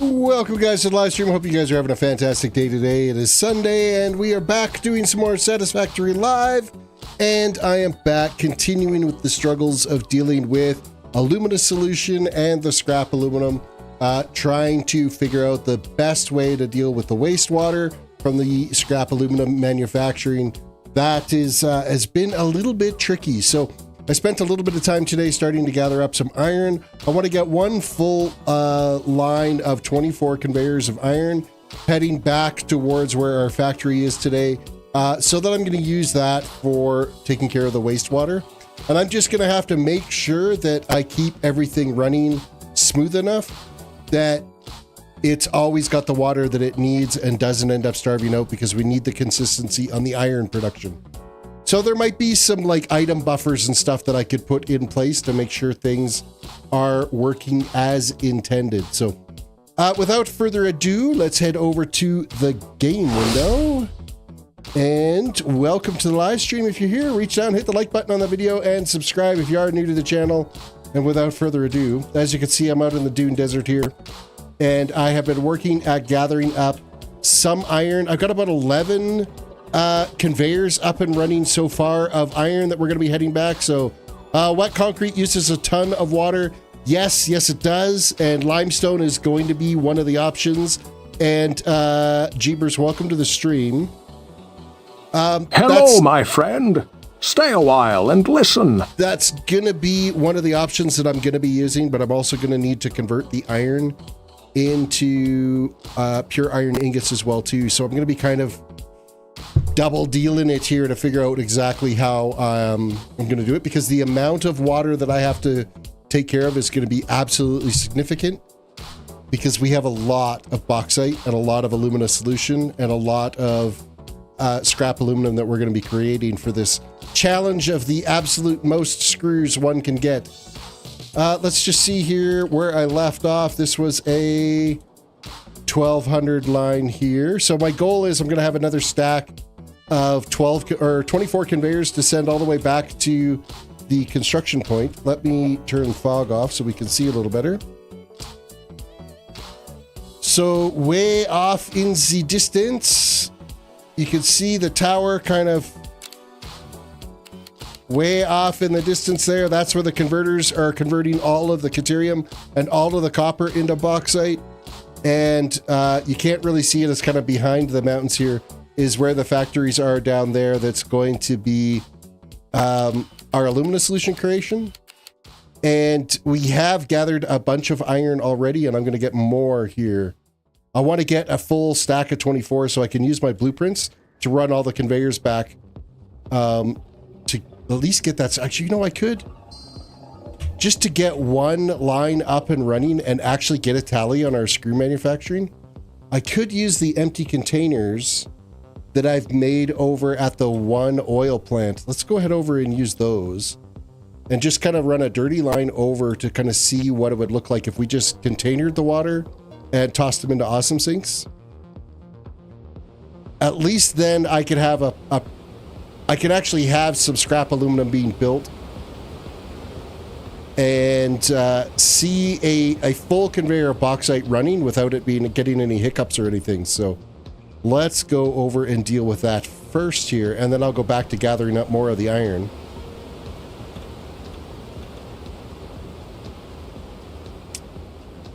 Welcome guys to the live stream. Hope you guys are having a fantastic day today. It is Sunday and we are back doing some more Satisfactory Live, and I am back continuing with the struggles of dealing with Alumina solution and the scrap aluminum, trying to figure out the best way to deal with the wastewater from the scrap aluminum manufacturing. That is has been a little bit tricky. So I spent a little bit of time today starting to gather up some iron. I want to get one full line of 24 conveyors of iron heading back towards where our factory is today, so that I'm going to use that for taking care of the wastewater. And I'm just going to have to make sure that I keep everything running smooth enough that it's always got the water that it needs and doesn't end up starving out, because we need the consistency on the iron production. So there might be some like item buffers and stuff that I could put in place to make sure things are working as intended. So without further ado, let's head over to the game window. And welcome to the live stream. If you're here, reach down, hit the like button on the video, and subscribe if you are new to the channel. And without further ado, as you can see, I'm out in the Dune Desert here, and I have been working at gathering up some iron. I've got about 11 conveyors up and running so far of iron that we're going to be heading back. So wet concrete uses a ton of water. Yes, it does. And limestone is going to be one of the options. And Jeebers, welcome to the stream. Hello, my friend. Stay a while and listen. That's going to be one of the options that I'm going to be using, but I'm also going to need to convert the iron into pure iron ingots as well too. So I'm going to be kind of double dealing it here to figure out exactly how I'm going to do it, because the amount of water that I have to take care of is going to be absolutely significant, because we have a lot of bauxite and a lot of alumina solution and a lot of scrap aluminum that we're going to be creating for this challenge of the absolute most screws one can get. Let's just see here where I left off. This was a 1200 line here. So my goal is I'm going to have another stack of 24 conveyors to send all the way back to the construction point. Let me turn fog off so we can see a little better. So way off in the distance, you can see the tower kind of way off in the distance there. That's where the converters are converting all of the caterium and all of the copper into bauxite. And you can't really see it. It's kind of behind the mountains here is where the factories are down there. That's going to be our alumina solution creation. And we have gathered a bunch of iron already, and I'm going to get more here. I want to get a full stack of 24 so I can use my blueprints to run all the conveyors back to at least get that. Actually, you know, I could just to get one line up and running and actually get a tally on our screw manufacturing. I could use the empty containers that I've made over at the one oil plant. Let's go ahead over and use those and just kind of run a dirty line over to kind of see what it would look like if we just containered the water and tossed them into awesome sinks. At least then I could have I could actually have some scrap aluminum being built and see a full conveyor of bauxite running without it getting any hiccups or anything. So let's go over and deal with that first here, and then I'll go back to gathering up more of the iron.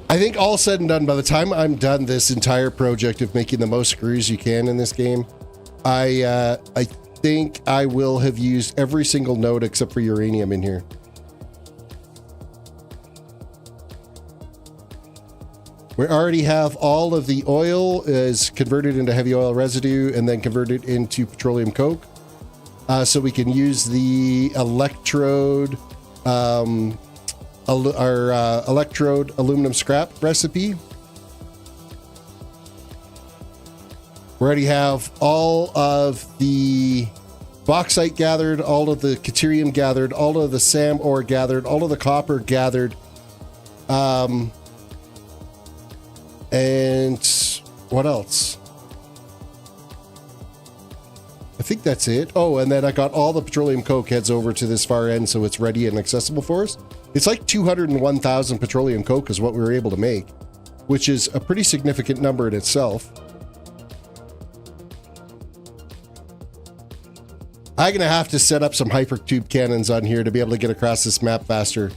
I think all said and done, by the time I'm done this entire project of making the most screws you can in this game, I think I will have used every single node except for uranium in here. We already have all of the oil is converted into heavy oil residue and then converted into petroleum coke. So we can use the electrode, electrode aluminum scrap recipe. We already have all of the bauxite gathered, all of the caterium gathered, all of the SAM ore gathered, all of the copper gathered. And what else? I think that's it. Oh, and then I got all the petroleum coke heads over to this far end so it's ready and accessible for us. It's like 201,000 petroleum coke is what we were able to make. which is a pretty significant number in itself. I'm going to have to set up some hypertube cannons on here to be able to get across this map faster.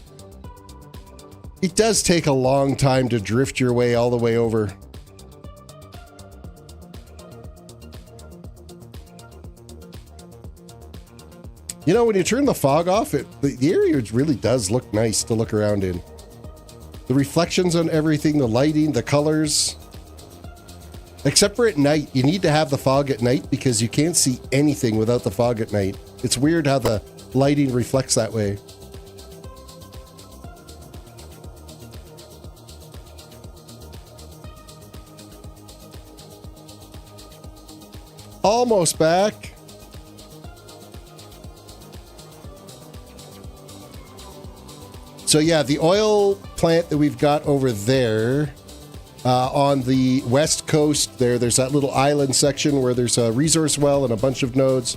It does take a long time to drift your way all the way over. You know, when you turn the fog off, the area really does look nice to look around in. The reflections on everything, the lighting, the colors. Except for at night. You need to have the fog at night because you can't see anything without the fog at night. It's weird how the lighting reflects that way. Almost back. So yeah, the oil plant that we've got over there on the west coast, there's that little island section where there's a resource well and a bunch of nodes.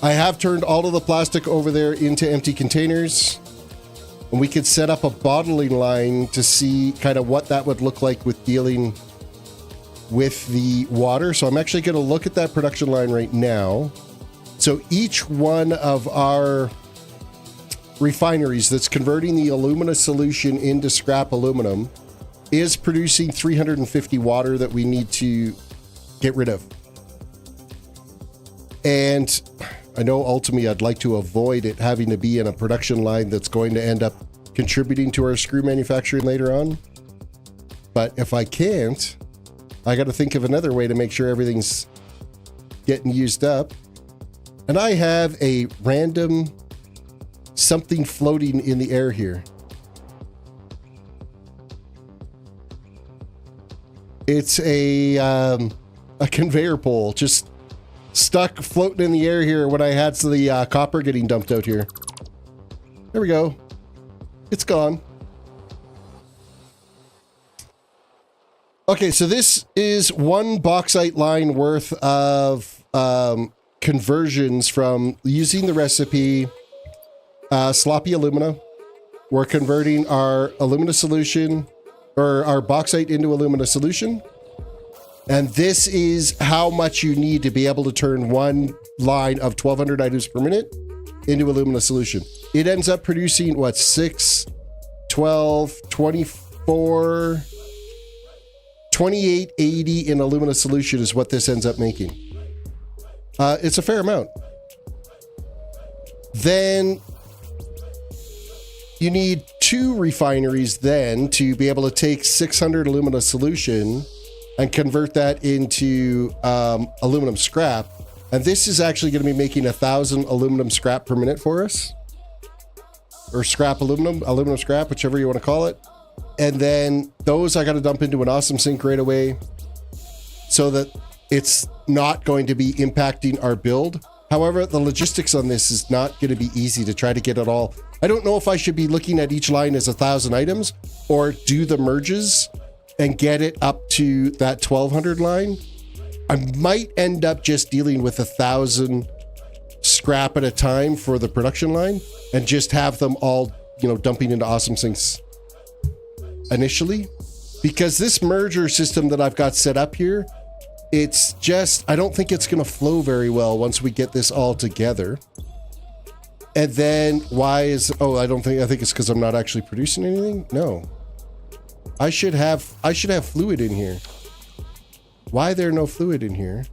I have turned all of the plastic over there into empty containers, and we could set up a bottling line to see kind of what that would look like with dealing with the water. So I'm actually going to look at that production line right now. So each one of our refineries that's converting the alumina solution into scrap aluminum is producing 350 water that we need to get rid of. And I know ultimately I'd like to avoid it having to be in a production line that's going to end up contributing to our screw manufacturing later on. But if I can't, I got to think of another way to make sure everything's getting used up. And I have a random something floating in the air here. It's a conveyor pole just stuck floating in the air here when I had the copper getting dumped out here. There we go. It's gone. Okay, so this is one bauxite line worth of conversions from using the recipe sloppy alumina. We're converting our alumina solution or our bauxite into alumina solution. And this is how much you need to be able to turn one line of 1,200 items per minute into alumina solution. It ends up producing what, 6, 12, 24, 2880 in alumina solution is what this ends up making. It's a fair amount. Then you need 2 refineries then to be able to take 600 alumina solution and convert that into aluminum scrap. And this is actually going to be making 1,000 aluminum scrap per minute for us. Or scrap aluminum scrap, whichever you want to call it. And then those I got to dump into an awesome sink right away so that it's not going to be impacting our build. However, the logistics on this is not going to be easy to try to get it all. I don't know if I should be looking at each line as 1,000 items or do the merges and get it up to that 1,200 line. I might end up just dealing with 1,000 scrap at a time for the production line and just have them all, dumping into awesome sinks initially. Because this merger system that I've got set up here, it's just, I don't think it's going to flow very well once we get this all together. And then I think it's because I'm not actually producing anything. No, I should have fluid in here. Why there no fluid in here?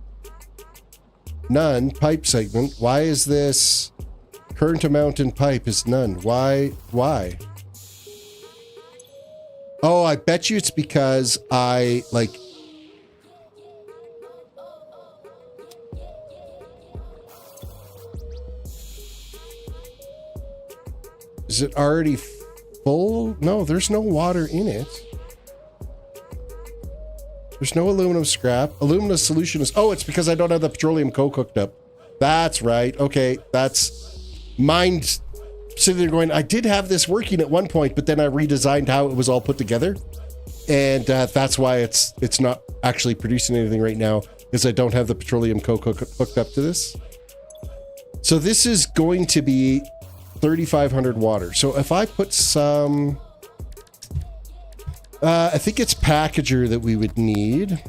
None. Pipe segment. Why is this current amount in pipe is none? Why? Oh, I bet you it's because is it already full? No, there's no water in it. There's no aluminum scrap. Alumina solution is... Oh, it's because I don't have the Petroleum Coke hooked up. That's right. Okay, that's... Mine sitting there going, I did have this working at one point, but then I redesigned how it was all put together. And that's why it's not actually producing anything right now, because I don't have the Petroleum Coke hooked up to this. So this is going to be 3,500 water. So if I put some I think it's packager that we would need.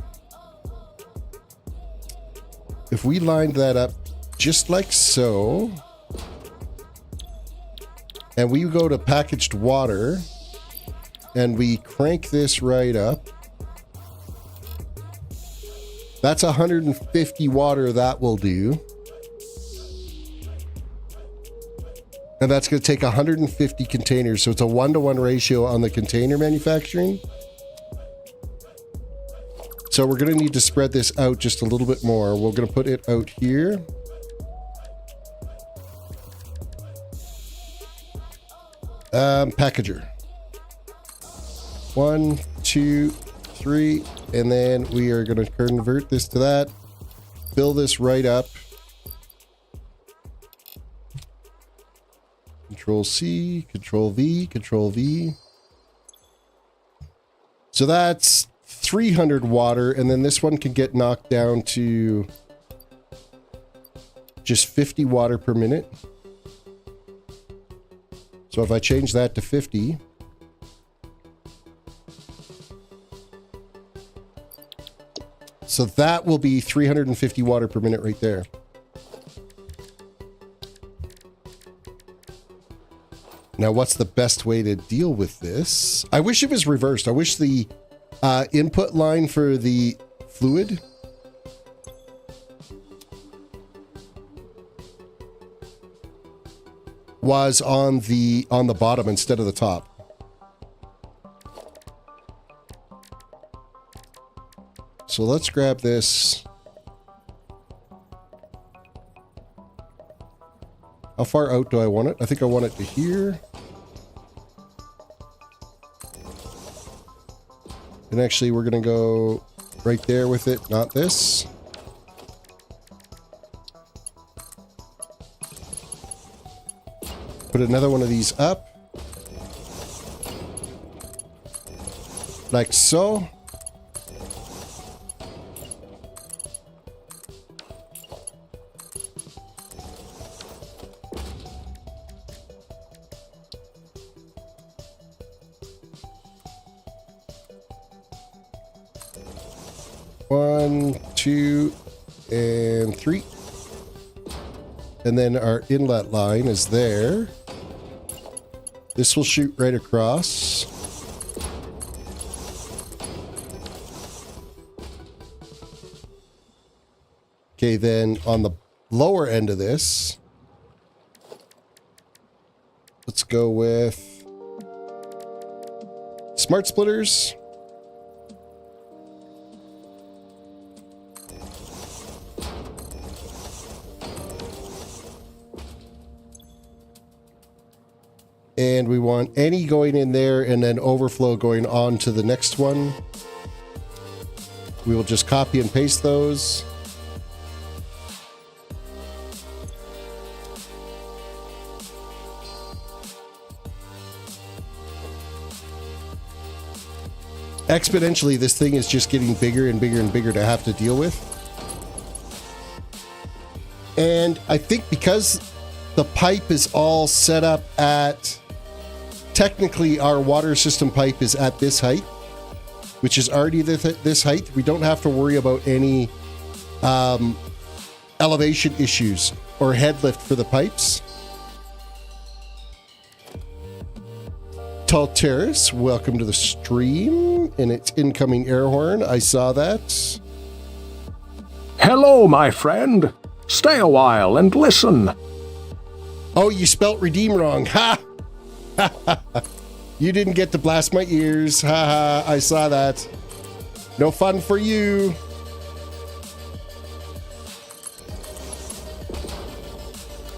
If we lined that up just like so, and we go to packaged water, and we crank this right up, that's 150 water that will do. And that's going to take 150 containers. So it's a 1-to-1 ratio on the container manufacturing. So we're going to need to spread this out just a little bit more. We're going to put it out here. Packager. 1, 2, 3. And then we are going to convert this to that. Fill this right up. Control C, Control V, Control V. So that's 300 water, and then this one can get knocked down to just 50 water per minute. So if I change that to 50, so that will be 350 water per minute right there. Now, what's the best way to deal with this? I wish it was reversed. I wish the input line for the fluid was on the bottom instead of the top. So let's grab this. How far out do I want it? I think I want it to here. And actually, we're going to go right there with it, not this. Put another one of these up. Like so. One, 2, and 3. And then our inlet line is there. This will shoot right across. Okay, then on the lower end of this, let's go with smart splitters. And we want any going in there and then overflow going on to the next one. We will just copy and paste those. Exponentially, this thing is just getting bigger and bigger and bigger to have to deal with. And I think because the pipe is all set up at... Technically, our water system pipe is at this height, which is already this height. We don't have to worry about any elevation issues or head lift for the pipes. Tall Terrace, welcome to the stream and its incoming air horn. I saw that. Hello, my friend. Stay a while and listen. Oh, you spelt redeem wrong. Ha! You didn't get to blast my ears. Ha ha, I saw that. No fun for you.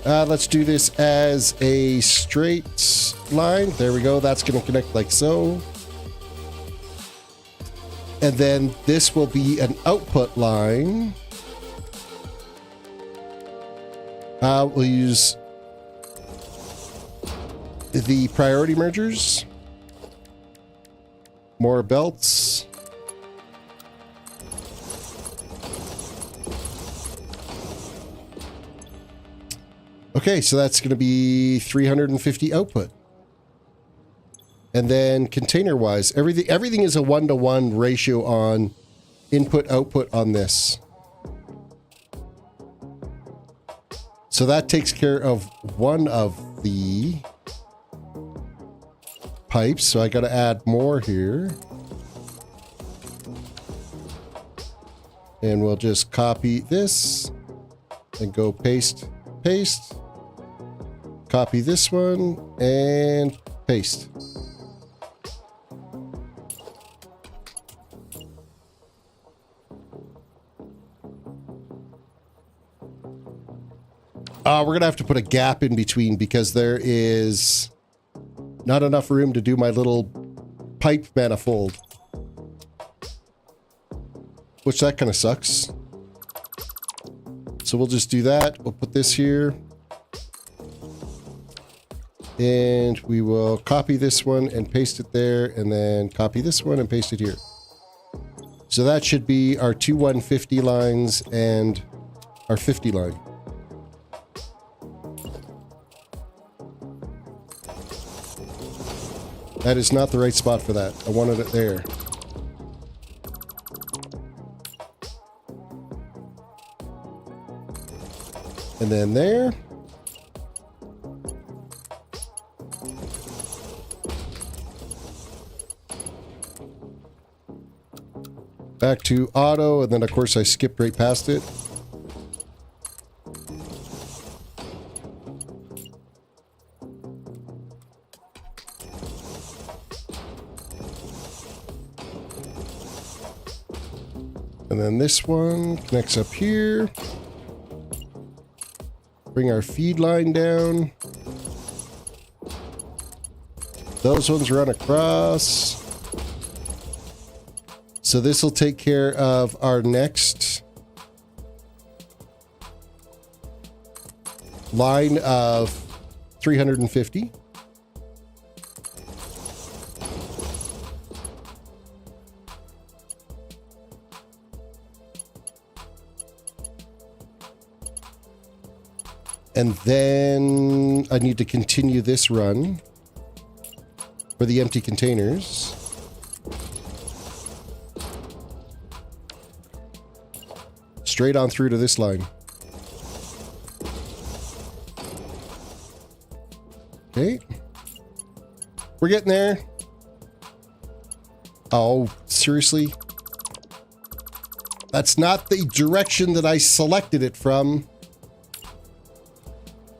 Let's do this as a straight line. There we go. That's going to connect like so. And then this will be an output line. We'll use the priority mergers. More belts. Okay, so that's going to be 350 output. And then container-wise, everything is a 1-to-1 ratio on input-output on this. So that takes care of one of the pipes. So I got to add more here. And we'll just copy this and go paste, paste. Copy this one and paste. We're going to have to put a gap in between because there is not enough room to do my little pipe manifold. Which that kind of sucks. So we'll just do that. We'll put this here. And we will copy this one and paste it there. And then copy this one and paste it here. So that should be our two 150 lines and our 50 line. That is not the right spot for that. I wanted it there. And then there. Back to auto, and then of course I skipped right past it. And then this one connects up here. Bring our feed line down. Those ones run across. So this will take care of our next line of 350. And then I need to continue this run for the empty containers. Straight on through to this line. Okay. We're getting there. Oh, seriously? That's not the direction that I selected it from.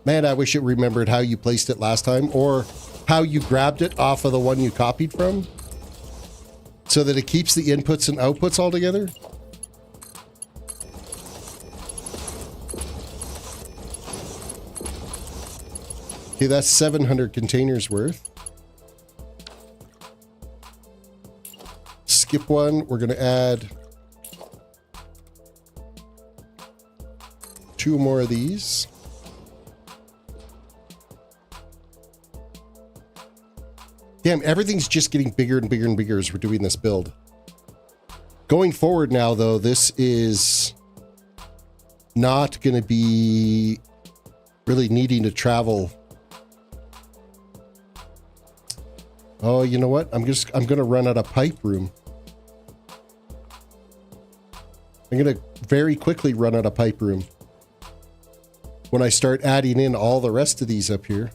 Man, I wish it remembered how you placed it last time, or how you grabbed it off of the one you copied from, so that it keeps the inputs and outputs all together. Okay, that's 700 containers worth. Skip one. We're going to add 2 more of these. Damn, everything's just getting bigger and bigger and bigger as we're doing this build. Going forward now, though, this is not going to be really needing to travel. Oh, you know what? I'm going to run out of pipe room. I'm going to very quickly run out of pipe room when I start adding in all the rest of these up here.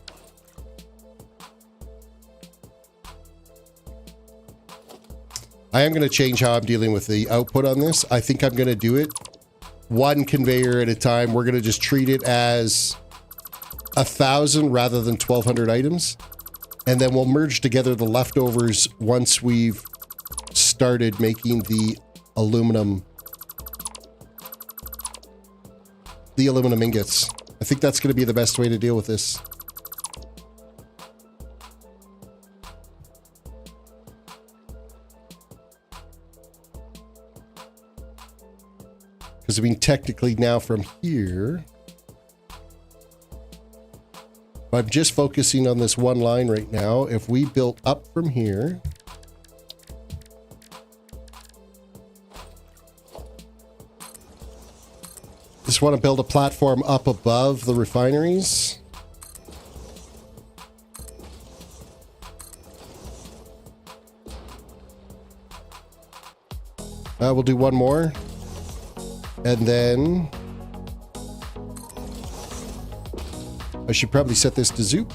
I am going to change how I'm dealing with the output on this. I think I'm going to do it one conveyor at a time. We're going to just treat it as 1,000 rather than 1,200 items. And then we'll merge together the leftovers once we've started making the aluminum ingots. I think that's going to be the best way to deal with this. Because I mean, technically now from here, I'm just focusing on this one line right now. If we built up from here, just want to build a platform up above the refineries. We'll do one more. And then I should probably set this to Zoop.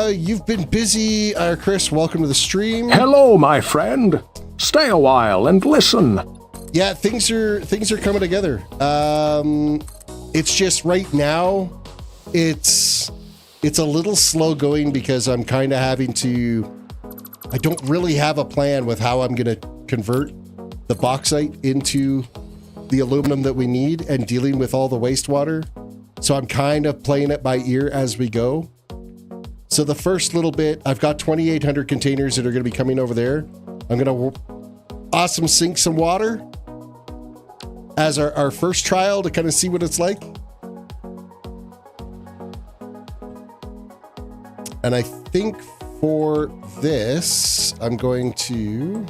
You've been busy, Chris. Welcome to the stream. Hello, my friend. Stay a while and listen. Yeah, things are coming together. It's just right now, it's a little slow going because I'm kind of having to. I don't really have a plan with how I'm going to convert the bauxite into the aluminum that we need and dealing with all the wastewater. So I'm kind of playing it by ear as we go. So the first little bit, I've got 2,800 containers that are going to be coming over there. I'm going to sink some water as our first trial to kind of see what it's like. And I think for this, I'm going to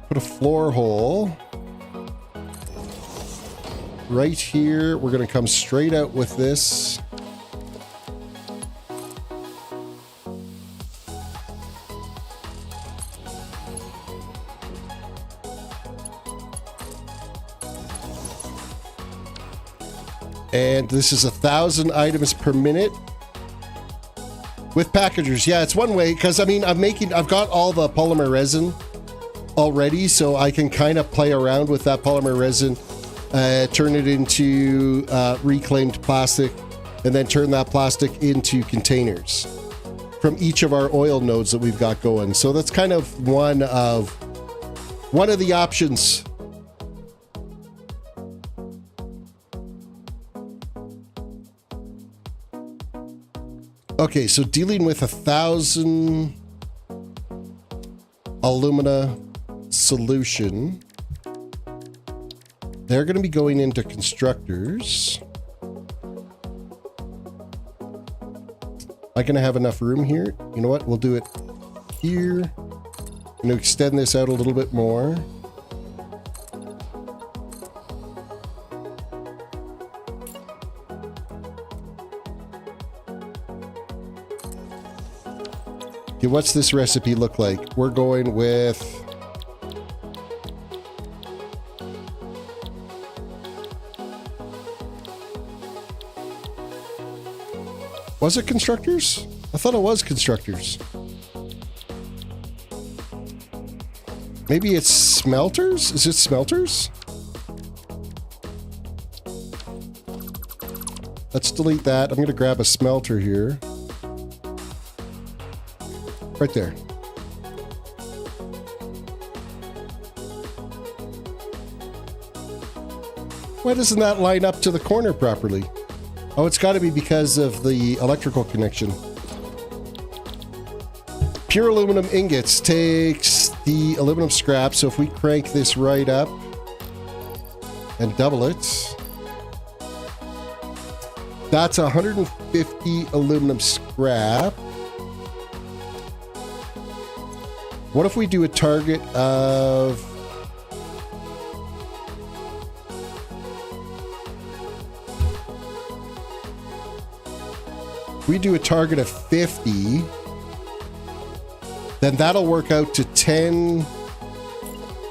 put a floor hole right here. We're going to come straight out with this. And this is 1,000 items per minute with packagers. Yeah, it's one way because I mean, I've got all the polymer resin already, so I can kind of play around with that polymer resin, turn it into reclaimed plastic, and then turn that plastic into containers from each of our oil nodes that we've got going. So that's kind of one of the options. Okay, so dealing with 1,000 alumina solution. They're going to be going into constructors. I'm going to have enough room here. You know what? We'll do it here. I'm going to extend this out a little bit more. Okay, what's this recipe look like? We're going with was it constructors? I thought it was constructors. Maybe it's smelters? Is it smelters? Let's delete that. I'm going to grab a smelter here. Right there. Why doesn't that line up to the corner properly? Oh, it's got to be because of the electrical connection. Pure aluminum ingots takes the aluminum scrap. So if we crank this right up and double it, that's 150 aluminum scrap. What if we do a target of... we do a target of 50, then that'll work out to 10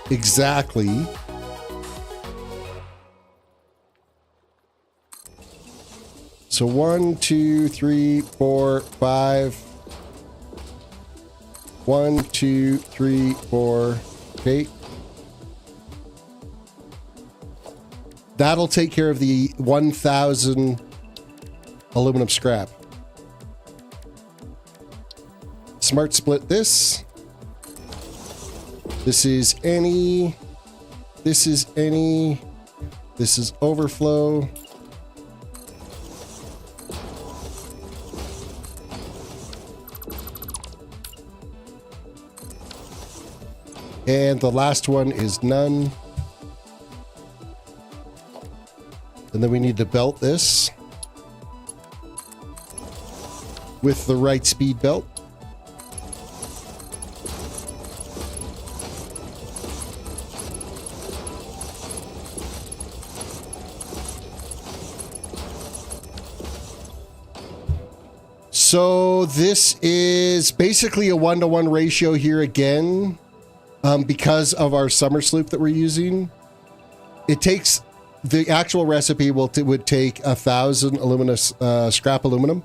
exactly. So 1, 2, 3, 4, 5. 1, 2, 3, 4. Okay. That'll take care of the 1,000 aluminum scrap. Smart split this. This is any. This is any. This is overflow. And the last one is none. And then we need to belt this with the right speed belt. So this is basically a 1-to-1 ratio here again, because of our summer sloop that we're using. It takes the actual recipe would take 1,000 alumina scrap aluminum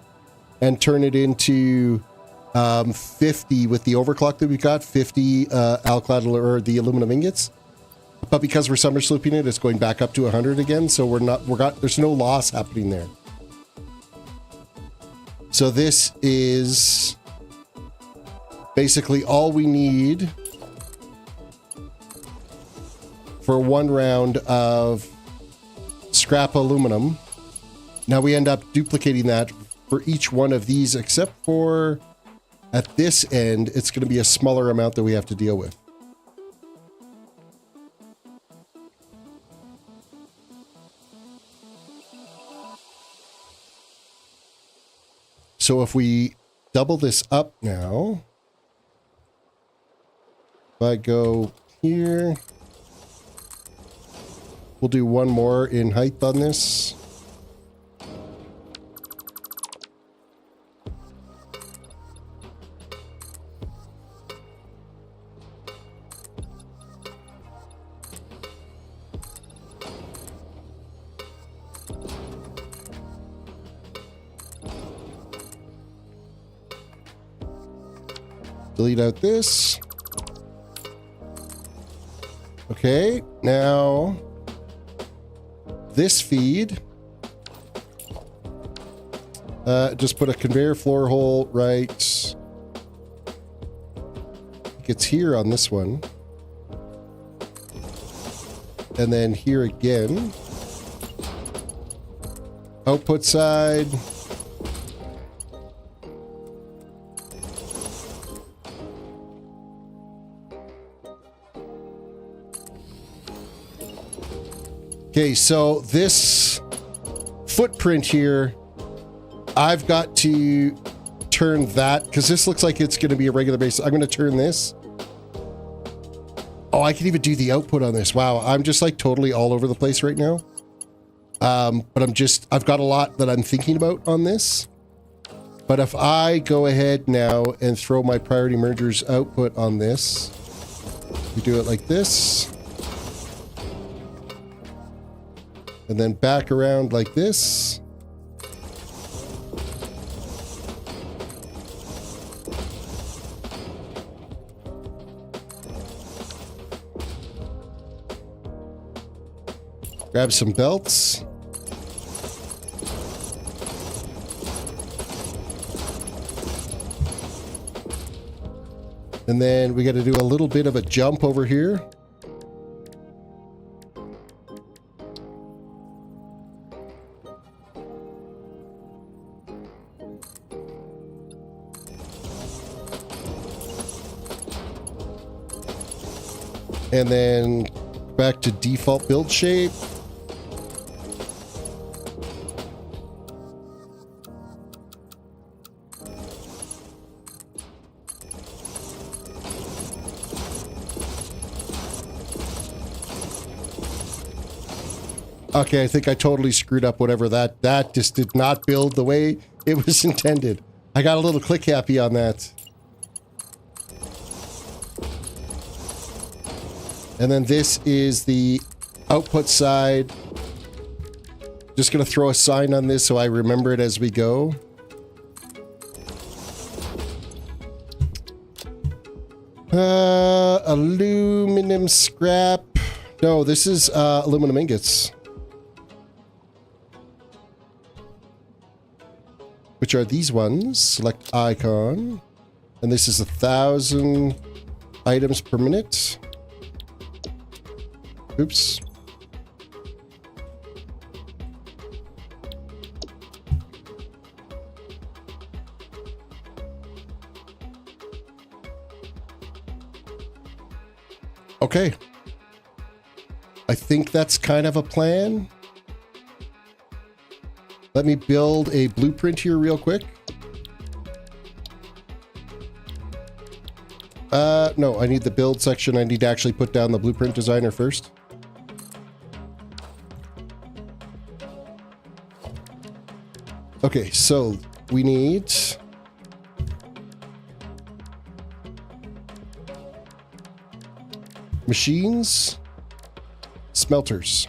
and turn it into 50 with the overclock that we got, 50 alclad or the aluminum ingots. But because we're summer slooping it, it's going back up to 100 again. So there's no loss happening there. So this is basically all we need for one round of scrap aluminum. Now we end up duplicating that for each one of these, except for at this end, it's going to be a smaller amount that we have to deal with. So if we double this up now, if I go here, we'll do one more in height on this. Delete out this. Okay, now this feed, just put a conveyor floor hole right, it's here on this one, and then here again, output side. Okay, so this footprint here, I've got to turn that, because this looks like it's going to be a regular base. I'm going to turn this. Oh, I can even do the output on this. Wow, I'm just like totally all over the place right now. But I've got a lot that I'm thinking about on this. But if I go ahead now and throw my priority mergers output on this, we do it like this. And then back around like this. Grab some belts. And then we got to do a little bit of a jump over here. And then back to default build shape. Okay, I think I totally screwed up whatever that just did not build the way it was intended. I got a little click happy on that. And then this is the output side. Just going to throw a sign on this so I remember it as we go. Aluminum scrap. No, this is aluminum ingots. Which are these ones. Select icon. And this is 1,000 items per minute. Oops. Okay. I think that's kind of a plan. Let me build a blueprint here real quick. No, I need the build section. I need to actually put down the blueprint designer first. Okay, so we need Machines. Smelters.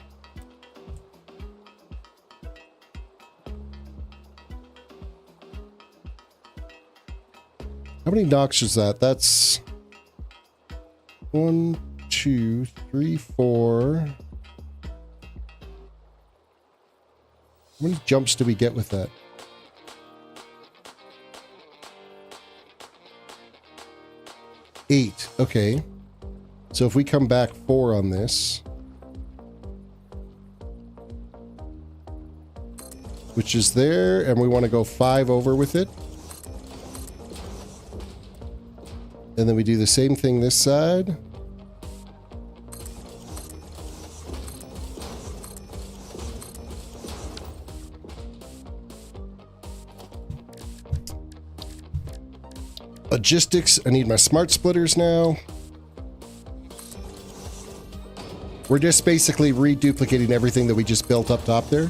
How many knocks is that? That's 1, 2, 3, 4. How many jumps do we get with that? 8. Okay. So if we come back 4 on this, which is there, and we want to go 5 over with it. And then we do the same thing this side. Logistics, I need my smart splitters now. We're just basically reduplicating everything that we just built up top there.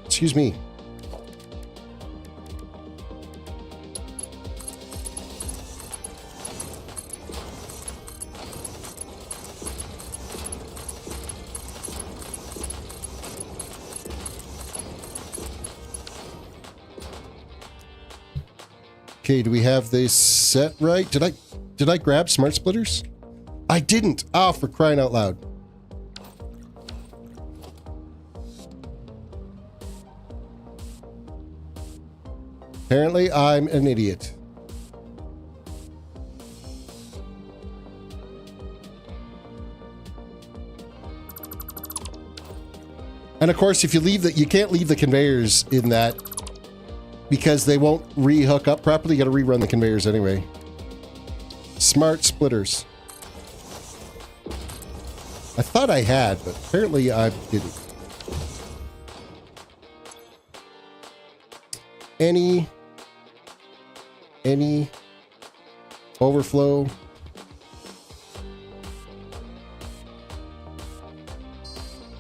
Excuse me. Okay, do we have this set right? Did I grab smart splitters? I didn't. Ah, for crying out loud. Apparently, I'm an idiot. And of course, if you leave you can't leave the conveyors in that because they won't re-hook up properly. You got to rerun the conveyors anyway. Smart splitters. I thought I had, but apparently I didn't. Any overflow.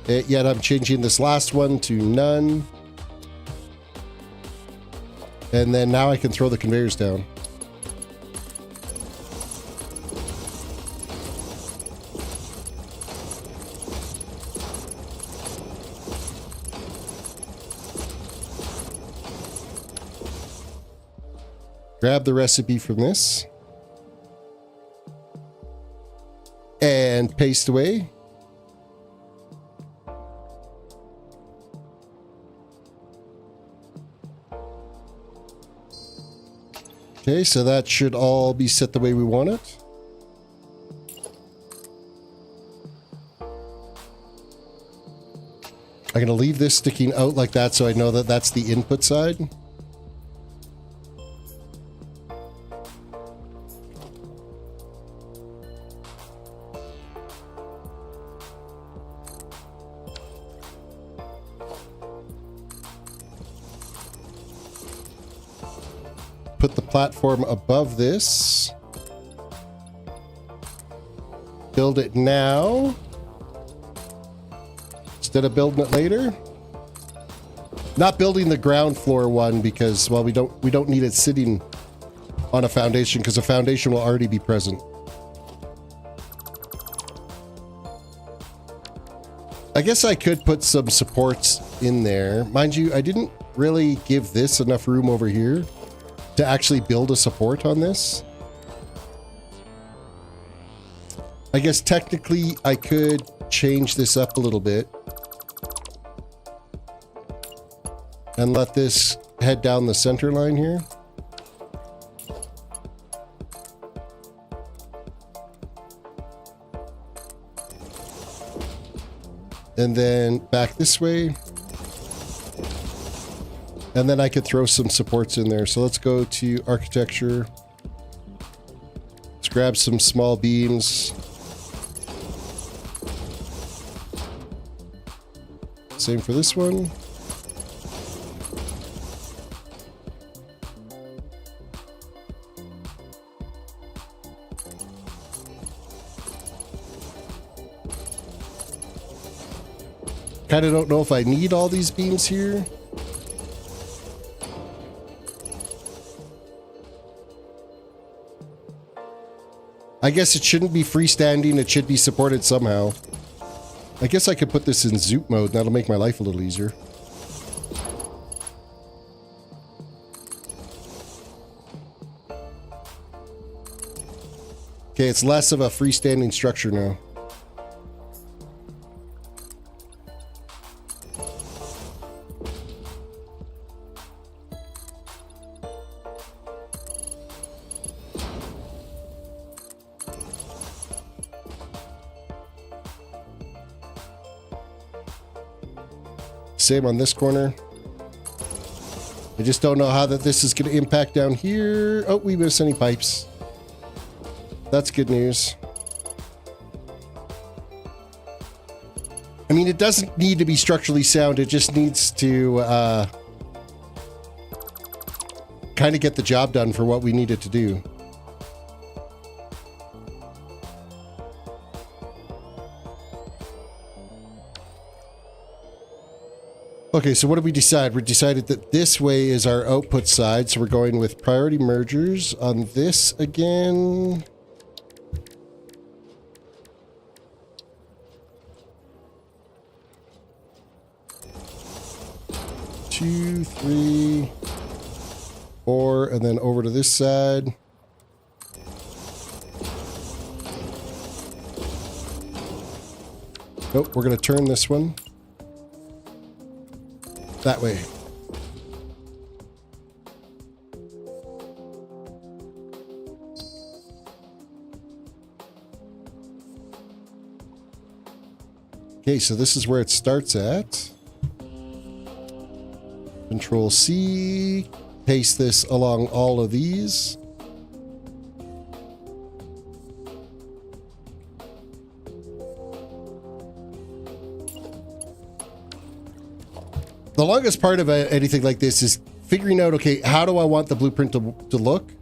Yet I'm changing this last one to none. And then now I can throw the conveyors down. Grab the recipe from this. And paste away. Okay, so that should all be set the way we want it. I'm going to leave this sticking out like that so I know that that's the input side. Put the platform above this. Build it now instead of building it later. Not building the ground floor one because, well, we don't need it sitting on a foundation because the foundation will already be present. I guess I could put some supports in there. Mind you, I didn't really give this enough room over here to actually build a support on this. I guess technically I could change this up a little bit and let this head down the center line here. And then back this way. And then I could throw some supports in there. So let's go to architecture. Let's grab some small beams. Same for this one. Kind of don't know if I need all these beams here. I guess it shouldn't be freestanding. It should be supported somehow. I guess I could put this in zoop mode. That'll make my life a little easier. Okay, it's less of a freestanding structure now. Same on this corner. I just don't know how this is going to impact down here. Oh, we missed any pipes. That's good news. I mean, it doesn't need to be structurally sound. It just needs to kind of get the job done for what we need it to do. Okay, so what did we decide? We decided that this way is our output side, so we're going with priority mergers on this again. Two, three, four, and then over to this side. Nope, we're going to turn this one that way. Okay, so this is where it starts at. Control C, paste this along all of these. The longest part of anything like this is figuring out, okay, how do I want the blueprint to look?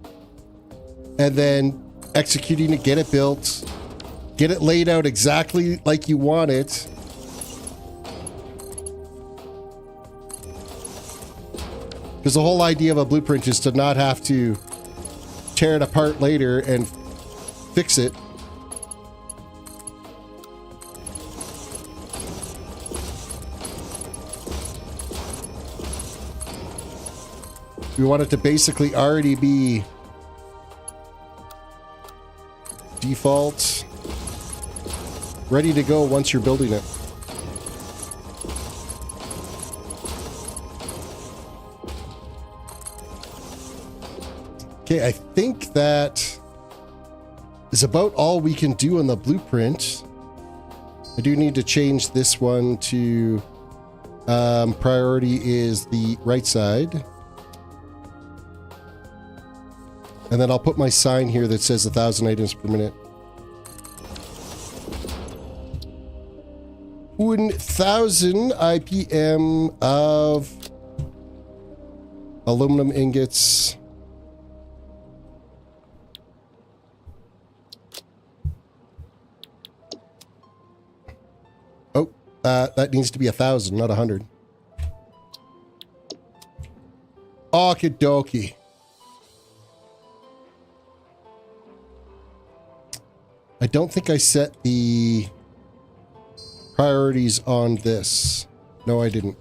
And then executing it, get it built, get it laid out exactly like you want it. Because the whole idea of a blueprint is to not have to tear it apart later and fix it. We want it to basically already be default, ready to go once you're building it. Okay, I think that is about all we can do on the blueprint. I do need to change this one to priority is the right side. And then I'll put my sign here that says 1,000 items per minute. 1,000 IPM of aluminum ingots. Oh, that needs to be 1,000, not 100. Okie dokie. I don't think I set the priorities on this. No, I didn't.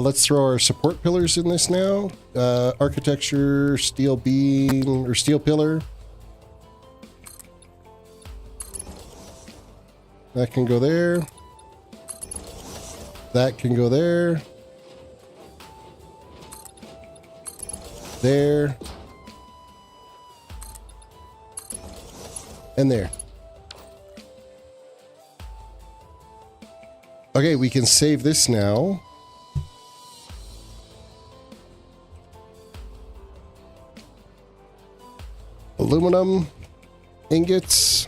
Let's throw our support pillars in this now. Architecture, steel beam, or steel pillar. That can go there. That can go there. There. And there. Okay, we can save this now. Aluminum ingots.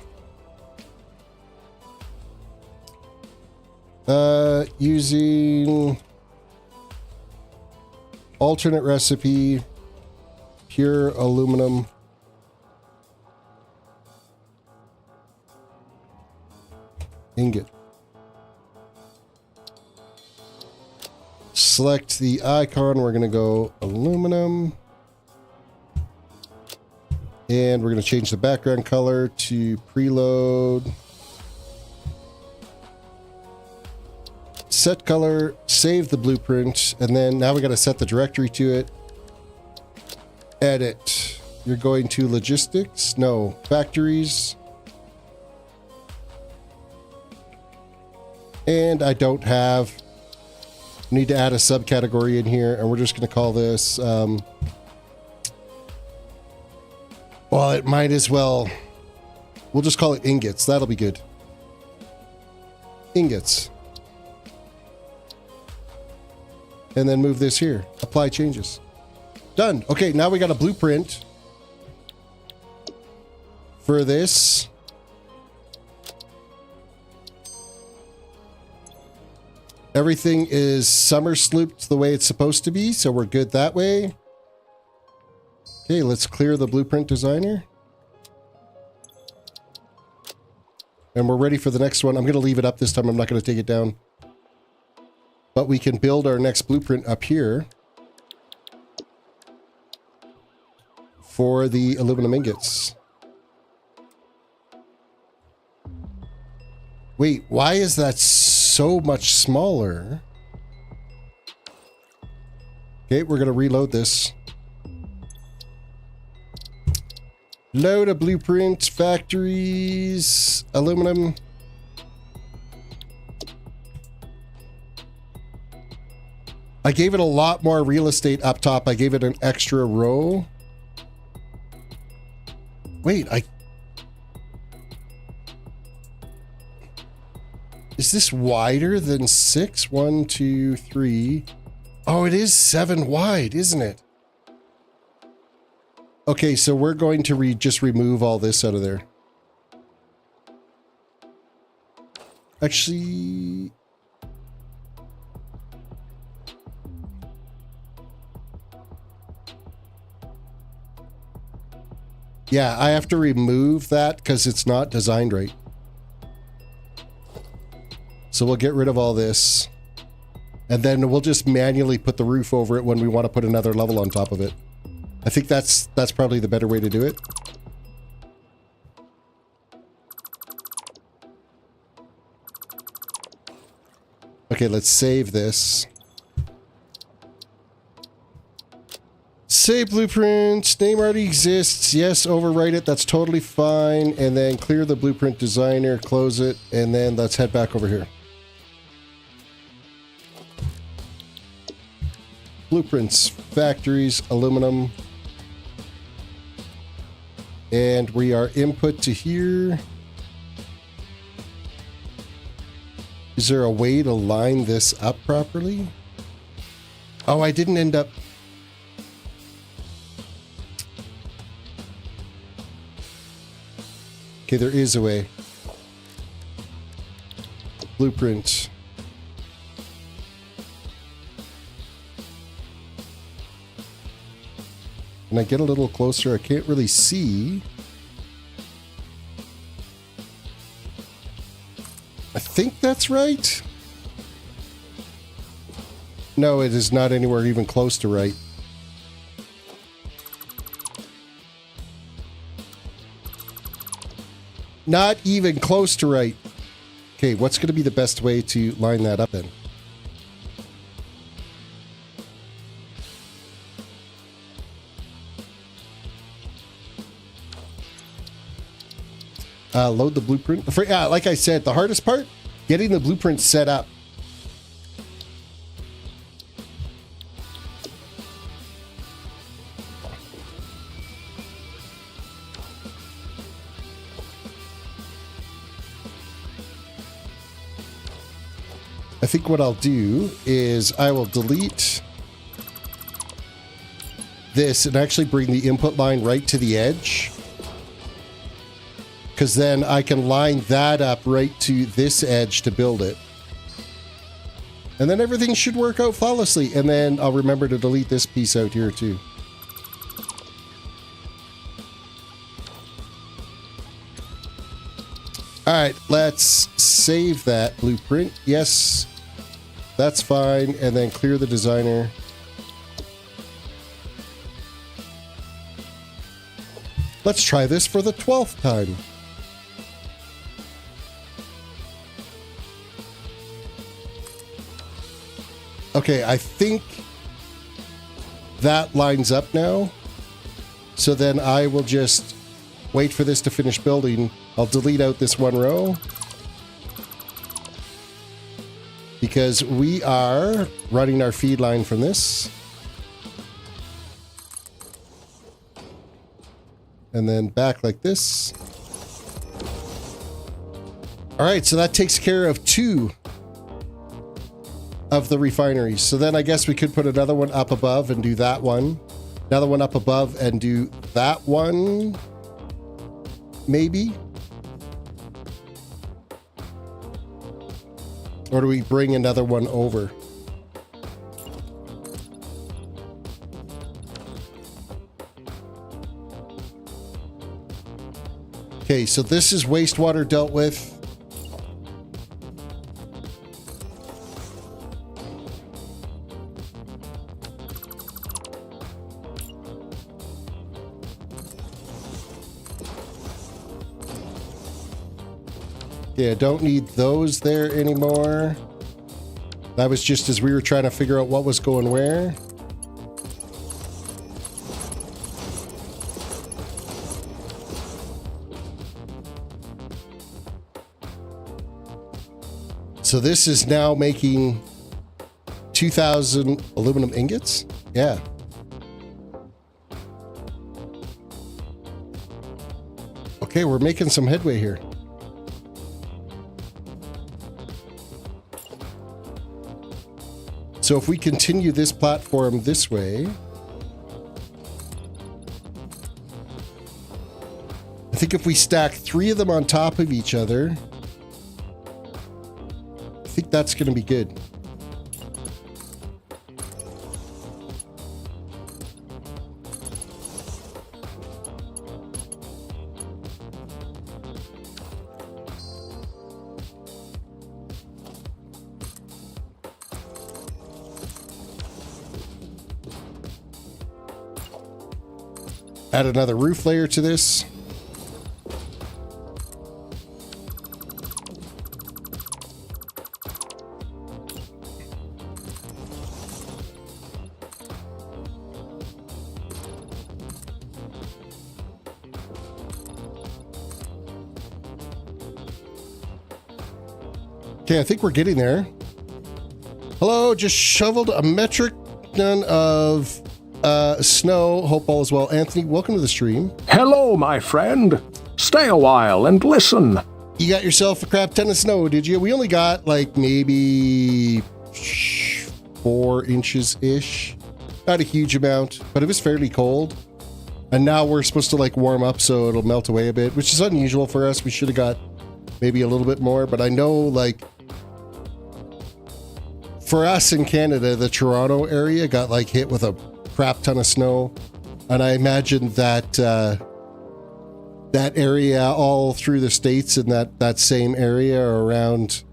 Using alternate recipe, pure aluminum ingot. Select the icon. We're going to go aluminum. And we're going to change the background color to preload. Set color, save the blueprint, and then now we got to set the directory to it. Edit. You're going to logistics? No, factories. And I don't have... Need to add a subcategory in here, and we're just going to call this... well, it might as well... We'll just call it ingots. That'll be good. Ingots. And then move this here. Apply changes. Done. Okay, now we got a blueprint for this. Everything is summer slooped the way it's supposed to be, so we're good that way. Okay, let's clear the blueprint designer. And we're ready for the next one. I'm going to leave it up this time. I'm not going to take it down. But we can build our next blueprint up here for the aluminum ingots. Wait, why is that so much smaller? Okay, we're going to reload this. Load a blueprint, factories, aluminum. I gave it a lot more real estate up top. I gave it an extra row. Wait, is this wider than 6? 1, 2, 3. Oh, it is 7 wide, isn't it? Okay, so we're going to just remove all this out of there. Actually... yeah, I have to remove that because it's not designed right. So we'll get rid of all this. And then we'll just manually put the roof over it when we want to put another level on top of it. I think that's probably the better way to do it. Okay, let's save this. Save blueprint. Name already exists. Yes, overwrite it. That's totally fine. And then clear the blueprint designer, close it, and then let's head back over here. Blueprints, factories, aluminum. And we are input to here. Is there a way to line this up properly? Oh, I didn't end up... okay, there is a way. Blueprint. Can I get a little closer? I can't really see. I think that's right. No, it is not anywhere even close to right. Not even close to right. Okay, what's going to be the best way to line that up then? Load the blueprint. Like I said, the hardest part, getting the blueprint set up. I think what I'll do is I will delete this and actually bring the input line right to the edge. Because then I can line that up right to this edge to build it. And then everything should work out flawlessly. And then I'll remember to delete this piece out here too. All right, let's save that blueprint. Yes, that's fine. And then clear the designer. Let's try this for the 12th time. Okay, I think that lines up now. So then I will just wait for this to finish building. I'll delete out this one row because we are running our feed line from this. And then back like this. All right, so that takes care of 2 of the refineries. So then I guess we could put another one up above and do that one. Another one up above and do that one. Maybe. Or do we bring another one over? Okay, so this is wastewater dealt with. Yeah, don't need those there anymore. That was just as we were trying to figure out what was going where. So this is now making 2,000 aluminum ingots? Yeah. Okay, we're making some headway here. So if we continue this platform this way, I think if we stack 3 of them on top of each other, I think that's going to be good. Add another roof layer to this. Okay, I think we're getting there. Hello, just shoveled a metric ton of snow. Hope all is well. Anthony, welcome to the stream. Hello, my friend. Stay a while and listen. You got yourself a crap ton of snow, did you? We only got like maybe 4 inches-ish. Not a huge amount, but it was fairly cold. And now we're supposed to like warm up so it'll melt away a bit, which is unusual for us. We should have got maybe a little bit more, but I know like for us in Canada, the Toronto area got like hit with a crap ton of snow, and I imagine that that area all through the States and that same area around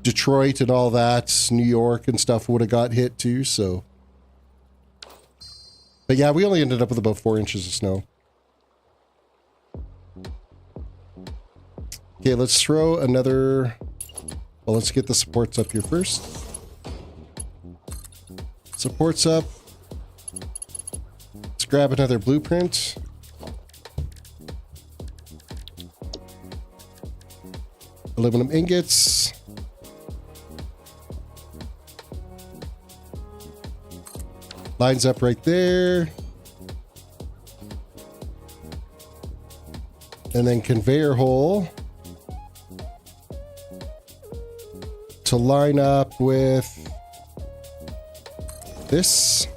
Detroit and all that, New York and stuff would have got hit too. So, but yeah, we only ended up with about 4 inches of snow. Okay, let's throw another. Well, let's get the supports up here first. Supports up. Let's grab another blueprint. Aluminum ingots. Lines up right there. And then conveyor hole to line up with this.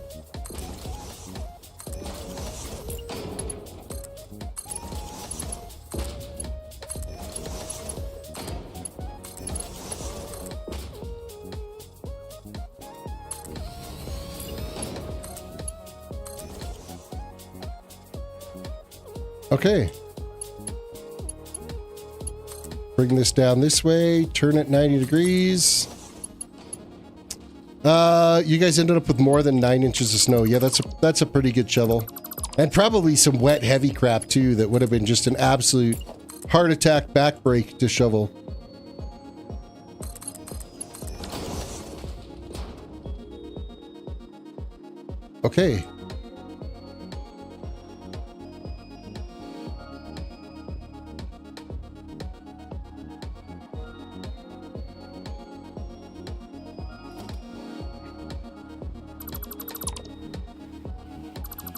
Okay. Bring this down this way. Turn it 90 degrees. You guys ended up with more than 9 inches of snow. Yeah, that's a pretty good shovel. And probably some wet, heavy crap, too, that would have been just an absolute heart attack back break to shovel. Okay.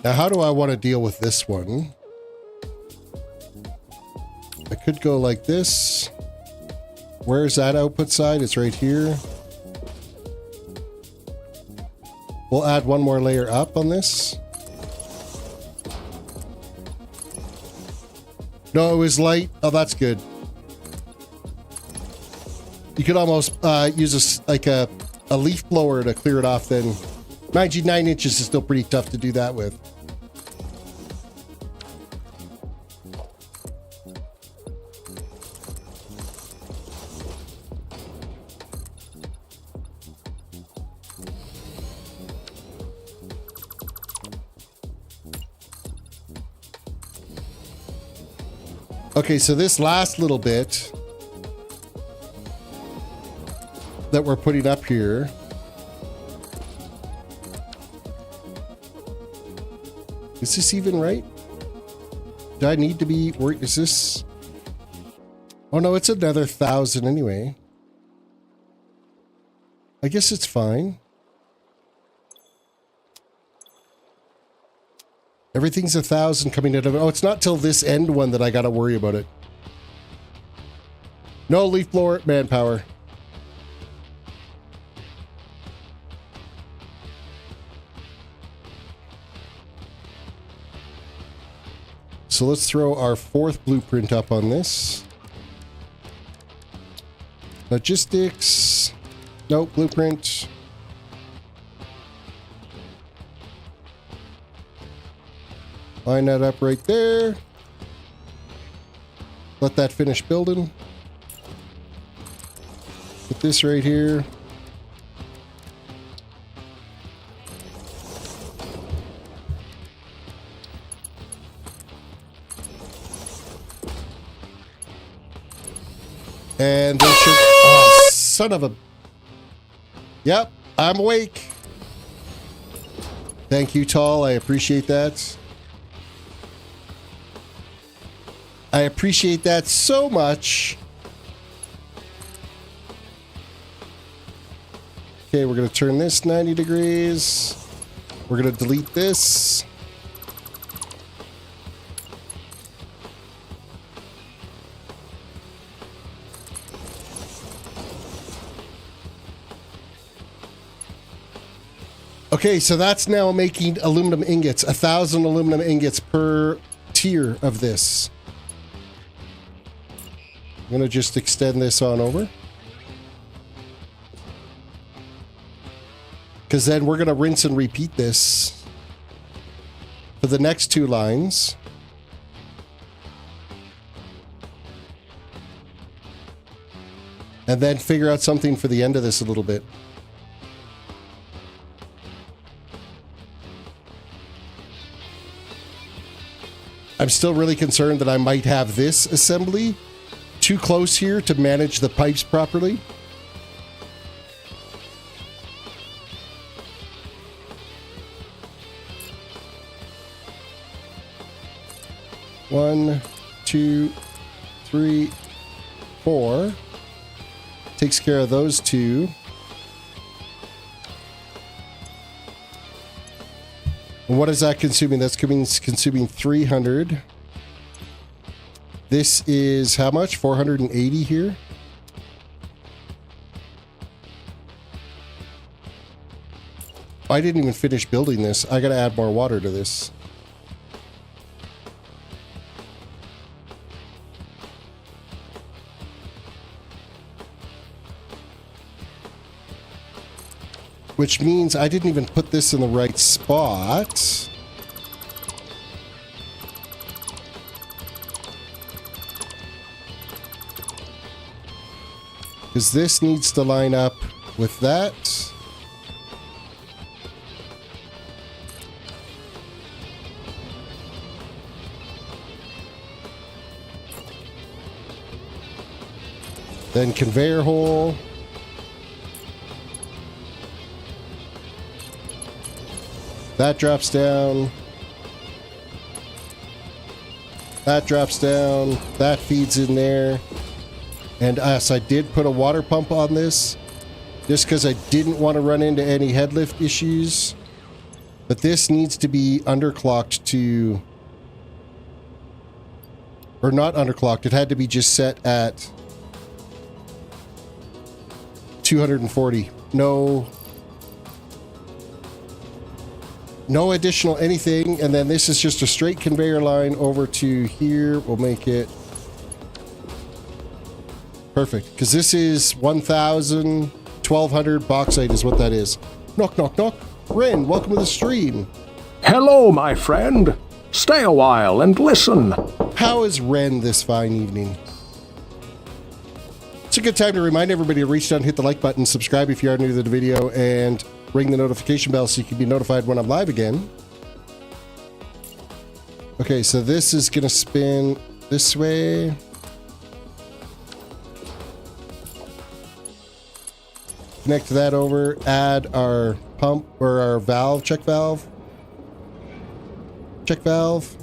Now, how do I want to deal with this one? I could go like this. Where's that output side? It's right here. We'll add one more layer up on this. No, it was light. Oh, that's good. You could almost use a leaf blower to clear it off then. Mind you, 9 inches is still pretty tough to do that with. Okay, so this last little bit that we're putting up here, is this even right? Do I need to be, or is this? Oh no, it's another 1,000 anyway. I guess it's fine. Everything's 1,000 coming out of it. Oh, it's not till this end one that I gotta worry about it. No leaf blower manpower. So let's throw our 4th blueprint up on this. Logistics. Nope, blueprint. Line that up right there. Let that finish building. Put this right here. And they should... Oh, son of a... Yep, I'm awake. Thank you, Tall. I appreciate that. I appreciate that so much. Okay, we're going to turn this 90 degrees. We're going to delete this. Okay, so that's now making aluminum ingots. 1,000 aluminum ingots per tier of this. I'm going to just extend this on over. Because then we're going to rinse and repeat this for the next 2 lines. And then figure out something for the end of this a little bit. I'm still really concerned that I might have this assembly too close here to manage the pipes properly. One, 2, 3, 4. Takes care of those 2. And what is that consuming? That's consuming 300. This is how much? 480 here. I didn't even finish building this. I gotta add more water to this. Which means I didn't even put this in the right spot. Because this needs to line up with that. Then conveyor hole. That drops down. That drops down. That feeds in there. And yes, I did put a water pump on this just because I didn't want to run into any head lift issues. But this needs to be underclocked to... Or not underclocked. It had to be just set at 240. No additional anything. And then this is just a straight conveyor line over to here. We'll make it perfect. Because this is 1,000, 1,200 bauxite is what that is. Knock, knock, knock. Ren, welcome to the stream. Hello, my friend. Stay a while and listen. How is Ren this fine evening? It's a good time to remind everybody to reach down, hit the like button, subscribe if you are new to the video, and ring the notification bell so you can be notified when I'm live again. Okay, so this is going to spin this way. Connect that over, add our pump or our valve, check valve. Check valve.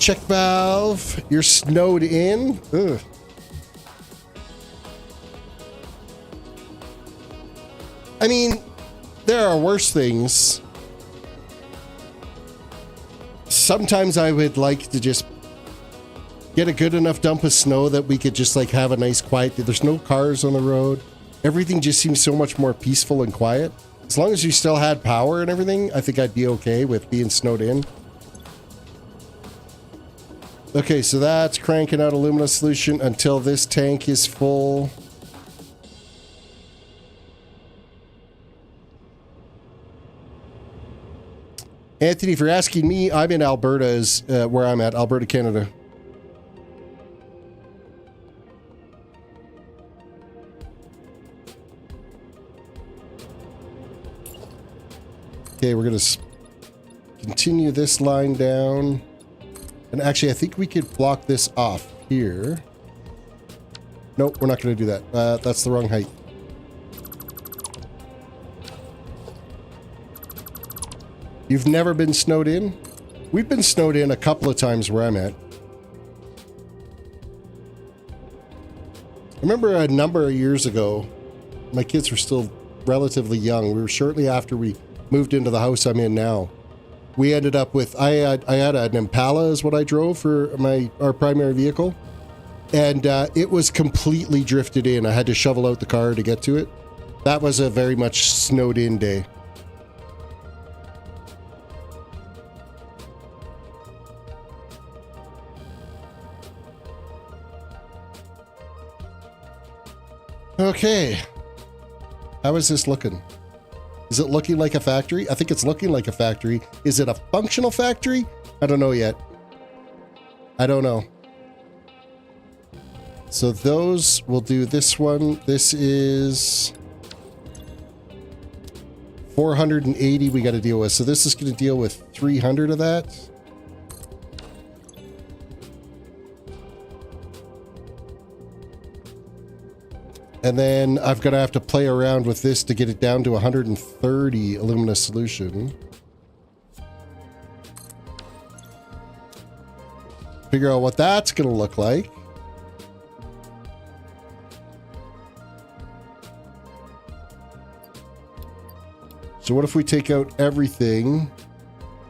Check valve. You're snowed in. Ugh. I mean, there are worse things. Sometimes I would like to just get a good enough dump of snow that we could just like have a nice quiet day. There's no cars on the road. Everything just seems so much more peaceful and quiet. As long as you still had power and everything, I think I'd be okay with being snowed in. Okay, so that's cranking out alumina solution until this tank is full. Anthony, if you're asking me, I'm in Alberta, is where I'm at, Alberta, Canada. Okay, we're going to continue this line down. And actually, I think we could block this off here. Nope, we're not going to do that. That's the wrong height. You've never been snowed in? We've been snowed in a couple of times where I'm at. I remember a number of years ago, my kids were still relatively young. We were shortly after we moved into the house I'm in now. We ended up with, I had an Impala is what I drove for our primary vehicle. And it was completely drifted in. I had to shovel out the car to get to it. That was a very much snowed in day. Okay. How is this looking? Is it looking like a factory? I think it's looking like a factory. Is it a functional factory? I don't know yet. I don't know. So those, we'll do this one. This is 480 we got to deal with. So this is going to deal with 300 of that. And then I've got to have to play around with this to get it down to 130 alumina solution. Figure out what that's going to look like. So what if we take out everything?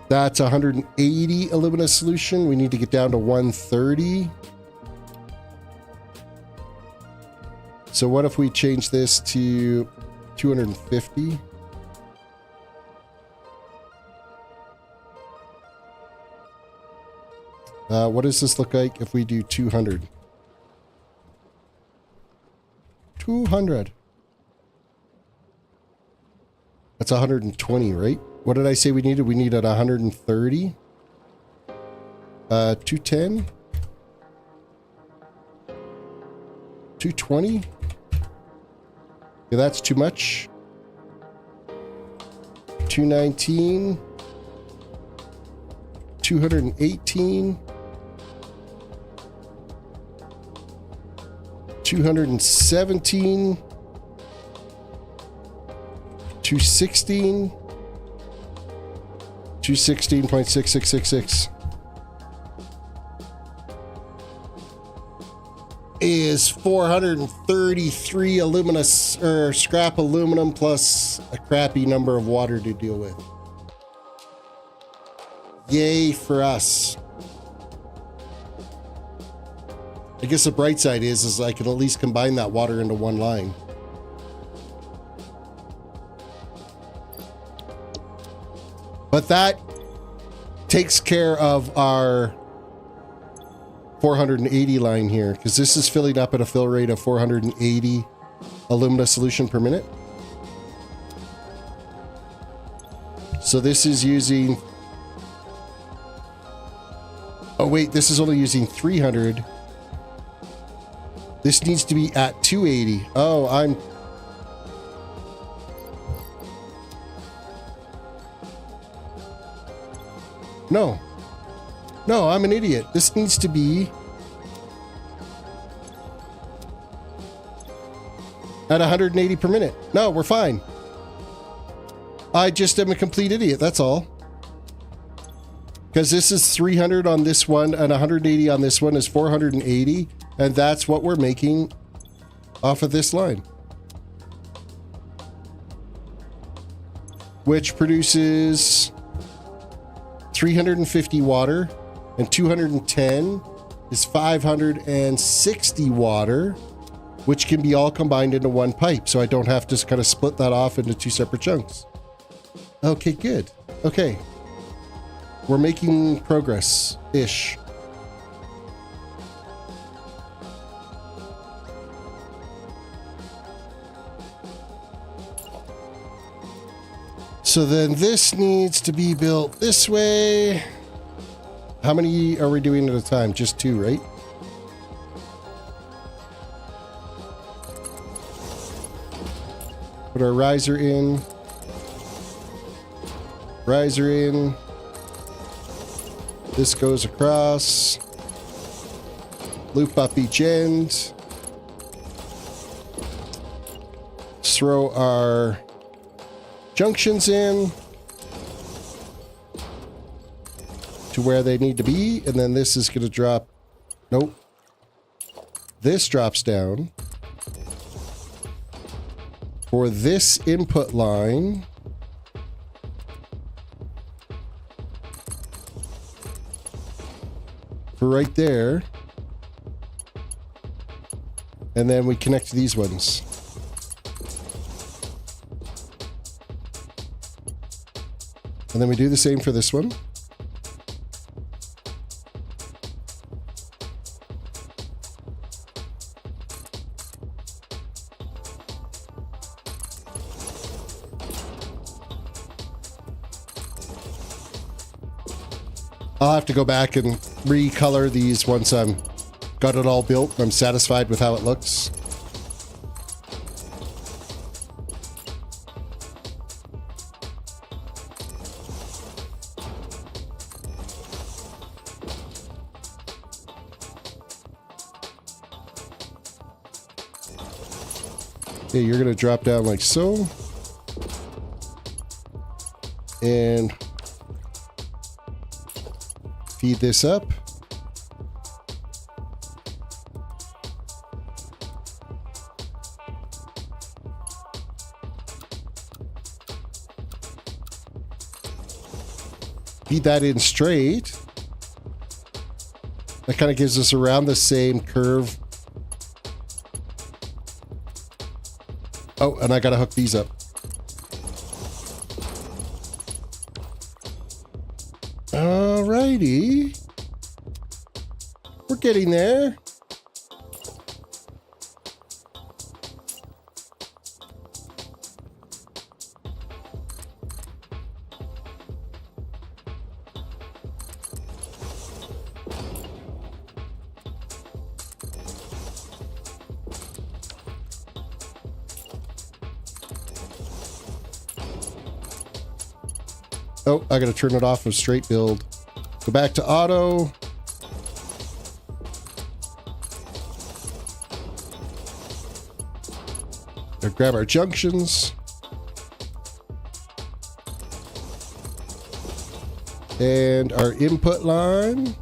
That's 180 alumina solution. We need to get down to 130. So what if we change this to 250? What does this look like if we do 200? 200. That's 120, right? What did I say we needed? We needed 130. 210. 220? Yeah, that's too much. 219. 218. 217. 216. 216.6666 is 433 alumina or scrap aluminum plus a crappy number of water to deal with. Yay for us. I guess the bright side is I can at least combine that water into one line. But that takes care of our 480 line here, because this is filling up at a fill rate of 480 alumina solution per minute. So this is using... Oh wait, this is only using 300. This needs to be at 280. Oh, I'm... No. No, I'm an idiot. This needs to be at 180 per minute. No, we're fine. I just am a complete idiot, that's all. Because this is 300 on this one and 180 on this one is 480. And that's what we're making off of this line. Which produces 350 water, and 210 is 560 water, which can be all combined into one pipe, so I don't have to kind of split that off into two separate chunks. Okay, good. Okay. We're making progress-ish. So then this needs to be built this way. How many are we doing at a time? Just two, right? Put our riser in. Riser in. This goes across. Loop up each end. Throw our junctions in to where they need to be, and then this is going to drop. Nope. This drops down for this input line. For right there. And then we connect these ones. And then we do the same for this one. I'll have to go back and recolor these once I'm got it all built and I'm satisfied with how it looks. Okay, you're going to drop down like so. And feed this up. Feed that in straight. That kind of gives us around the same curve. Oh, and I gotta hook these up. Alrighty. We're getting there. Oh, I got to turn it off of straight build. Go back to auto. Grab our junctions. And our input line.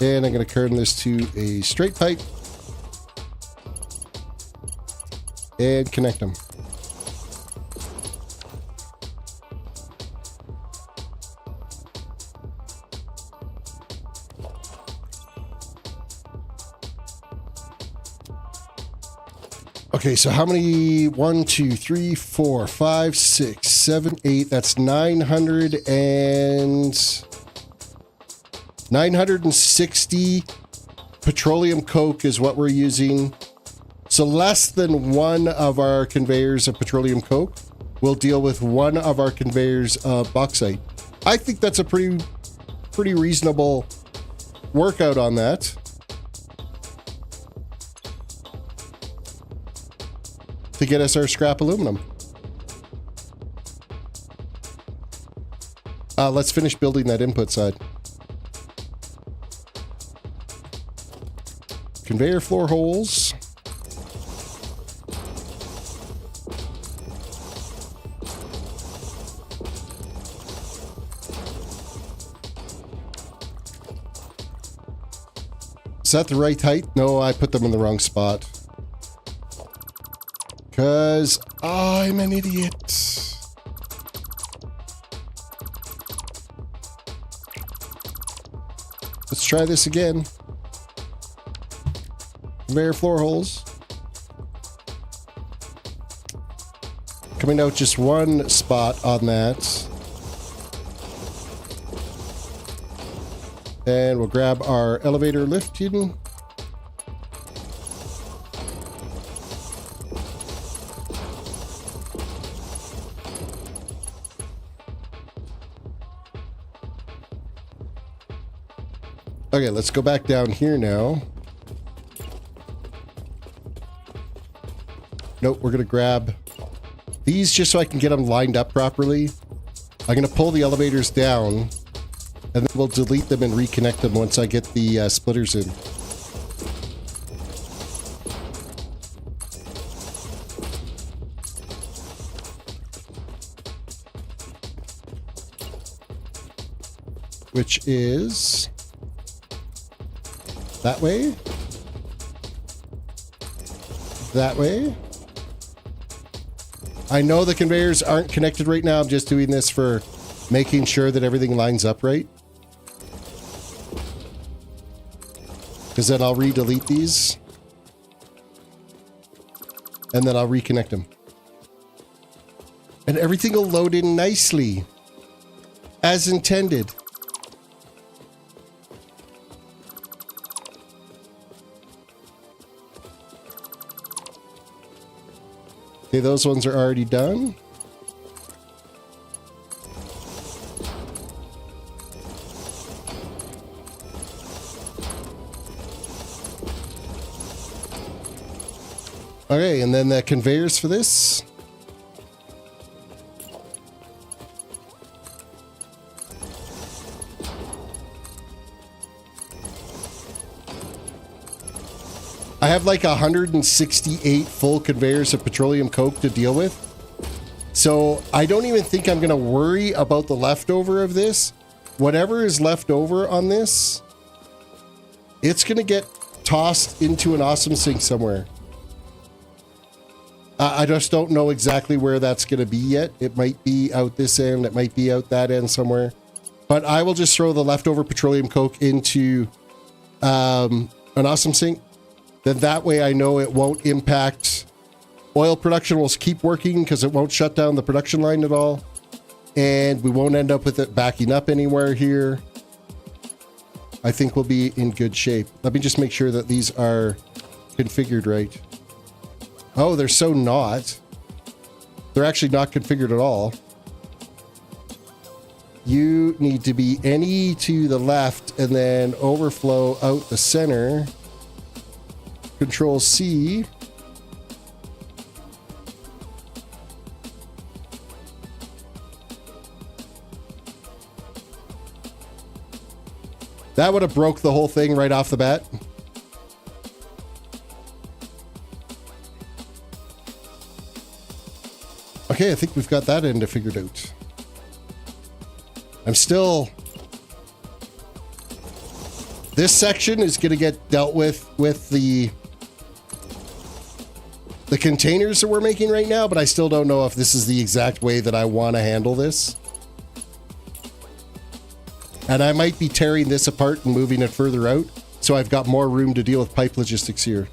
And I'm going to turn this to a straight pipe. And connect them. Okay, so how many? 1, 2, 3, 4, 5, 6, 7, 8. That's 960 Petroleum Coke is what we're using. So less than one of our conveyors of Petroleum Coke will deal with one of our conveyors of bauxite. I think that's a pretty reasonable workout on that. To get us our scrap aluminum. Let's finish building that input side. Conveyor floor holes. Is that the right height? No, I put them in the wrong spot. Because I'm an idiot. Let's try this again. Conveyor floor holes. Coming out just one spot on that. And we'll grab our elevator lifting. Okay, let's go back down here now. Nope, we're going to grab these just so I can get them lined up properly. I'm going to pull the elevators down, and then we'll delete them and reconnect them once I get the splitters in. Which is that way. That way. I know the conveyors aren't connected right now. I'm just doing this for making sure that everything lines up right. Because then I'll re-delete these. And then I'll reconnect them. And everything will load in nicely. As intended. Okay, those ones are already done. Okay, and then the conveyors for this. I have like 168 full conveyors of Petroleum Coke to deal with. So I don't even think I'm going to worry about the leftover of this. Whatever is left over on this, it's going to get tossed into an awesome sink somewhere. I just don't know exactly where that's going to be yet. It might be out this end. It might be out that end somewhere. But I will just throw the leftover Petroleum Coke into an awesome sink. Then that way I know it won't impact oil production. Will keep working because it won't shut down the production line at all. And we won't end up with it backing up anywhere here. I think we'll be in good shape. Let me just make sure that these are configured right. Oh, they're so not. They're actually not configured at all. You need to be any to the left and then overflow out the center. Control C. That would have broke the whole thing right off the bat. Okay, I think we've got that end figured out. I'm still... This section is going to get dealt with the containers that we're making right now, but I still don't know if this is the exact way that I want to handle this. And I might be tearing this apart and moving it further out, so I've got more room to deal with pipe logistics here.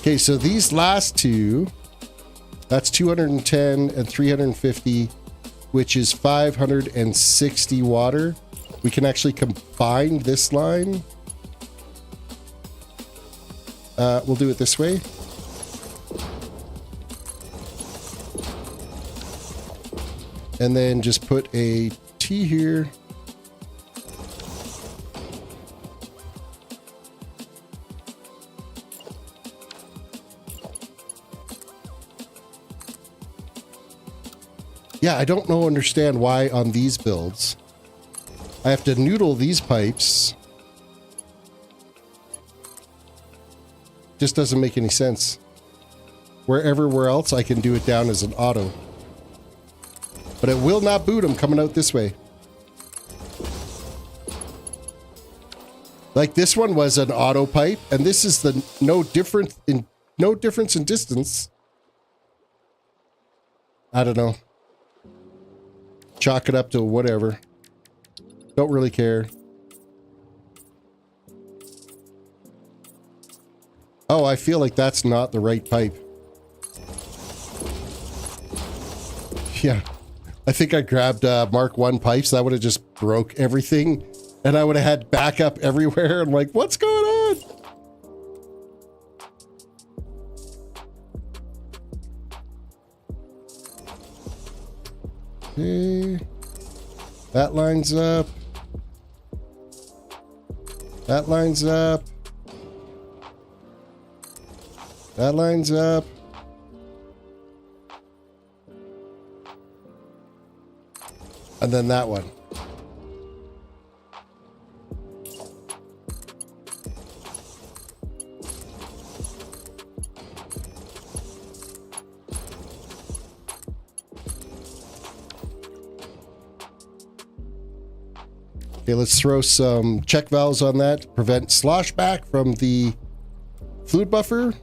Okay, so these last two, that's 210 and 350, which is 560 water. We can actually combine this line. We'll do it this way. And then just put a T here. Yeah, I don't understand why on these builds I have to noodle these pipes. Just doesn't make any sense. Where else I can do it down as an auto. But it will not boot them coming out this way. Like this one was an auto pipe, and this is the no difference in distance. I don't know. Chalk it up to whatever. Don't really care. Oh, I feel like that's not the right pipe. Yeah. I think I grabbed Mark 1 pipes. That would have just broke everything. And I would have had backup everywhere. I'm like, what's going on? Okay. That lines up. That lines up. That lines up. And then that one. Okay, let's throw some check valves on that to prevent sloshback from the fluid buffer.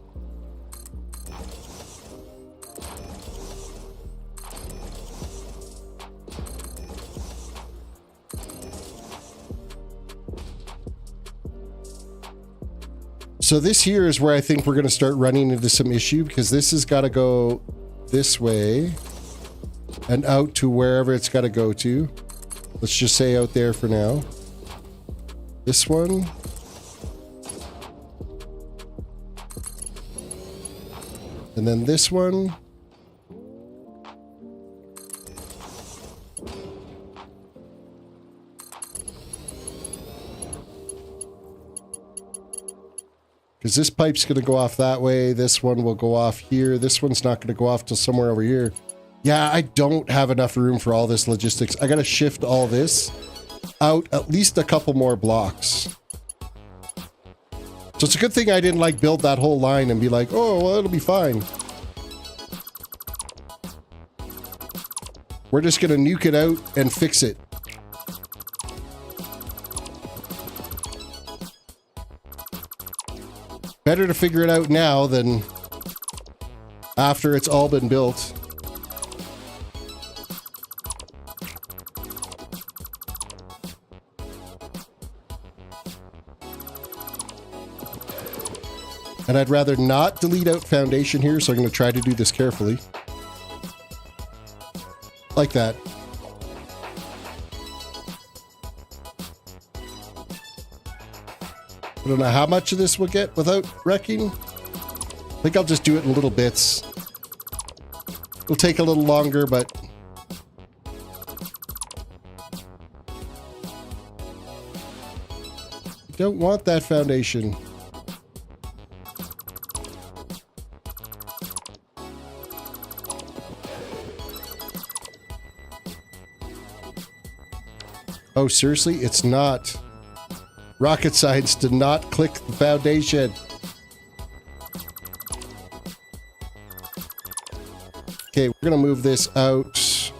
So this here is where I think we're going to start running into some issue, because this has got to go this way and out to wherever it's got to go to. Let's just say out there for now. This one. And then this one. Because this pipe's going to go off that way. This one will go off here. This one's not going to go off till somewhere over here. Yeah, I don't have enough room for all this logistics. I got to shift all this out at least a couple more blocks. So it's a good thing I didn't like build that whole line and be like, oh, well, it'll be fine. We're just going to nuke it out and fix it. Better to figure it out now than after it's all been built. And I'd rather not delete out foundation here, so I'm going to try to do this carefully. Like that. I don't know how much of this we'll get without wrecking. I think I'll just do it in little bits. It'll take a little longer, but... don't want that foundation. Oh, seriously? It's not. Rocket science did not click the foundation. Okay, we're gonna move this out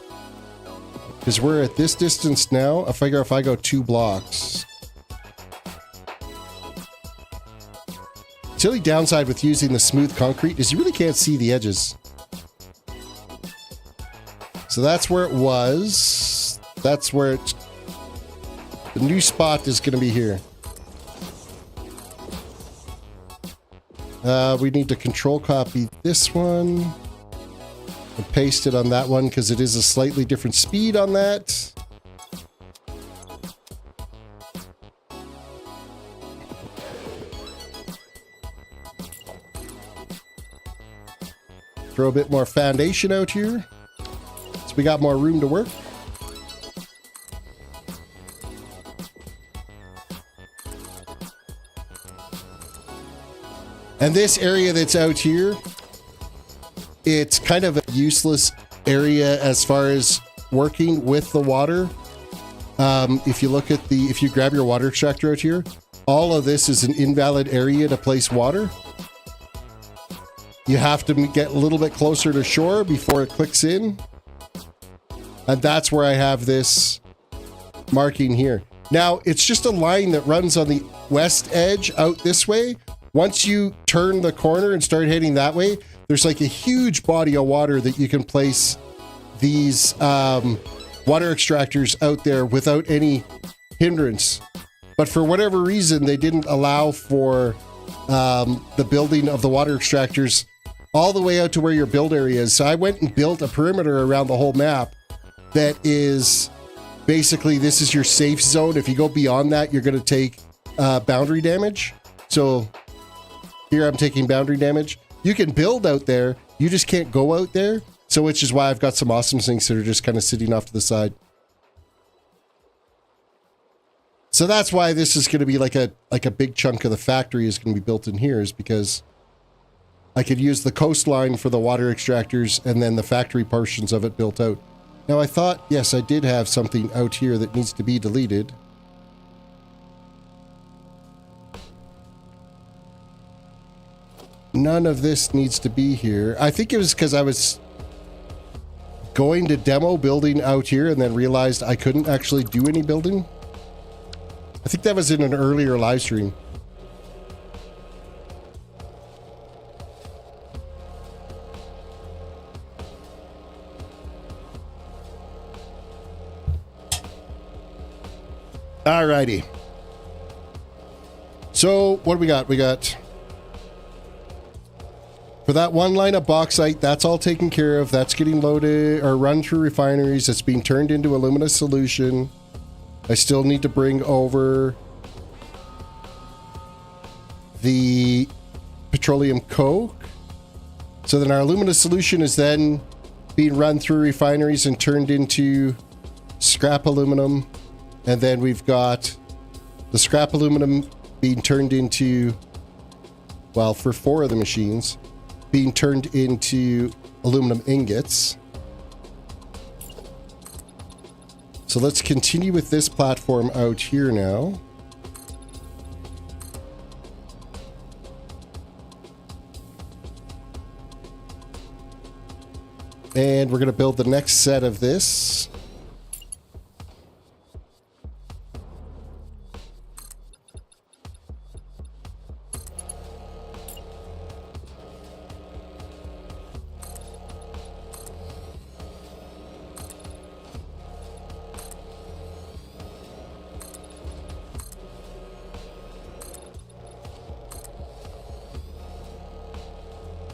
because we're at this distance now. I figure if I go 2 blocks. The only downside with using the smooth concrete is you really can't see the edges. So that's where it was. That's where it... the new spot is going to be here. We need to control copy this one and paste it on that one because it is a slightly different speed on that. Throw a bit more foundation out here so we got more room to work. And this area that's out here, it's kind of a useless area as far as working with the water. If you look at if you grab your water extractor out here, all of this is an invalid area to place water. You have to get a little bit closer to shore before it clicks in. And that's where I have this marking here. Now, it's just a line that runs on the west edge out this way. Once you turn the corner and start heading that way, there's like a huge body of water that you can place these water extractors out there without any hindrance. But for whatever reason, they didn't allow for the building of the water extractors all the way out to where your build area is. So I went and built a perimeter around the whole map that is basically, this is your safe zone. If you go beyond that, you're going to take boundary damage. So here I'm taking boundary damage. You can build out there, you just can't go out there. So which is why I've got some awesome things that are just kind of sitting off to the side. So that's why this is going to be like a big chunk of the factory is going to be built in here, is because I could use the coastline for the water extractors and then the factory portions of it built out. Now I thought, yes, I did have something out here that needs to be deleted. None of this needs to be here. I think it was because I was going to demo building out here and then realized I couldn't actually do any building. I think that was in an earlier live stream. Alrighty. So what do we got? We got, for that one line of bauxite, that's all taken care of. That's getting loaded or run through refineries. It's being turned into alumina solution. I still need to bring over the petroleum coke. So then our alumina solution is then being run through refineries and turned into scrap aluminum. And then we've got the scrap aluminum being turned into, well, for 4 of the machines, being turned into aluminum ingots. So let's continue with this platform out here now. And we're going to build the next set of this.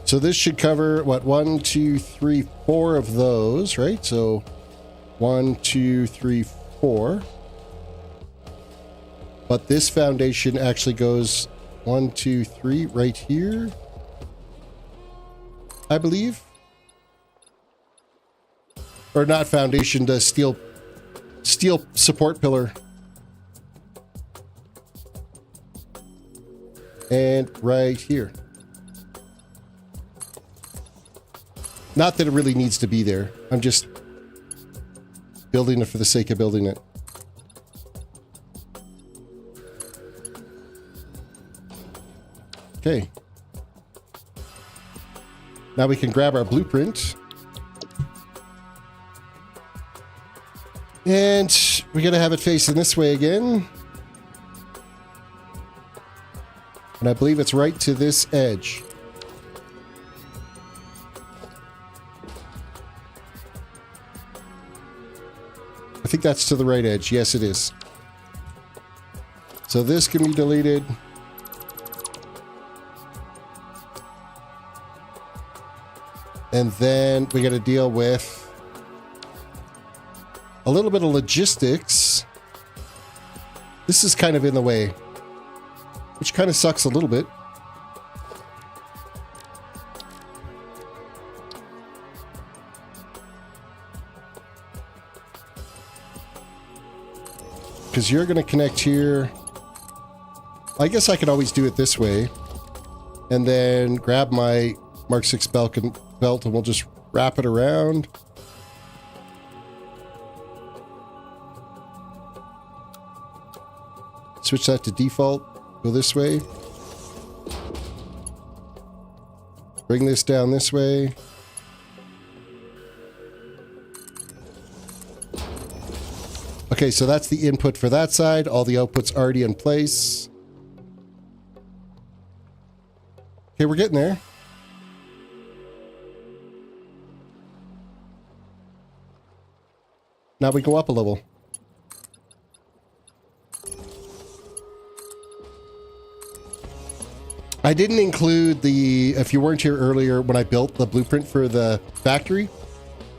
So this should cover, what, 1, 2, 3, 4 of those, right? So 1, 2, 3, 4. But this foundation actually goes 1, 2, 3 right here. I believe. Or not foundation, the steel support pillar. And right here. Not that it really needs to be there. I'm just building it for the sake of building it. Okay. Now we can grab our blueprint. And we gotta have it facing this way again. And I believe it's right to this edge. I think that's to the right edge. Yes, it is. So this can be deleted. And then we got to deal with a little bit of logistics. This is kind of in the way, which kind of sucks a little bit. Because you're going to connect here. I guess I could always do it this way. And then grab my Mark 6 belt and we'll just wrap it around. Switch that to default. Go this way. Bring this down this way. Okay, so that's the input for that side. All the outputs already in place. Okay, we're getting there. Now we go up a level. I didn't include the, if you weren't here earlier when I built the blueprint for the factory,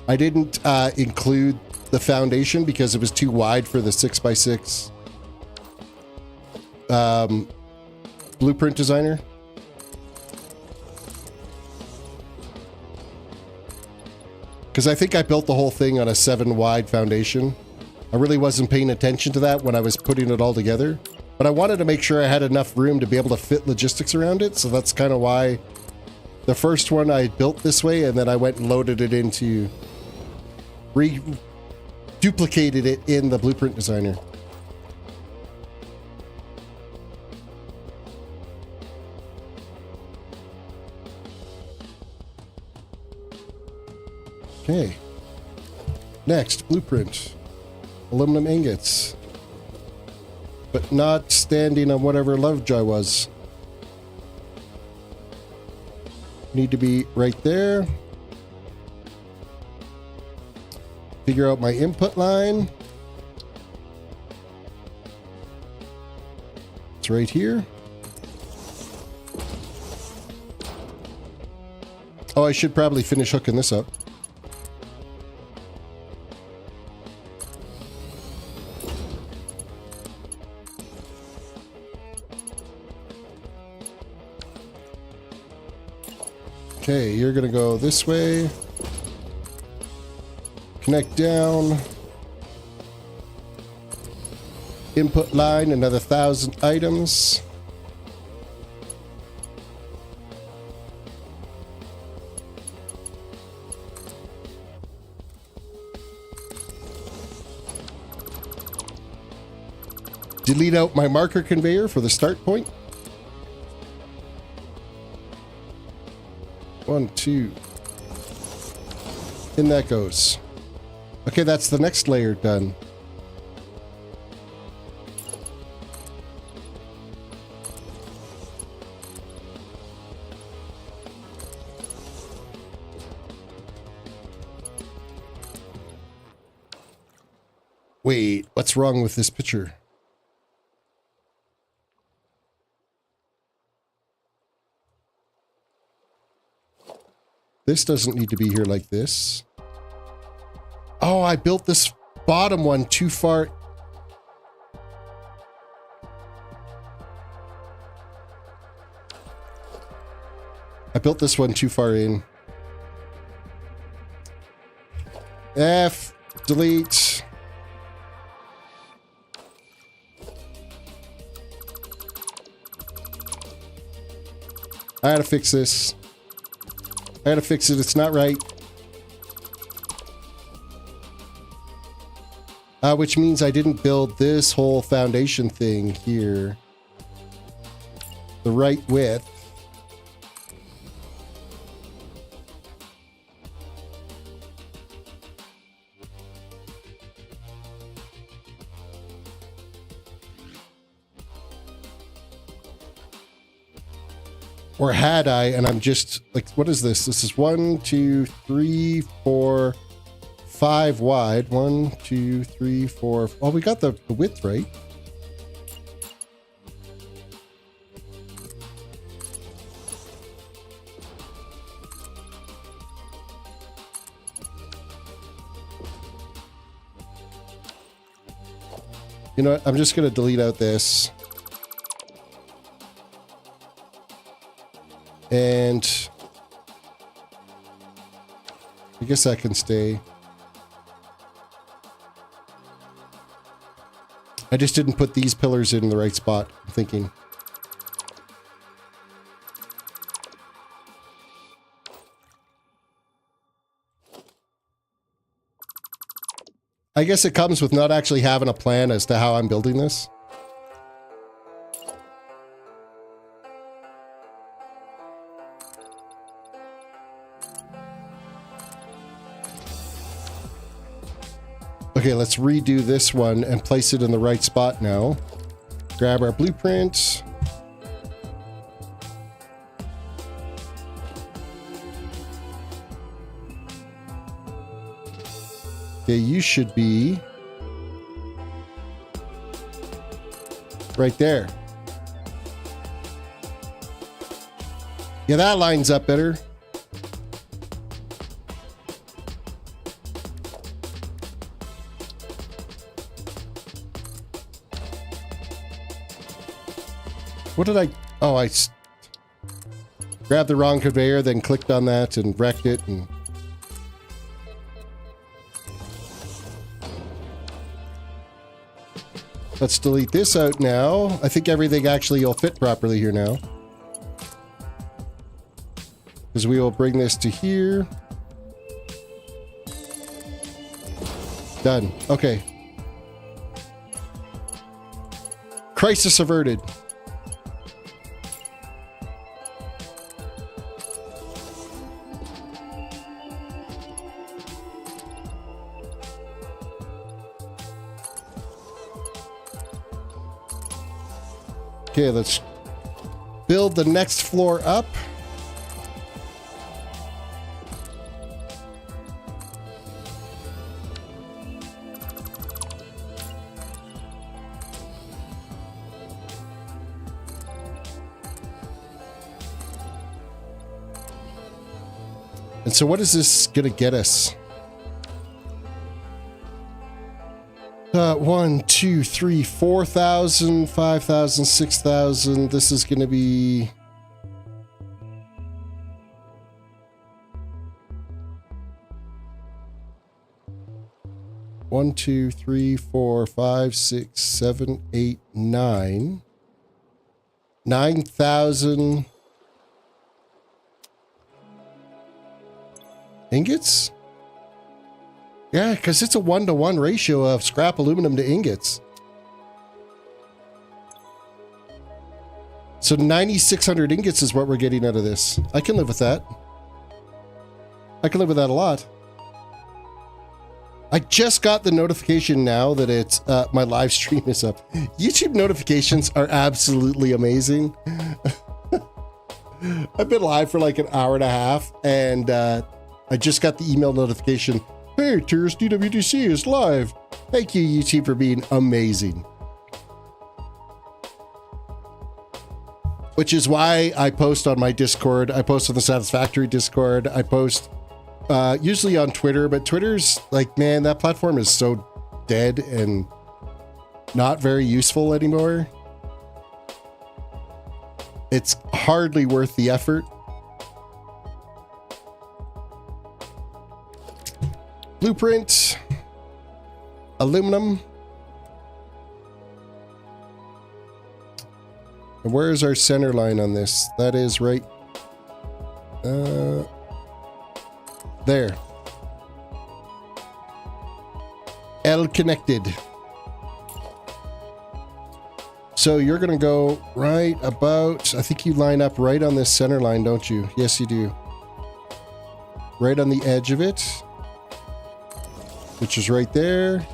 I didn't include the foundation because it was too wide for the 6x6 blueprint designer. Because I think I built the whole thing on a 7 wide foundation. I really wasn't paying attention to that when I was putting it all together. But I wanted to make sure I had enough room to be able to fit logistics around it. So that's kind of why the first one I built this way, and then I went and loaded it into... duplicated it in the blueprint designer. Okay. Next, blueprint. Aluminum ingots. But not standing on whatever Lovejoy was. Need to be right there. Figure out my input line. It's right here. Oh, I should probably finish hooking this up. Okay, you're gonna go this way. Connect down. Input line, another 1,000 items. Delete out my marker conveyor for the start point. 1, 2. In that goes. Okay, that's the next layer done. Wait, what's wrong with this picture? This doesn't need to be here like this. Oh, I built this bottom one too far. I built this one too far in. F, delete. I gotta fix this. I gotta fix it. It's not right. Which means I didn't build this whole foundation thing here the right width. Or had I, and I'm just like, what is this? This is 1, 2, 3, 4, 5 wide. 1, 2, 3, 4. Oh, we got the width right. You know what? I'm just going to delete out this. And I guess that can stay. I just didn't put these pillars in the right spot, I'm thinking. I guess it comes with not actually having a plan as to how I'm building this. Okay, let's redo this one and place it in the right spot now. Grab our blueprint. Okay, you should be right there. Yeah, that lines up better. What did I... Oh, I grabbed the wrong conveyor, then clicked on that and wrecked it. And let's delete this out now. I think everything actually will fit properly here now. Because we will bring this to here. Done. Okay. Crisis averted. Okay, let's build the next floor up. And so what is this gonna get us? 1, 2, 3, 4,000, 5,000, 6,000. This is going to be... One, 2, 3, 4, 5, 6, 7, 8, 9. 9,000 ingots? Yeah, because it's a 1-to-1 ratio of scrap aluminum to ingots. So 9,600 ingots is what we're getting out of this. I can live with that. I can live with that a lot. I just got the notification now that it's my live stream is up. YouTube notifications are absolutely amazing. I've been live for like an hour and a half, and I just got the email notification. Hey, Tourist DWDC is live. Thank you, YouTube, for being amazing. Which is why I post on my Discord. I post on the Satisfactory Discord. I post usually on Twitter, but Twitter's like, man, that platform is so dead and not very useful anymore. It's hardly worth the effort. blueprint, aluminum. And where is our center line on this? That is right there. L connected. So you're going to go right about, I think you line up right on this center line, don't you? Yes, you do. Right on the edge of it, which is right there,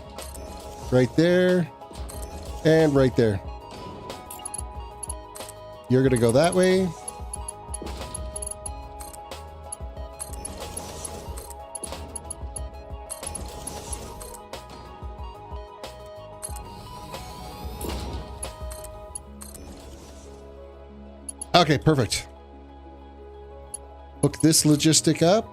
and right there. You're going to go that way. Okay, perfect. Hook this logistic up.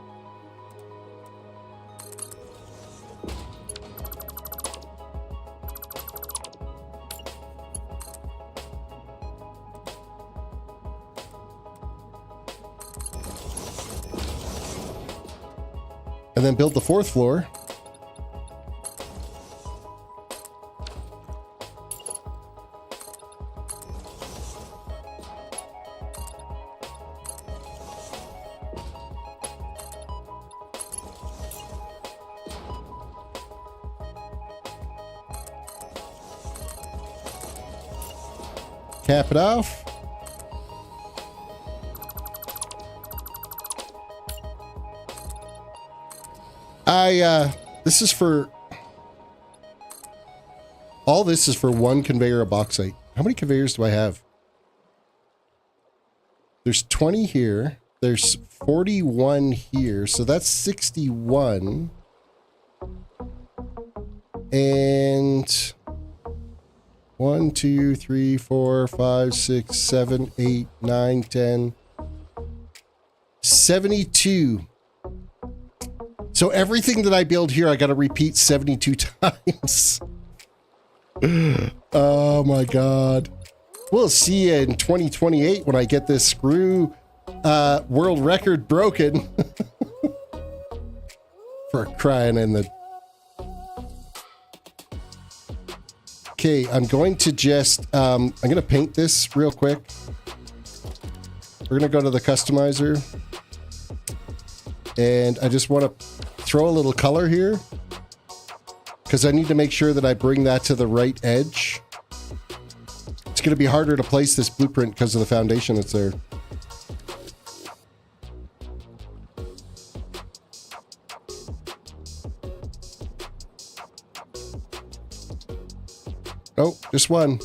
And then build the fourth floor. Cap it off. This is for... All this is for one conveyor of bauxite. How many conveyors do I have? There's 20 here. There's 41 here. So that's 61. And... 1, 2, 3, 4, 5, 6, 7, 8, 9, 10... 72. So everything that I build here, I got to repeat 72 times. Oh my God. We'll see you in 2028 when I get this screw world record broken. For crying in the... Okay, I'm going to just... I'm going to paint this real quick. We're going to go to the customizer. And I just want to throw a little color here because I need to make sure that I bring that to the right edge. It's going to be harder to place this blueprint because of the foundation that's there. Oh, just one.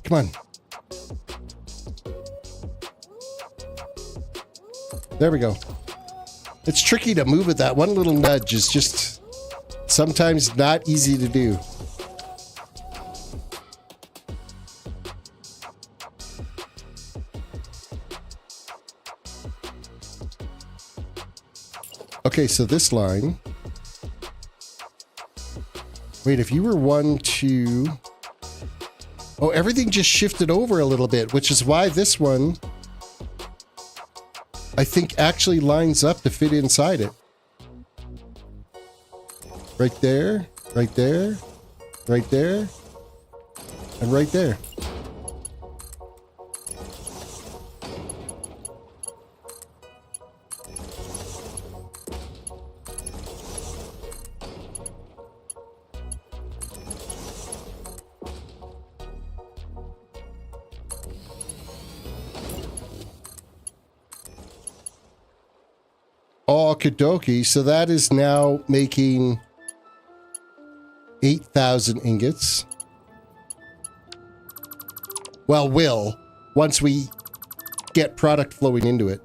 Come on. There we go. It's tricky to move it. That one little nudge is just sometimes not easy to do. Okay, so this line. Wait, if you were 1, 2... Oh, everything just shifted over a little bit, which is why this one... I think actually lines up to fit inside it. Right there, right there, right there, and right there. Okie dokie. So that is now making 8,000 ingots. Well, once we get product flowing into it.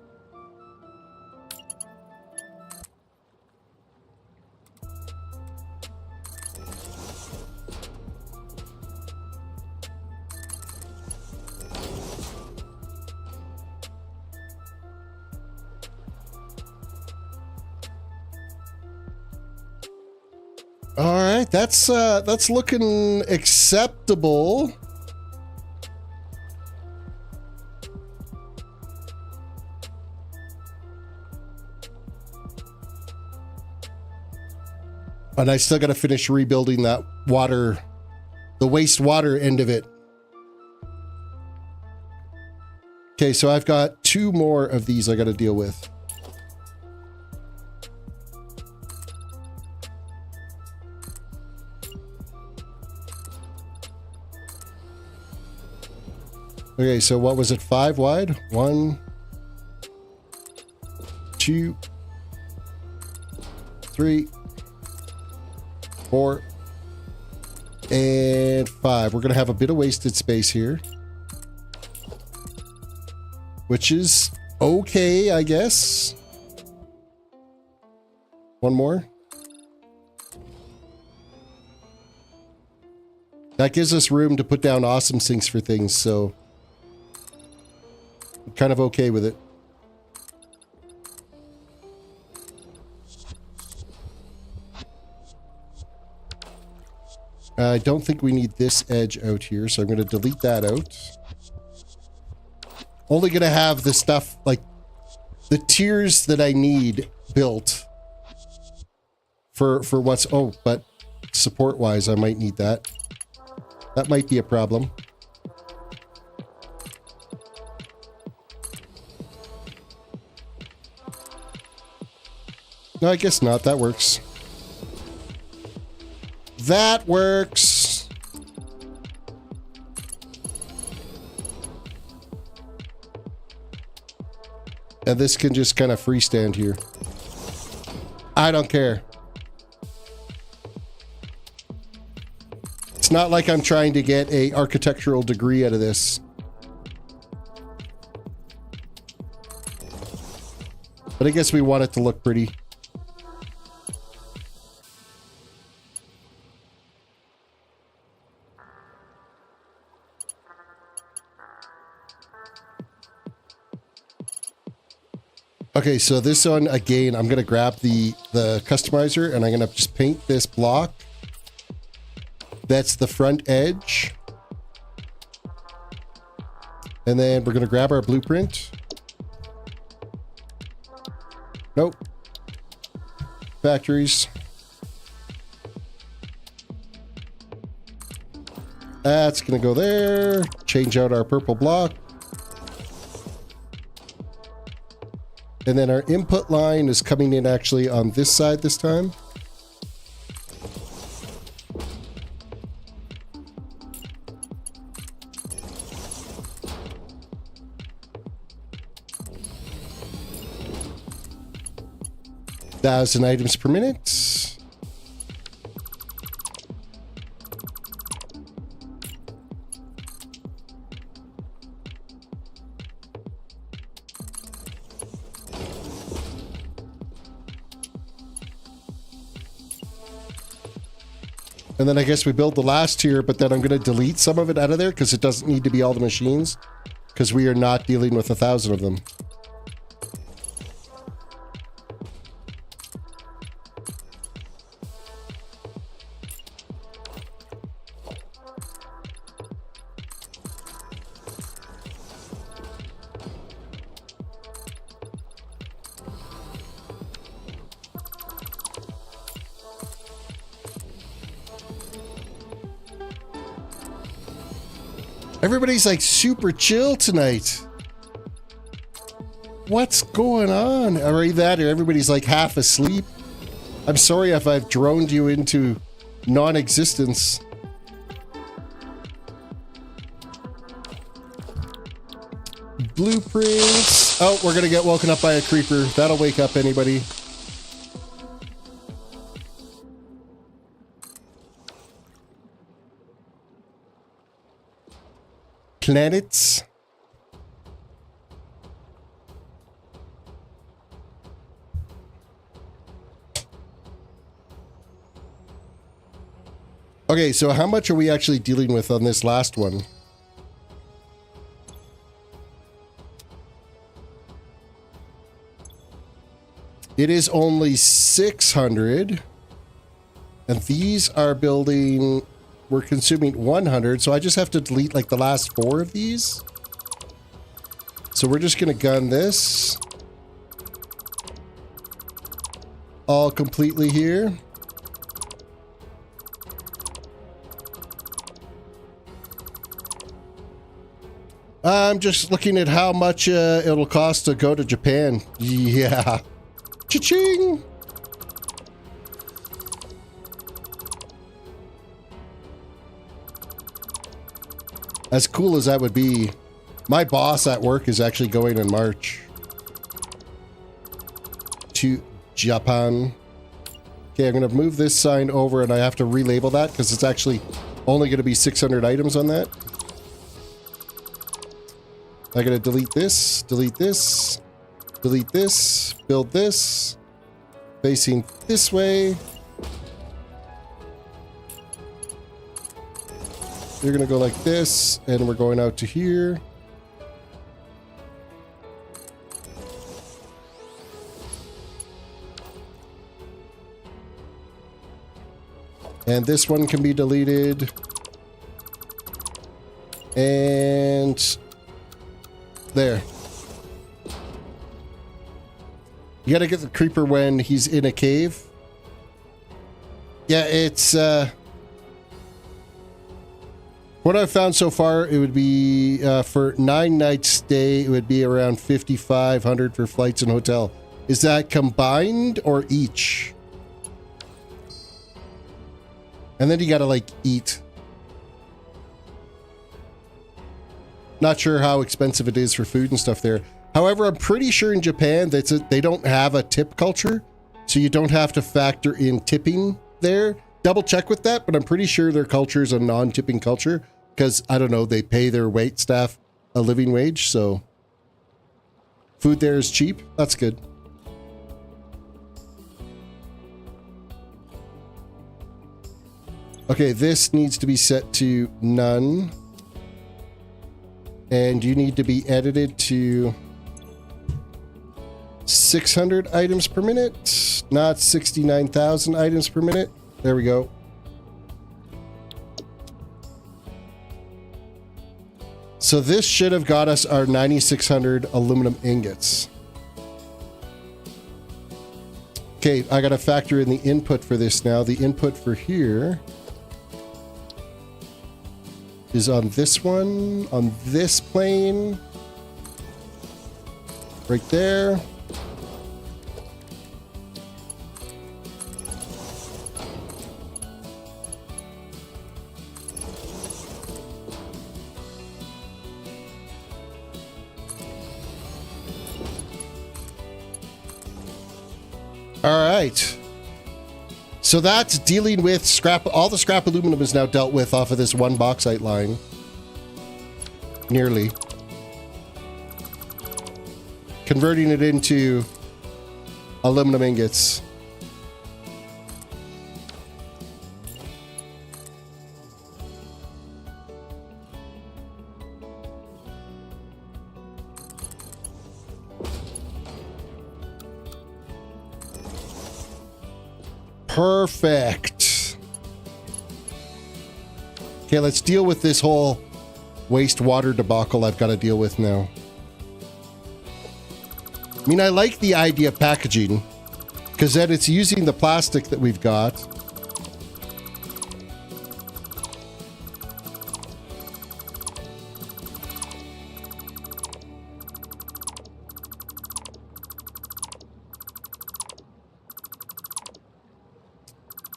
All right, that's looking acceptable. And I still got to finish rebuilding that water, the wastewater end of it. Okay, so I've got 2 more of these I got to deal with. Okay, so what was it? 5 wide? 1, 2, 3, 4, and 5. We're going to have a bit of wasted space here, which is okay, I guess. 1 more. That gives us room to put down awesome sinks for things, so I'm kind of okay with it. I don't think we need this edge out here, so I'm going to delete that out. Only going to have the stuff, like, the tiers that I need built for what's... Oh, but support-wise, I might need that. That might be a problem. No, I guess not. That works. That works. And this can just kind of freestand here. I don't care. It's not like I'm trying to get an architectural degree out of this. But I guess we want it to look pretty. Okay, so this one, again, I'm going to grab the customizer and I'm going to just paint this block. That's the front edge. And then we're going to grab our blueprint. Nope. Factories. That's going to go there. Change out our purple block. And then our input line is coming in actually on this side this time. Thousand items per minute. And then I guess we build the last tier, but then I'm going to delete some of it out of there because it doesn't need to be all the machines because we are not dealing with 1,000 of them. Everybody's like super chill tonight. What's going on? Or either that or everybody's like half asleep. I'm sorry if I've droned you into non-existence. Blueprints. Oh, we're gonna get woken up by a creeper. That'll wake up anybody. Planets. Okay, so how much are we actually dealing with on this last one? It is only 600. And these are building... We're consuming 100, so I just have to delete like the last 4 of these. So we're just going to gun this. All completely here. I'm just looking at how much it'll cost to go to Japan. Yeah. Cha-ching! As cool as that would be, my boss at work is actually going in March to Japan. Okay, I'm going to move this sign over and I have to relabel that because it's actually only going to be 600 items on that. I got to delete this, delete this, delete this, build this, facing this way. You're going to go like this, and we're going out to here. And this one can be deleted. And there. You got to get the creeper when he's in a cave. Yeah, it's what I've found so far, it would be for 9 nights stay, it would be around 5,500 for flights and hotel. Is that combined or each? And then you gotta like eat. Not sure how expensive it is for food and stuff there. However, I'm pretty sure in Japan they don't have a tip culture, so you don't have to factor in tipping there. Double check with that, but I'm pretty sure their culture is a non-tipping culture because, I don't know, they pay their wait staff a living wage, so food there is cheap. That's good. Okay, this needs to be set to none. And you need to be edited to 600 items per minute, not 69,000 items per minute. There we go. So this should have got us our 9,600 aluminum ingots. Okay, I got to factor in the input for this now. The input for here is on this one, on this plane, right there. All right. So that's dealing with scrap. All the scrap aluminum is now dealt with off of this one bauxite line. Nearly. Converting it into aluminum ingots. Perfect. Okay, let's deal with this whole wastewater debacle I've got to deal with now. I mean, I like the idea of packaging because then it's using the plastic that we've got.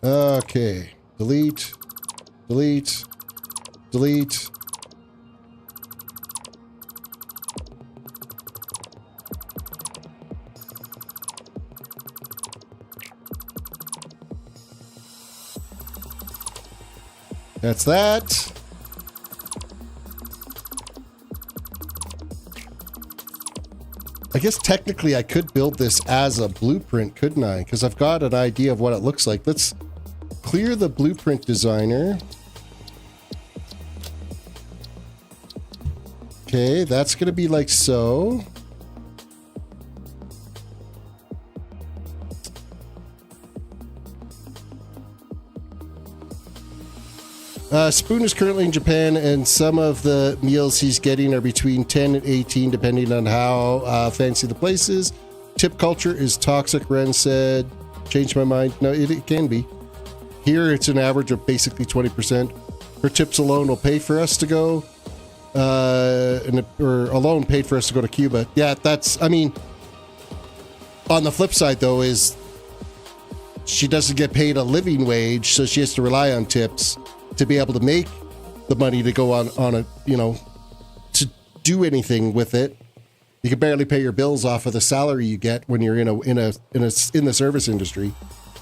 Okay, delete, delete, delete. That's that. I guess technically I could build this as a blueprint, couldn't I? Because I've got an idea of what it looks like. Let's clear the blueprint designer. Okay, that's going to be like so. Spoon is currently in Japan, and some of the meals he's getting are between 10 and 18, depending on how fancy the place is. Tip culture is toxic, Ren said. Changed my mind. No, it can be. Here, it's an average of basically 20%. Her tips alone will pay for us to go. or a loan paid for us to go to Cuba. Yeah, that's, I mean, on the flip side though is she doesn't get paid a living wage, so she has to rely on tips to be able to make the money to go on a, you know, to do anything with it. You can barely pay your bills off of the salary you get when you're in the service industry.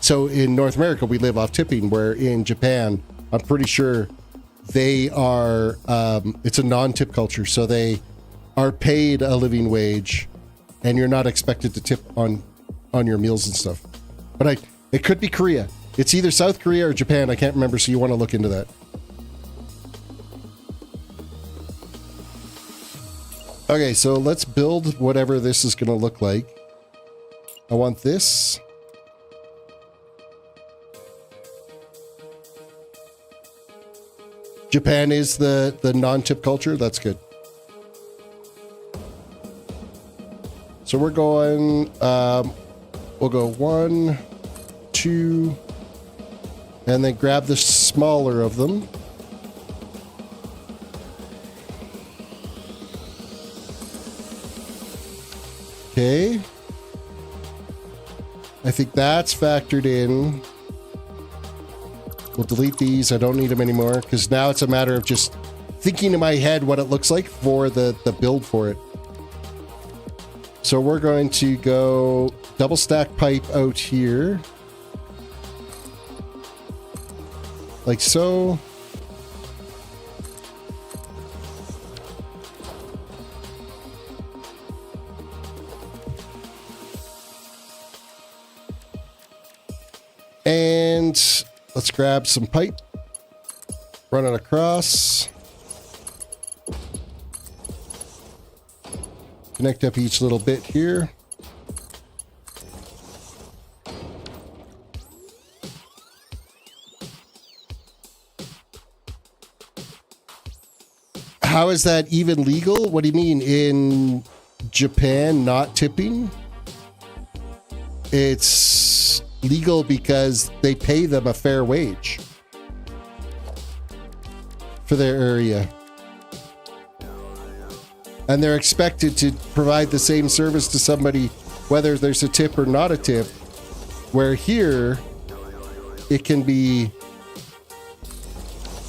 So in North America, we live off tipping, where in Japan, I'm pretty sure they are, it's a non-tip culture. So they are paid a living wage and you're not expected to tip on your meals and stuff. But it could be Korea. It's either South Korea or Japan. I can't remember. So you want to look into that. Okay, so let's build whatever this is going to look like. I want this. Japan is the non-tip culture. That's good. So we're going, we'll go 1, 2, and then grab the smaller of them. Okay. I think that's factored in. We'll delete these. I don't need them anymore because now it's a matter of just thinking in my head what it looks like for the build for it. So we're going to go double stack pipe out here. Like so. And let's grab some pipe, run it across, connect up each little bit here. How is that even legal? What do you mean in Japan not tipping? It's legal because they pay them a fair wage for their area. And they're expected to provide the same service to somebody, whether there's a tip or not a tip, where here it can be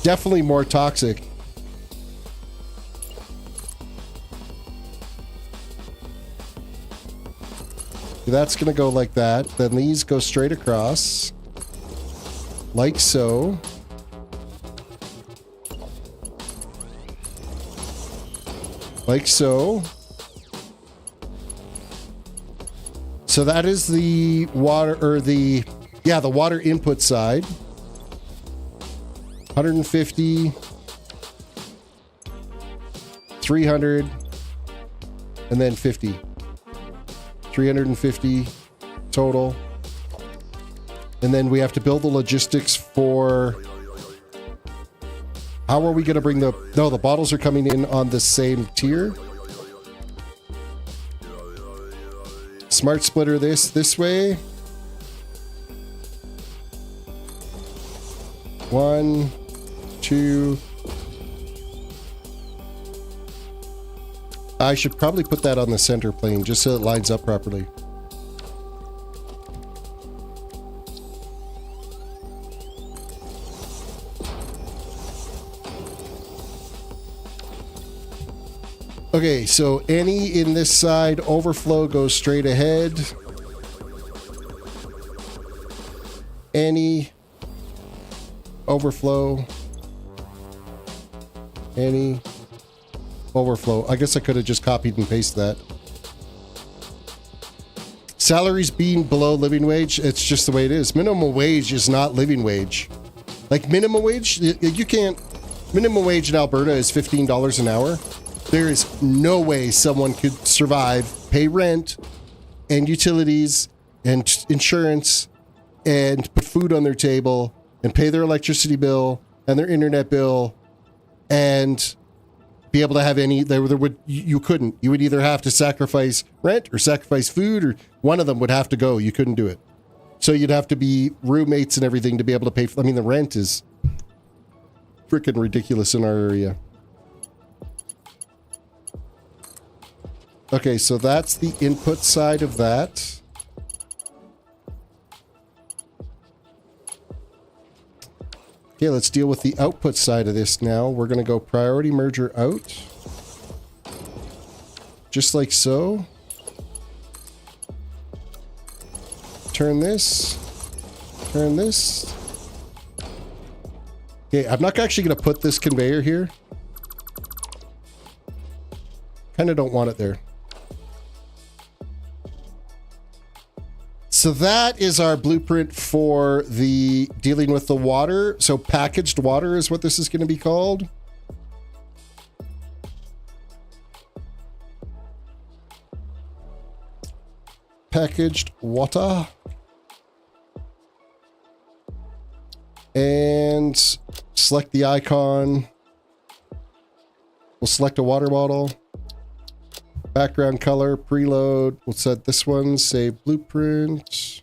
definitely more toxic. That's going to go like that. Then these go straight across. Like so. Like so. So that is the water, or the water input side. 150. 300. And then 50. 350 total. And then we have to build the logistics for how are we going to bring the bottles are coming in on the same tier. Smart splitter this way. 1, 2. I should probably put that on the center plane just so it lines up properly. Okay, so any in this side overflow goes straight ahead. Any overflow. Any overflow. I guess I could have just copied and pasted that. Salaries being below living wage, it's just the way it is. Minimum wage is not living wage. Like minimum wage, you can't. Minimum wage in Alberta is $15 an hour. There is no way someone could survive, pay rent and utilities and insurance and put food on their table and pay their electricity bill and their internet bill and be able to have any, you couldn't. You would either have to sacrifice rent or sacrifice food, or one of them would have to go. You couldn't do it. So you'd have to be roommates and everything to be able to pay for, I mean, the rent is freaking ridiculous in our area. Okay, so that's the input side of that. Okay, let's deal with the output side of this now. We're going to go priority merger out. Just like so. Turn this. Turn this. Okay, I'm not actually going to put this conveyor here. Kind of don't want it there. So that is our blueprint for the dealing with the water. So packaged water is what this is going to be called. Packaged water. And select the icon. We'll select a water bottle. Background color, preload. We'll set this one, save blueprint.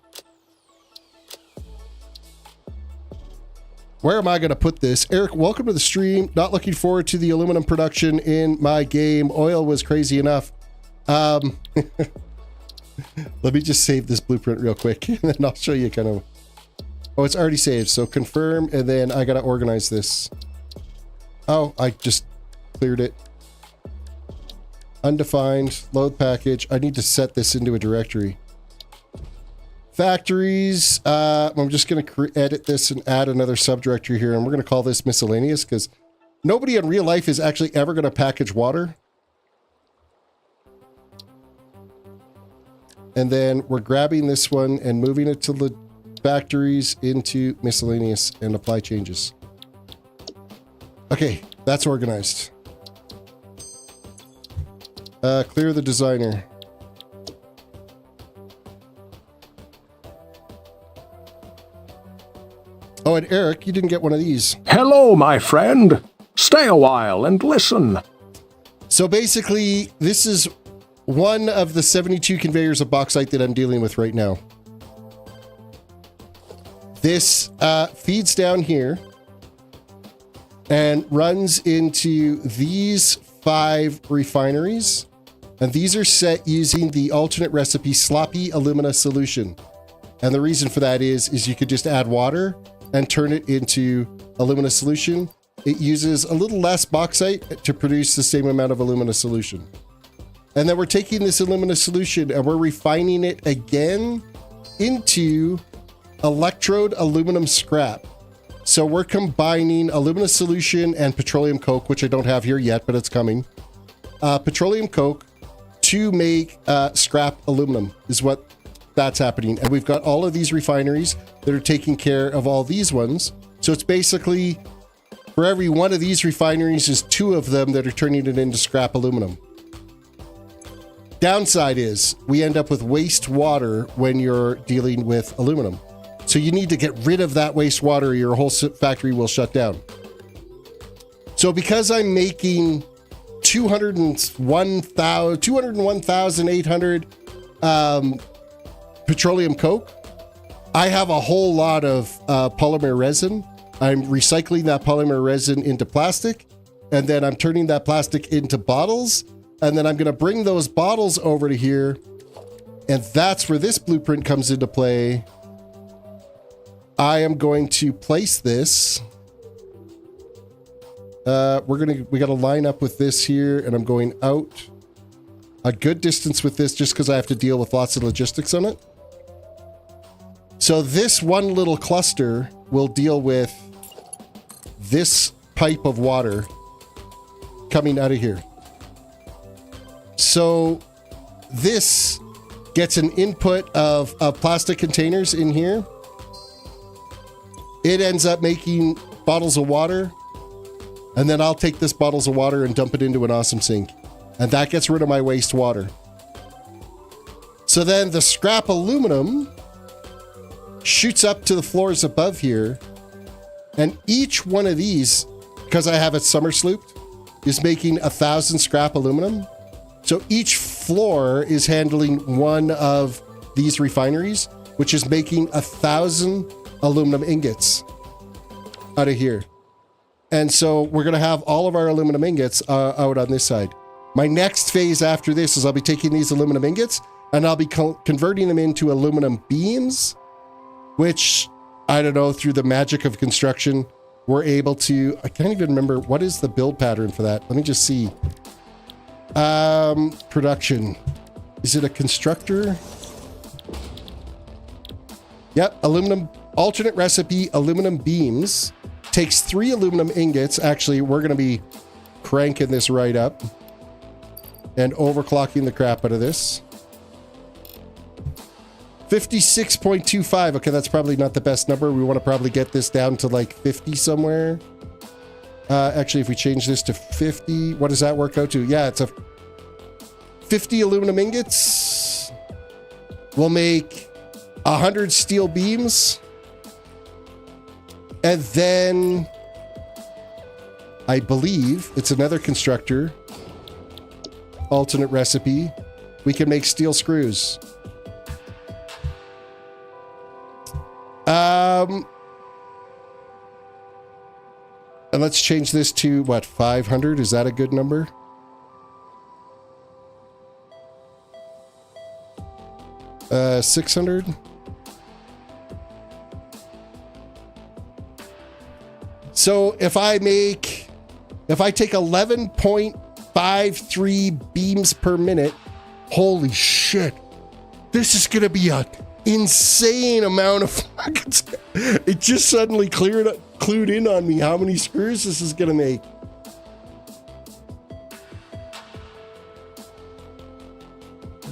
Where am I going to put this? Eric, welcome to the stream. Not looking forward to the aluminum production in my game. Oil was crazy enough. Let me just save this blueprint real quick, and then I'll show you kind of... Oh, it's already saved, so confirm, and then I got to organize this. Oh, I just cleared it. Undefined, load package. I need to set this into a directory. Factories. I'm just going to edit this and add another subdirectory here, and we're going to call this miscellaneous because nobody in real life is actually ever going to package water. And then we're grabbing this one and moving it to the factories into miscellaneous and apply changes. Okay, that's organized. Clear the designer. Oh, and Eric, you didn't get one of these. Hello, my friend. Stay a while and listen. So basically, this is one of the 72 conveyors of bauxite that I'm dealing with right now. This feeds down here and runs into these 5 refineries. And these are set using the alternate recipe sloppy alumina solution. And the reason for that is you could just add water and turn it into alumina solution. It uses a little less bauxite to produce the same amount of alumina solution. And then we're taking this alumina solution and we're refining it again into electrode aluminum scrap. So we're combining alumina solution and petroleum coke, which I don't have here yet, but it's coming. Petroleum coke to make scrap aluminum is what that's happening. And we've got all of these refineries that are taking care of all these ones. So it's basically for every one of these refineries is 2 of them that are turning it into scrap aluminum. Downside is we end up with wastewater when you're dealing with aluminum. So you need to get rid of that wastewater or your whole factory will shut down. So because I'm making 201,800 petroleum coke, I have a whole lot of polymer resin. I'm recycling that polymer resin into plastic, and then I'm turning that plastic into bottles, and then I'm going to bring those bottles over to here, and that's where this blueprint comes into play. I am going to place this. We got to line up with this here, and I'm going out a good distance with this just because I have to deal with lots of logistics on it. So this one little cluster will deal with this pipe of water coming out of here. So this gets an input of plastic containers in here. It ends up making bottles of water. And then I'll take this bottles of water and dump it into an awesome sink. And that gets rid of my wastewater. So then the scrap aluminum shoots up to the floors above here. And each one of these, because I have it summer slooped, is making 1,000 scrap aluminum. So each floor is handling one of these refineries, which is making 1,000 aluminum ingots out of here. And so we're going to have all of our aluminum ingots out on this side. My next phase after this is I'll be taking these aluminum ingots and I'll be converting them into aluminum beams, which, I don't know, through the magic of construction, we're able to, I can't even remember, what is the build pattern for that? Let me just see. Production. Is it a constructor? Yep, aluminum, alternate recipe, aluminum beams. Takes 3 aluminum ingots. Actually, we're going to be cranking this right up and overclocking the crap out of this. 56.25. Okay, that's probably not the best number. We want to probably get this down to like 50 somewhere. Actually, if we change this to 50, what does that work out to? Yeah, it's a 50 aluminum ingots. We'll make 100 steel beams. And then I believe it's another constructor. Alternate recipe. We can make steel screws. And let's change this to what, 500? Is that a good number? Uh, 600? So if I take 11.53 beams per minute, holy shit, this is going to be an insane amount of fucking stuff. It just suddenly clued in on me how many screws this is going to make.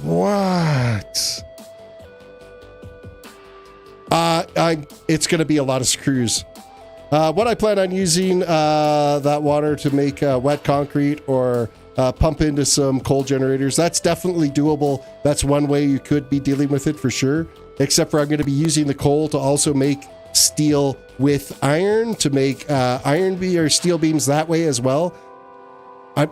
What? It's going to be a lot of screws. What I plan on using that water to make wet concrete or pump into some coal generators, that's definitely doable. That's one way you could be dealing with it for sure. Except for I'm going to be using the coal to also make steel with iron to make steel beams that way as well.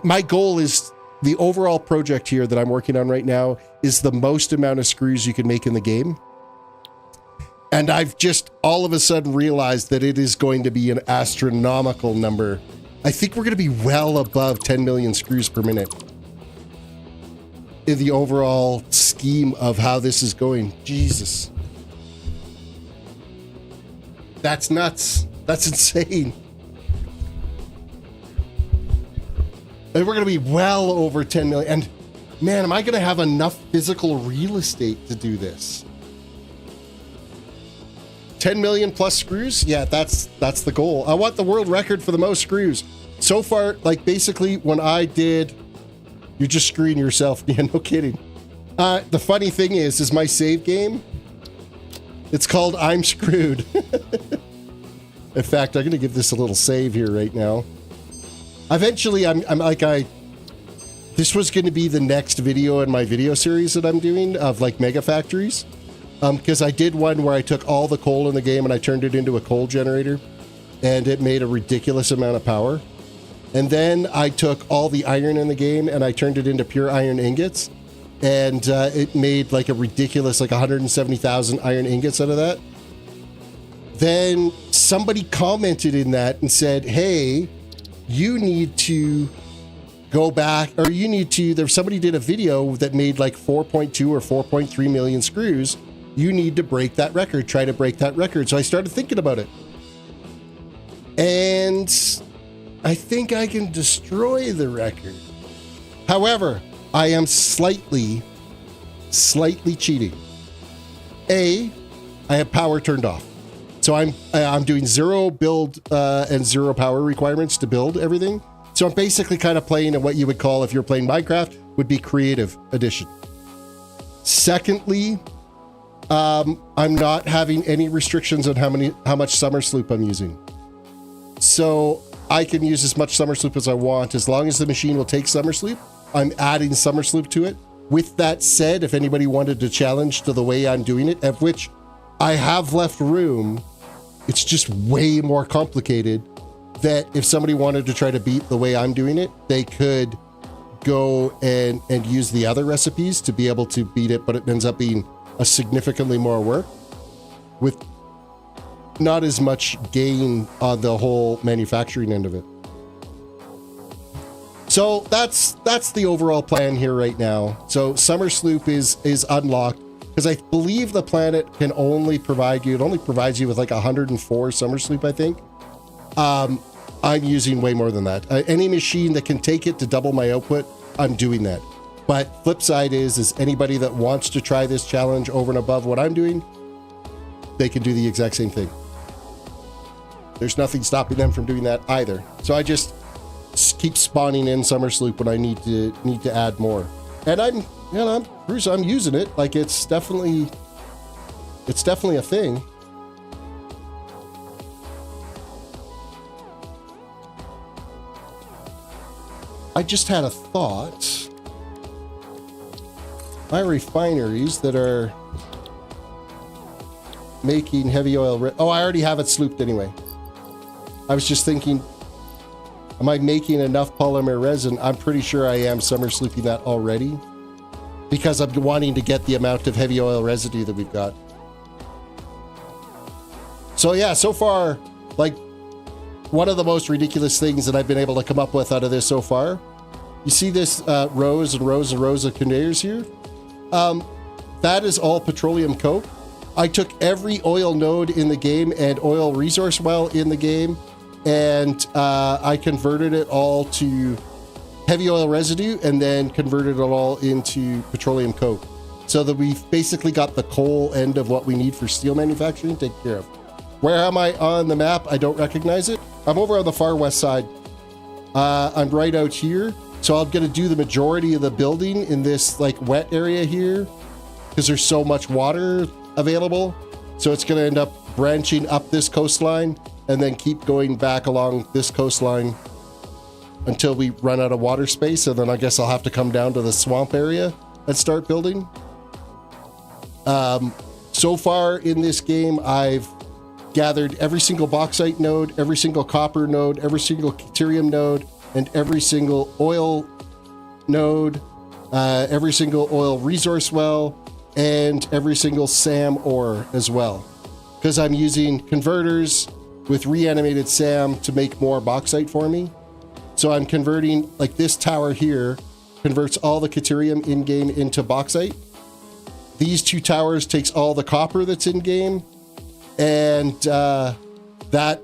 My goal is, the overall project here that I'm working on right now is the most amount of screws you can make in the game. And I've just all of a sudden realized that it is going to be an astronomical number. I think we're going to be well above 10 million screws per minute in the overall scheme of how this is going. Jesus. That's nuts. That's insane. And we're going to be well over 10 million. And man, am I going to have enough physical real estate to do this? 10 million plus screws? Yeah, that's the goal. I want the world record for the most screws. So far, like basically when I did, you're just screwing yourself. Yeah, no kidding. The funny thing is my save game, it's called I'm Screwed. In fact, I'm going to give this a little save here right now. Eventually, this was going to be the next video in my video series that I'm doing of like mega factories. Because I did one where I took all the coal in the game and I turned it into a coal generator and it made a ridiculous amount of power. And then I took all the iron in the game and I turned it into pure iron ingots and it made like a ridiculous, like 170,000 iron ingots out of that. Then somebody commented in that and said, hey, you need to go back, or somebody did a video that made like 4.2 or 4.3 million screws. You need to break that record, try to break that record. So I started thinking about it. And I think I can destroy the record. However, I am slightly cheating. I have power turned off. So I'm doing 0 build and 0 power requirements to build everything. So I'm basically kind of playing at what you would call, if you're playing Minecraft, would be creative edition. Secondly, I'm not having any restrictions on how much summer sloop I'm using. So I can use as much summer sloop as I want. As long as the machine will take summer sloop, I'm adding summer sloop to it. With that said, if anybody wanted to challenge to the way I'm doing it, of which I have left room, it's just way more complicated, that if somebody wanted to try to beat the way I'm doing it, they could go and use the other recipes to be able to beat it, but it ends up being a significantly more work with not as much gain on the whole manufacturing end of it. So that's the overall plan here right now. So Summer Sloop is unlocked because I believe the planet can only provide you, it only provides you with like 104 Summer Sloop, I think. I'm using way more than that. Any machine that can take it to double my output, I'm doing that. But flip side is anybody that wants to try this challenge over and above what I'm doing, they can do the exact same thing. There's nothing stopping them from doing that either. So I just keep spawning in Summer Sloop when I need to add more. And I'm using it. Like it's definitely a thing. I just had a thought. My refineries that are making heavy oil... Oh, I already have it slooped anyway. I was just thinking, am I making enough polymer resin? I'm pretty sure I am summer slooping that already because I'm wanting to get the amount of heavy oil residue that we've got. So yeah, so far, like one of the most ridiculous things that I've been able to come up with out of this so far, you see this rows and rows and rows of conveyors here? That is all Petroleum Coke. I took every oil node in the game and oil resource well in the game, and I converted it all to heavy oil residue and then converted it all into Petroleum Coke. So that we've basically got the coal end of what we need for steel manufacturing taken care of. Where am I on the map? I don't recognize it. I'm over on the far west side. I'm right out here. So I'm going to do the majority of the building in this like wet area here because there's so much water available. So it's going to end up branching up this coastline and then keep going back along this coastline until we run out of water space. And then I guess I'll have to come down to the swamp area and start building. So far in this game, I've gathered every single bauxite node, every single copper node, every single deuterium node, and every single oil node, every single oil resource well, and every single SAM ore as well. Because I'm using converters with reanimated SAM to make more bauxite for me. So I'm converting, like this tower here, converts all the deuterium in-game into bauxite. These two towers takes all the copper that's in-game, and that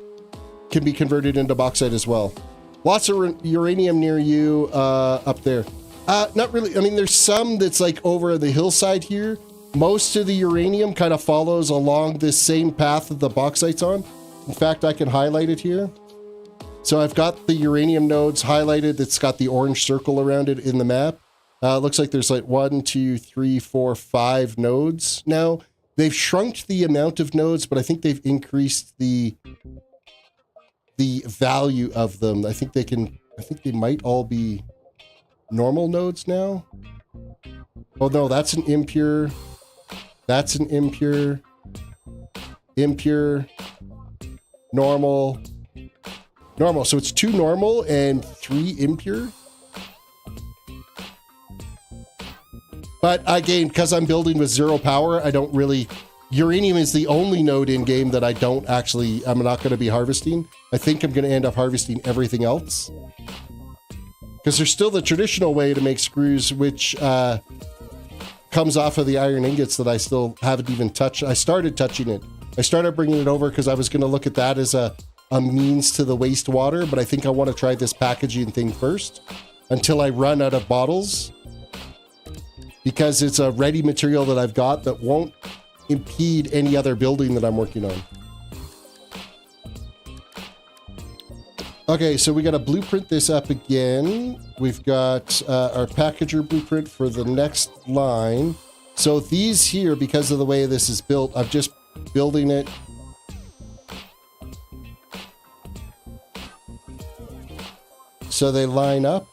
can be converted into bauxite as well. Lots of uranium near you up there. Not really. I mean, there's some that's like over the hillside here. Most of the uranium kind of follows along this same path that the bauxite's on. In fact, I can highlight it here. So I've got the uranium nodes highlighted. It's got the orange circle around it in the map. Looks like there's like 1, 2, 3, 4, 5 nodes now. They've shrunk the amount of nodes, but I think they've increased the value of them. I think they might all be normal nodes now. Oh no, that's an impure. That's an impure. Impure. Normal. Normal. So it's 2 normal and 3 impure. But again, because I'm building with 0 power, I don't really... Uranium is the only node in game that I'm not going to be harvesting. I think I'm going to end up harvesting everything else. Because there's still the traditional way to make screws, which comes off of the iron ingots that I still haven't even touched. I started touching it. I started bringing it over because I was going to look at that as a means to the wastewater, but I think I want to try this packaging thing first until I run out of bottles. Because it's a ready material that I've got that won't impede any other building that I'm working on. Okay, so we got to blueprint this up again. We've got our packager blueprint for the next line. So these here, because of the way this is built, I'm just building it. So they line up.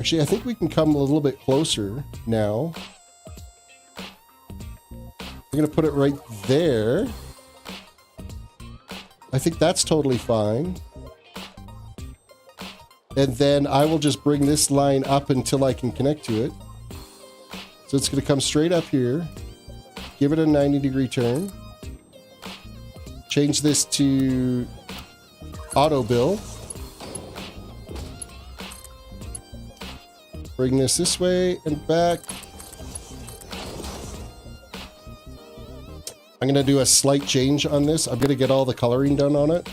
Actually, I think we can come a little bit closer now. I'm going to put it right there. I think that's totally fine. And then I will just bring this line up until I can connect to it. So it's going to come straight up here. Give it a 90-degree turn. Change this to auto bill. Bring this way and back. I'm going to do a slight change on this. I'm going to get all the coloring done on it.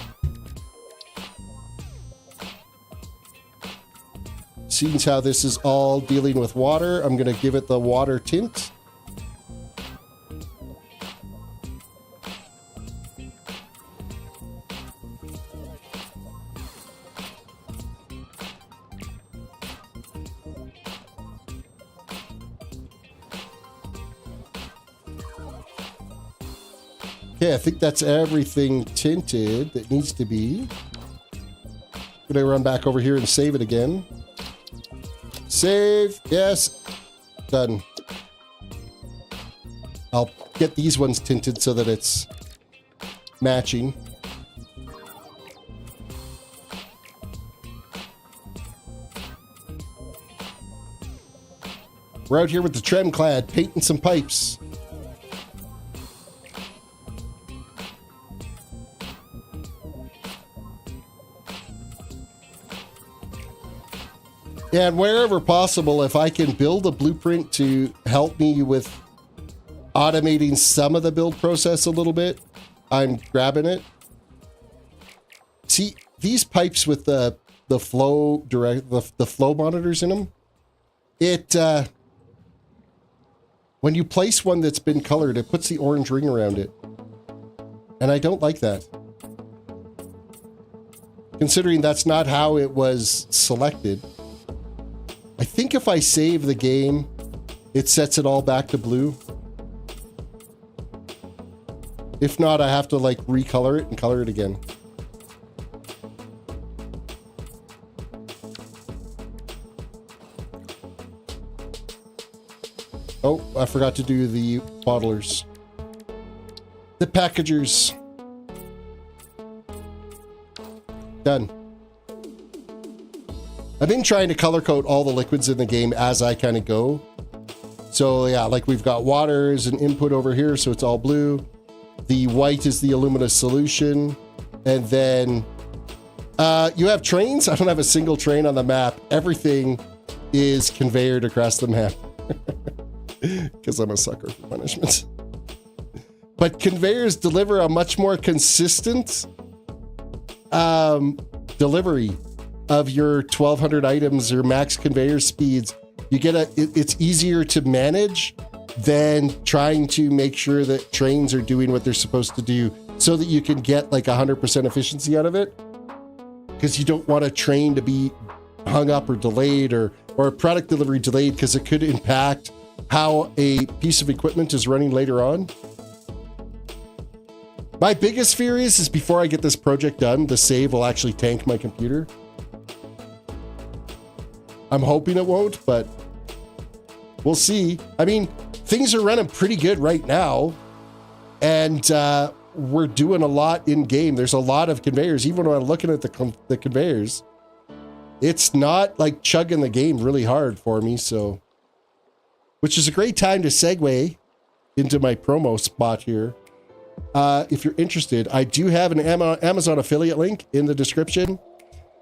Seeing how this is all dealing with water, I'm going to give it the water tint. Okay, I think that's everything tinted that needs to be. I'm going to run back over here and save it again. Save. Yes. Done. I'll get these ones tinted so that it's matching. We're out here with the Tremclad painting some pipes. And wherever possible, if I can build a blueprint to help me with automating some of the build process a little bit, I'm grabbing it. See, these pipes with the flow the flow monitors in them, when you place one that's been colored, it puts the orange ring around it. And I don't like that. Considering that's not how it was selected. I think if I save the game, it sets it all back to blue. If not, I have to like recolor it and color it again. Oh, I forgot to do the bottlers. The packagers. Done. I've been trying to color code all the liquids in the game as I kind of go. So yeah, like we've got water as an input over here, so it's all blue. The white is the Alumina solution. And then you have trains. I don't have a single train on the map. Everything is conveyored across the map. Because I'm a sucker for punishment. But conveyors deliver a much more consistent delivery of your 1200 items or max conveyor speeds. You get it's easier to manage than trying to make sure that trains are doing what they're supposed to do so that you can get like 100% efficiency out of it. Because you don't want a train to be hung up or delayed or a product delivery delayed because it could impact how a piece of equipment is running later on. My biggest fear is before I get this project done, the save will actually tank my computer. I'm hoping it won't, but we'll see. I mean, things are running pretty good right now, and we're doing a lot in game. There's a lot of conveyors. Even when I'm looking at the conveyors, it's not like chugging the game really hard for me. So, which is a great time to segue into my promo spot here. If you're interested, I do have an Amazon affiliate link in the description.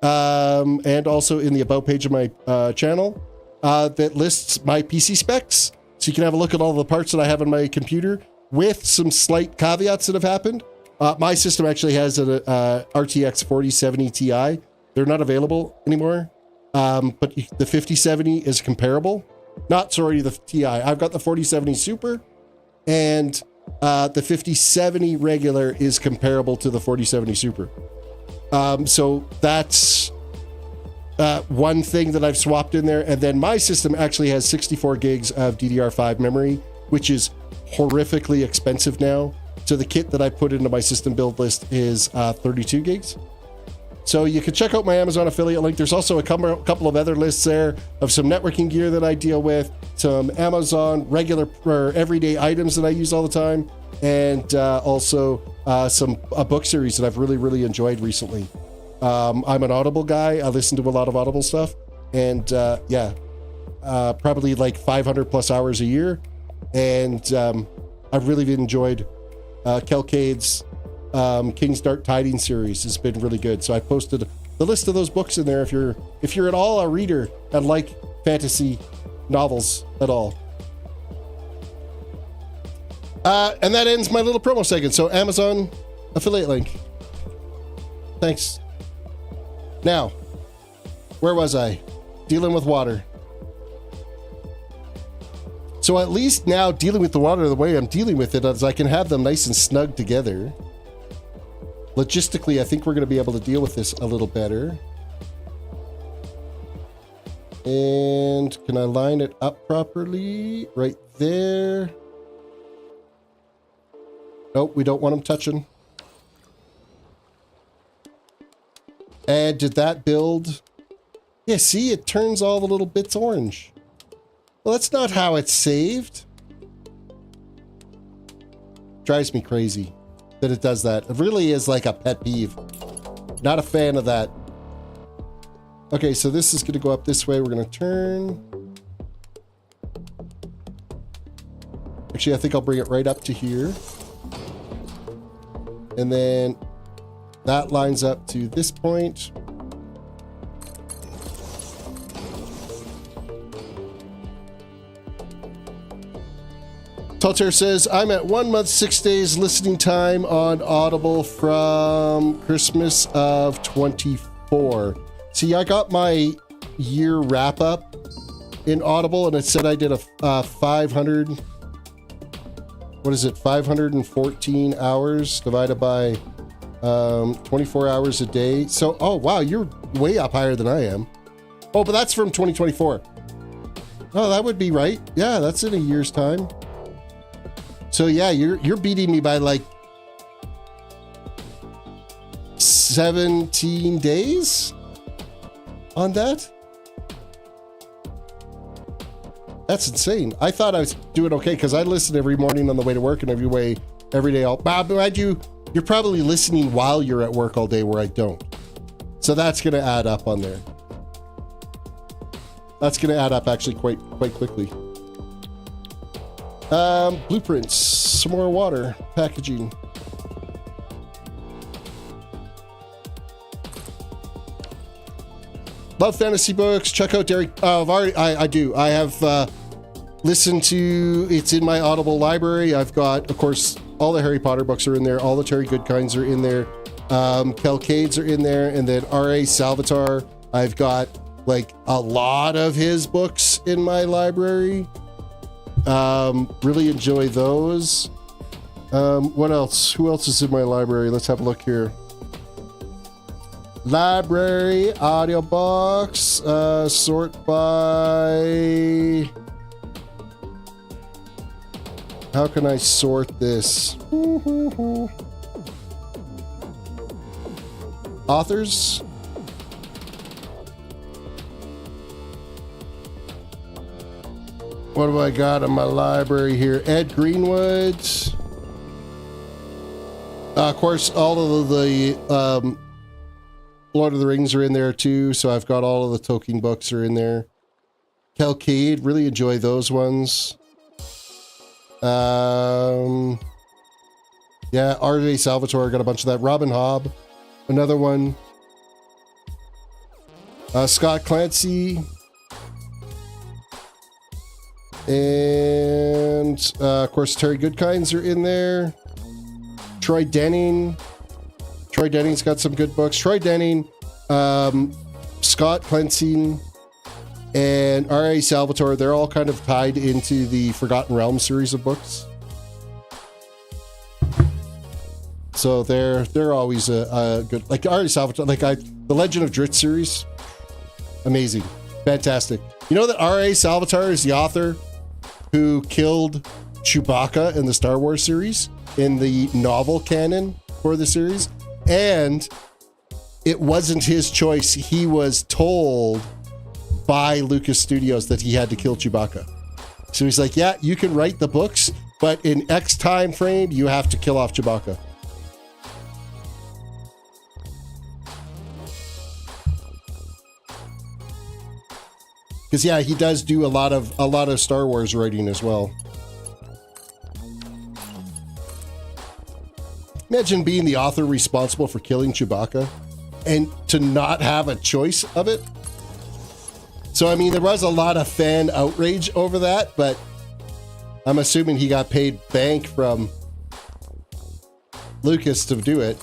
And also in the about page of my channel that lists my PC specs. So you can have a look at all the parts that I have on my computer with some slight caveats that have happened. My system actually has an RTX 4070 Ti. They're not available anymore. But the 5070 is comparable. The Ti. I've got the 4070 Super, and the 5070 regular is comparable to the 4070 Super. So that's one thing that I've swapped in there. And then my system actually has 64 gigs of DDR5 memory, which is horrifically expensive now. So the kit that I put into my system build list is 32 gigs. So you can check out my Amazon affiliate link. There's also a couple of other lists there of some networking gear that I deal with, some Amazon regular or everyday items that I use all the time, and also a book series that I've really enjoyed recently. I'm an Audible guy. I listen to a lot of Audible stuff, and probably like 500 plus hours a year. And I've really enjoyed Kelcade's King's Dark Tidings series. Has been really good. So I posted the list of those books in there if you're at all a reader and like fantasy novels at all. And that ends my little promo segment. So Amazon affiliate link. Thanks. Now, where was I? Dealing with water. So at least now dealing with the water the way I'm dealing with it is I can have them nice and snug together. Logistically, I think we're going to be able to deal with this a little better. And can I line it up properly? Right there. Nope, we don't want them touching. And did that build? Yeah, see, it turns all the little bits orange. Well, that's not how it's saved. Drives me crazy that it does that. It really is like a pet peeve. Not a fan of that. Okay, so this is going to go up this way. We're going to turn. Actually, I think I'll bring it right up to here. And then that lines up to this point. Talter says, I'm at 1 month, 6 days listening time on Audible from Christmas of 24. See, I got my year wrap up in Audible and it said I did a 500, 514 hours divided by 24 hours a day. So, oh wow, you're way up higher than I am. Oh, but that's from 2024. Oh, that would be right. Yeah, that's in a year's time. So yeah, you're beating me by like 17 days on that. That's insane. I thought I was doing okay because I listen every morning on the way to work and every day. Mind you, you're probably listening while you're at work all day where I don't. So that's going to add up on there. That's going to add up actually quite quickly. Blueprints, some more water, packaging. Love fantasy books. Check out Derek. I do. I have listened to. It's in my Audible library. I've got, of course, all the Harry Potter books are in there. All the Terry Goodkinds are in there. Calcades are in there, and then R.A. Salvatore. I've got like a lot of his books in my library. Really enjoy those. What else? Who else is in my library? Let's have a look here. Library, audiobooks, sort by... How can I sort this? Authors? What do I got in my library here? Ed Greenwood. Of course, all of the Lord of the Rings are in there too, so I've got all of the Tolkien books are in there. Calcade, really enjoy those ones. Yeah, R.A. Salvatore, got a bunch of that. Robin Hobb, another one. Scott Clancy. And of course, Terry Goodkinds are in there. Troy Denning. Troy Denning's got some good books. Troy Denning, Scott Clancy, and R.A. Salvatore, they're all kind of tied into the Forgotten Realms series of books. So they're always a good, like R.A. Salvatore, the Legend of Drizzt series, amazing, fantastic. You know that R.A. Salvatore is the author who killed Chewbacca in the Star Wars series, in the novel canon for the series, and it wasn't his choice. He was told by Lucas Studios that he had to kill Chewbacca. So he's like, yeah, you can write the books, but in X time frame, you have to kill off Chewbacca. Because yeah, he does do a lot of Star Wars writing as well. Imagine being the author responsible for killing Chewbacca. and to not have a choice of it. So, I mean, there was a lot of fan outrage over that, but I'm assuming he got paid bank from Lucas to do it.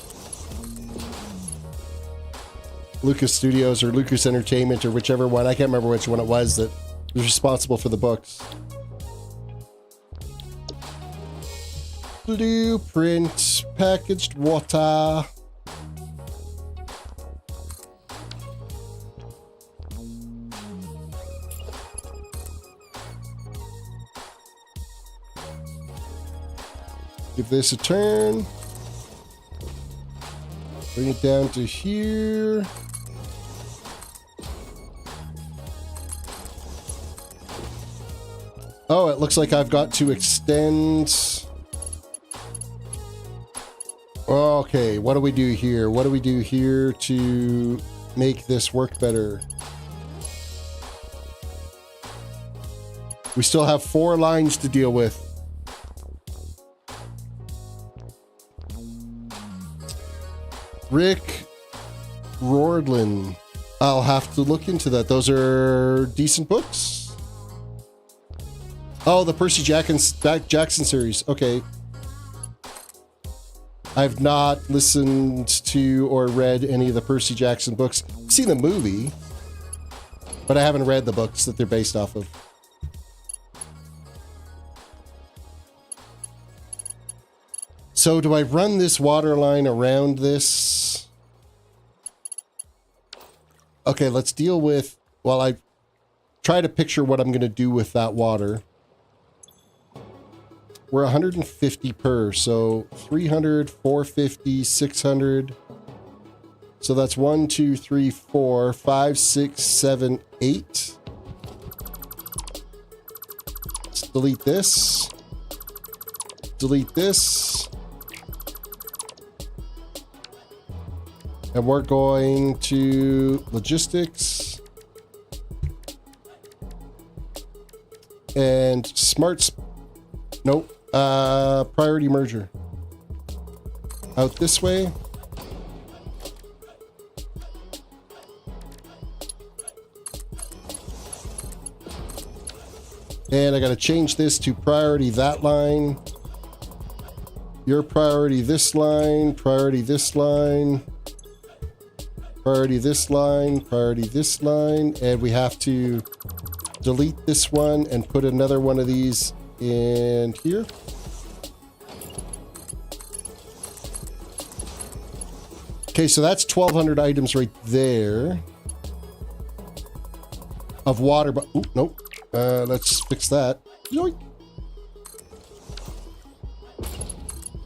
Lucas Studios or Lucas Entertainment or whichever one. I can't remember which one it was that was responsible for the books. Blueprint, packaged water. Give this a turn. Bring it down to here. Oh, it looks like I've got to extend. Okay, what do we do here? What do we do here to make this work better? We still have 4 lines to deal with. Rick Rordlin. I'll have to look into that. Those are decent books. Oh, the Percy Jackson series. Okay. I've not listened to or read any of the Percy Jackson books. I've seen the movie, but I haven't read the books that they're based off of. So do I run this water line around this? Okay, let's deal with, well, I try to picture what I'm going to do with that water. We're 150 per, so 300, 450, 600. So that's 1, 2, 3, 4, 5, 6, 7, 8. Let's delete this. Delete this. And we're going to logistics. And nope. Priority merger. Out this way. And I got to change this to priority that line. Your priority this line. Priority this line. Priority this line. Priority this line. And we have to delete this one and put another one of these in here. Okay, so that's 1,200 items right there of water. But nope. Let's fix that. Yoink.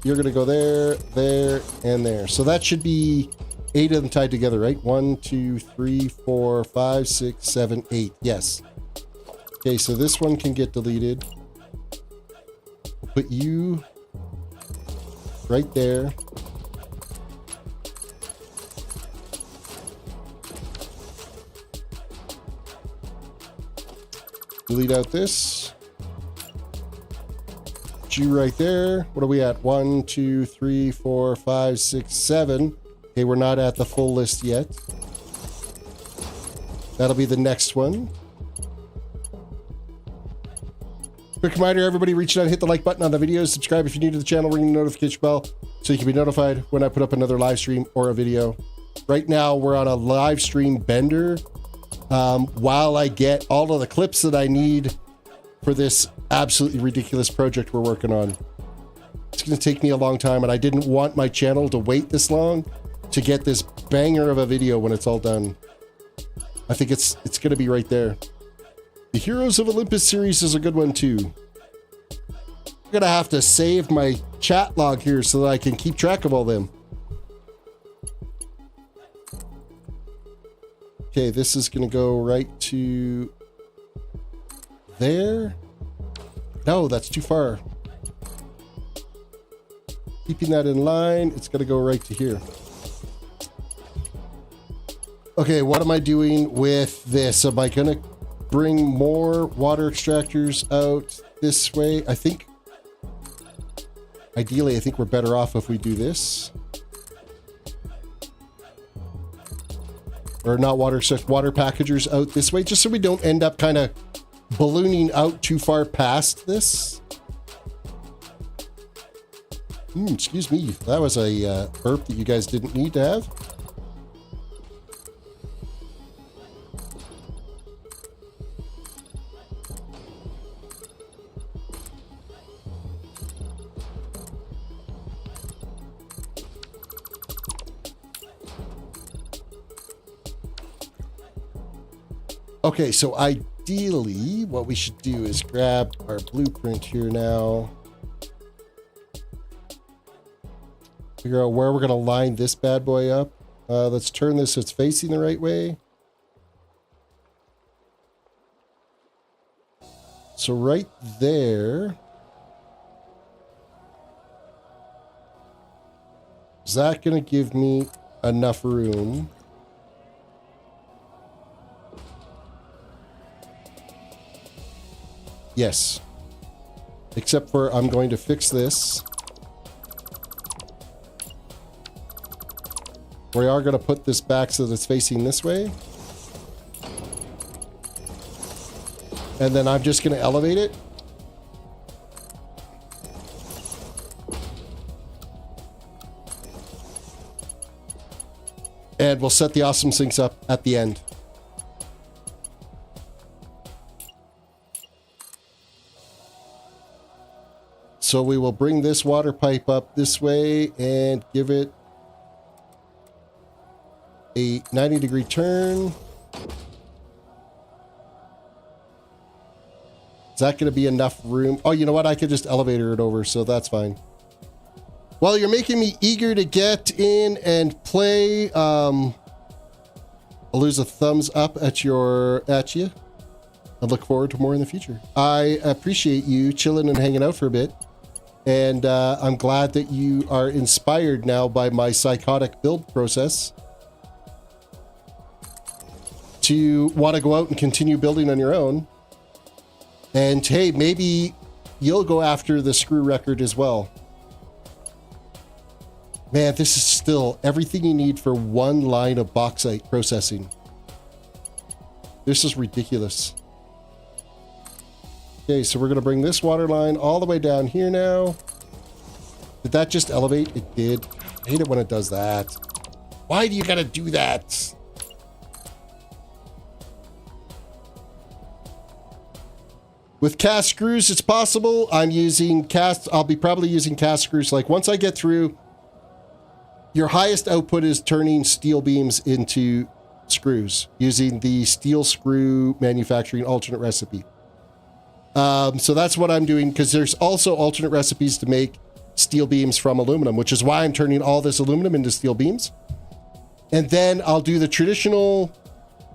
You're gonna go there, there, and there. So that should be 8 of them tied together, right? 1, 2, 3, 4, 5, 6, 7, 8. Yes. Okay, so this one can get deleted. We'll put you right there. Delete out this. Put you right there. What are we at? 1, 2, 3, 4, 5, 6, 7. Okay, we're not at the full list yet. That'll be the next one. Quick reminder, everybody, reach out, hit the like button on the video, subscribe if you're new to the channel, ring the notification bell so you can be notified when I put up another live stream or a video. Right now, we're on a live stream bender. While I get all of the clips that I need for this absolutely ridiculous project we're working on. It's going to take me a long time, and I didn't want my channel to wait this long to get this banger of a video when it's all done. I think it's going to be right there. The Heroes of Olympus series is a good one too. I'm going to have to save my chat log here so that I can keep track of all them. Okay, this is going to go right to there. No, that's too far. Keeping that in line, it's going to go right to here. Okay, what am I doing with this? Am I going to bring more water extractors out this way? I think, ideally, I think we're better off if we do this. or not water packagers out this way, just so we don't end up kind of ballooning out too far past this. Excuse me, that was a burp that you guys didn't need to have. Okay, so ideally, what we should do is grab our blueprint here now. Figure out where we're going to line this bad boy up. Let's turn this so it's facing the right way. So right there. Is that going to give me enough room? Yes. Except for I'm going to fix this. We are going to put this back so that it's facing this way. And then I'm just going to elevate it. And we'll set the awesome sinks up at the end. So we will bring this water pipe up this way and give it a 90-degree turn. Is that going to be enough room? Oh, you know what? I could just elevator it over, so that's fine. Well, you're making me eager to get in and play. I'll lose a thumbs up at you. I look forward to more in the future. I appreciate you chilling and hanging out for a bit. And I'm glad that you are inspired now by my psychotic build process to want to go out and continue building on your own. And hey, maybe you'll go after the screw record as well. Man, this is still everything you need for one line of bauxite processing. This is ridiculous. Okay, so we're going to bring this water line all the way down here now. Did that just elevate? It did. I hate it when it does that. Why do you got to do that? With cast screws, it's possible. I'm using cast. I'll be probably using cast screws. Like once I get through, your highest output is turning steel beams into screws using the steel screw manufacturing alternate recipe. So that's what I'm doing, because there's also alternate recipes to make steel beams from aluminum, which is why I'm turning all this aluminum into steel beams. And then I'll do the traditional,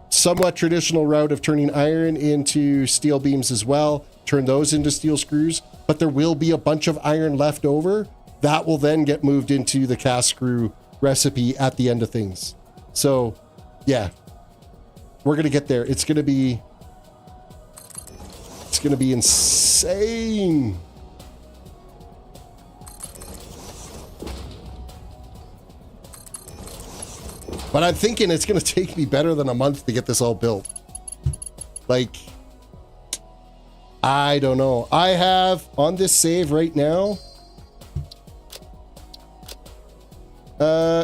somewhat traditional route of turning iron into steel beams as well, turn those into steel screws, but there will be a bunch of iron left over that will then get moved into the cast screw recipe at the end of things. So yeah, we're going to get there. It's going to be insane. But I'm thinking it's going to take me better than a month to get this all built. Like, I don't know. I have on this save right now.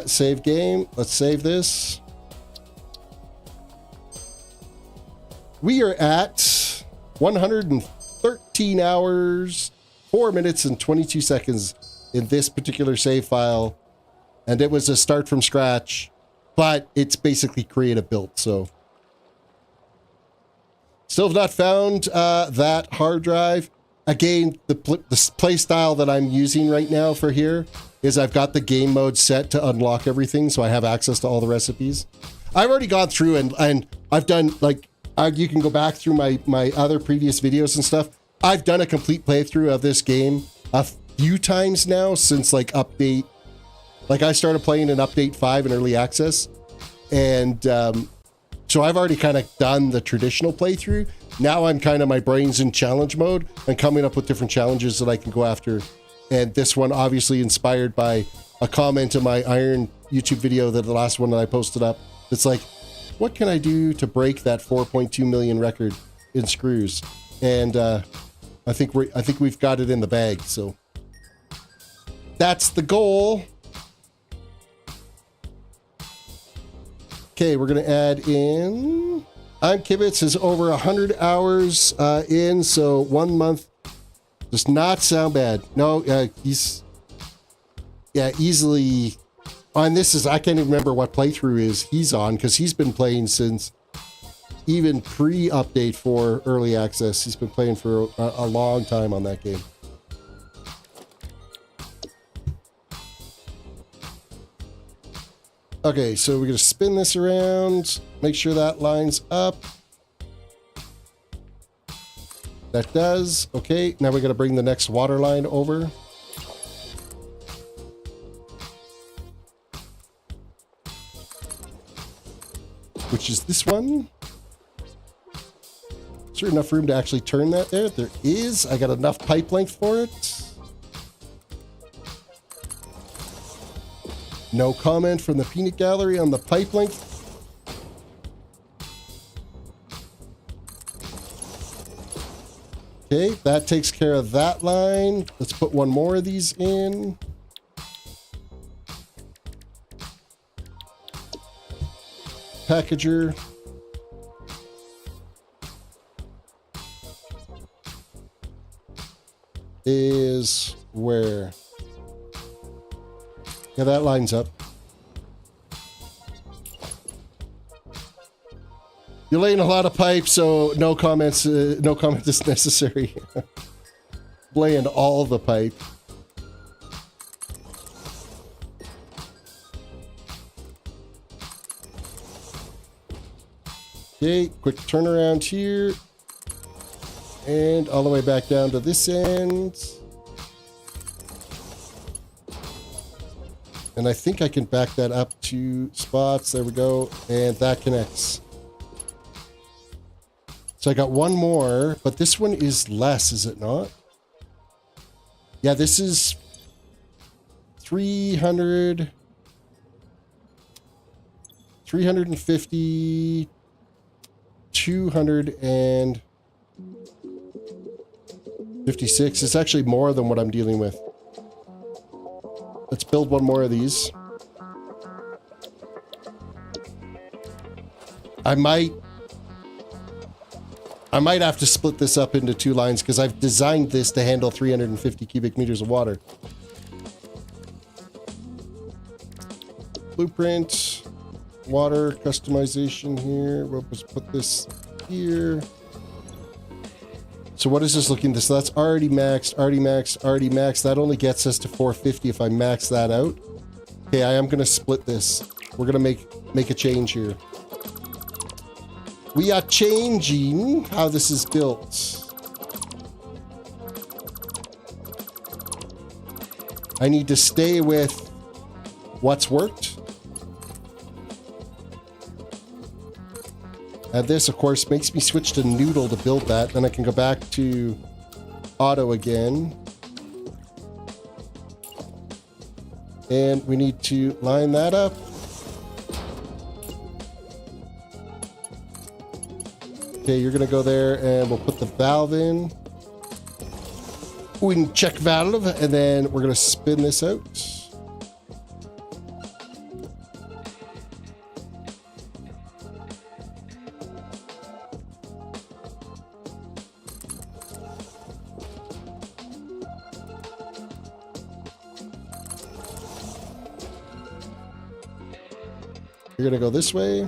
Save game. Let's save this. We are at 113 hours, 4 minutes and 22 seconds in this particular save file. And it was a start from scratch, but it's basically create a build. So still have not found that hard drive. Again, the play style that I'm using right now for here is I've got the game mode set to unlock everything, so I have access to all the recipes. I've already gone through and I've done, like, you can go back through my other previous videos and stuff. I've done a complete playthrough of this game a few times now since, like, update. Like, I started playing in update 5 in early access, and so I've already kind of done the traditional playthrough. Now I'm kind of, my brain's in challenge mode and coming up with different challenges that I can go after. And this one obviously inspired by a comment in my iron YouTube video, that the last one that I posted up. It's like, what can I do to break that 4.2 million record in screws? And I think we've got it in the bag. So that's the goal. Okay, we're gonna add in. I'm Kibitz is over 100 hours in, so 1 month does not sound bad. No, he's easily. And this is, I can't even remember what playthrough is he's on, because he's been playing since even pre-update for early access. He's been playing for a long time on that game. Okay, so we're going to spin this around, make sure that lines up. That does. Okay, now we're going to bring the next water line over. Which is this one. Is there enough room to actually turn that there? There is. I got enough pipe length for it. No comment from the peanut gallery on the pipe length. Okay, that takes care of that line. Let's put one more of these in. Packager. Is where? Yeah, that lines up. You're laying a lot of pipe, so no comments. No comment is necessary. Laying all the pipe. Okay, quick turnaround here. And all the way back down to this end. And I think I can back that up to spots. There we go. And that connects. So I got one more, but this one is less, is it not? Yeah, this is 300, 350, 256. It's actually more than what I'm dealing with. Let's build one more of these. I might have to split this up into two lines because I've designed this to handle 350 cubic meters of water. Blueprint, water, customization here. We'll just put this here. So what is this looking to? So that's already maxed, already maxed, already maxed. That only gets us to 450 if I max that out. Okay, I am going to split this. We're going to make a change here. We are changing how this is built. I need to stay with what's worked. And this, of course, makes me switch to Noodle to build that. Then I can go back to Auto again. And we need to line that up. Okay, you're going to go there and we'll put the valve in. We can check valve and then we're going to spin this out. You're going to go this way.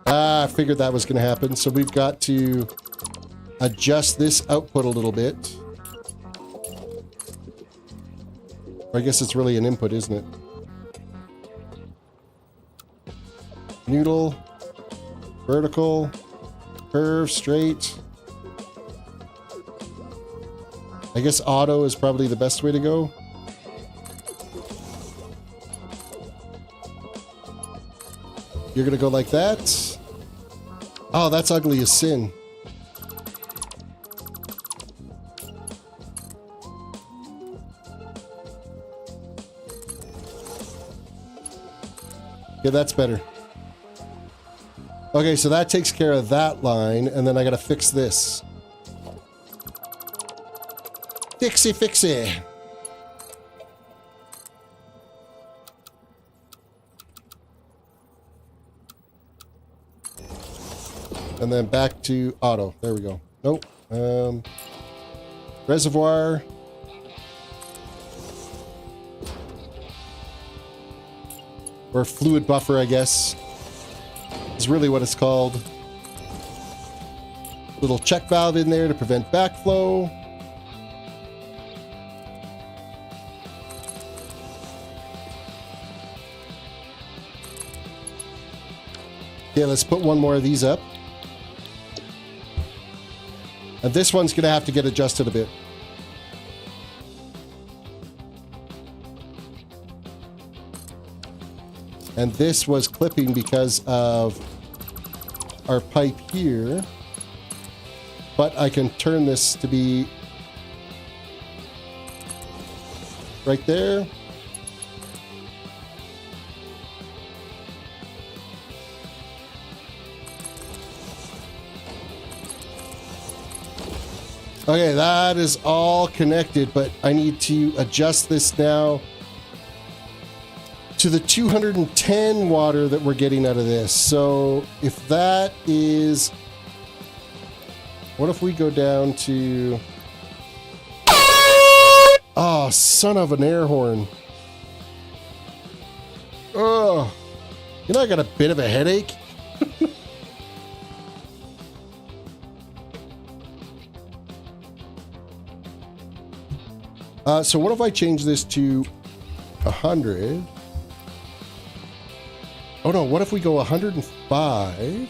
I figured that was going to happen. So we've got to adjust this output a little bit. Or I guess it's really an input, isn't it? Noodle, vertical, curve, straight. I guess auto is probably the best way to go. You're going to go like that. Oh, that's ugly as sin. Okay, that's better. Okay, so that takes care of that line, and then I gotta fix this. Fixie, fixie. And then back to auto. There we go. Nope. Reservoir. Or fluid buffer, I guess. Is really what it's called. Little check valve in there to prevent backflow. Okay, let's put one more of these up. And this one's going to have to get adjusted a bit. And this was clipping because of our pipe here. But I can turn this to be right there. Okay, that is all connected, but I need to adjust this now to the 210 water that we're getting out of this. So if that is... What if we go down to... Oh, son of an air horn. Oh, you know I got a bit of a headache. So what if I change this to 100? Oh no, what if we go 105?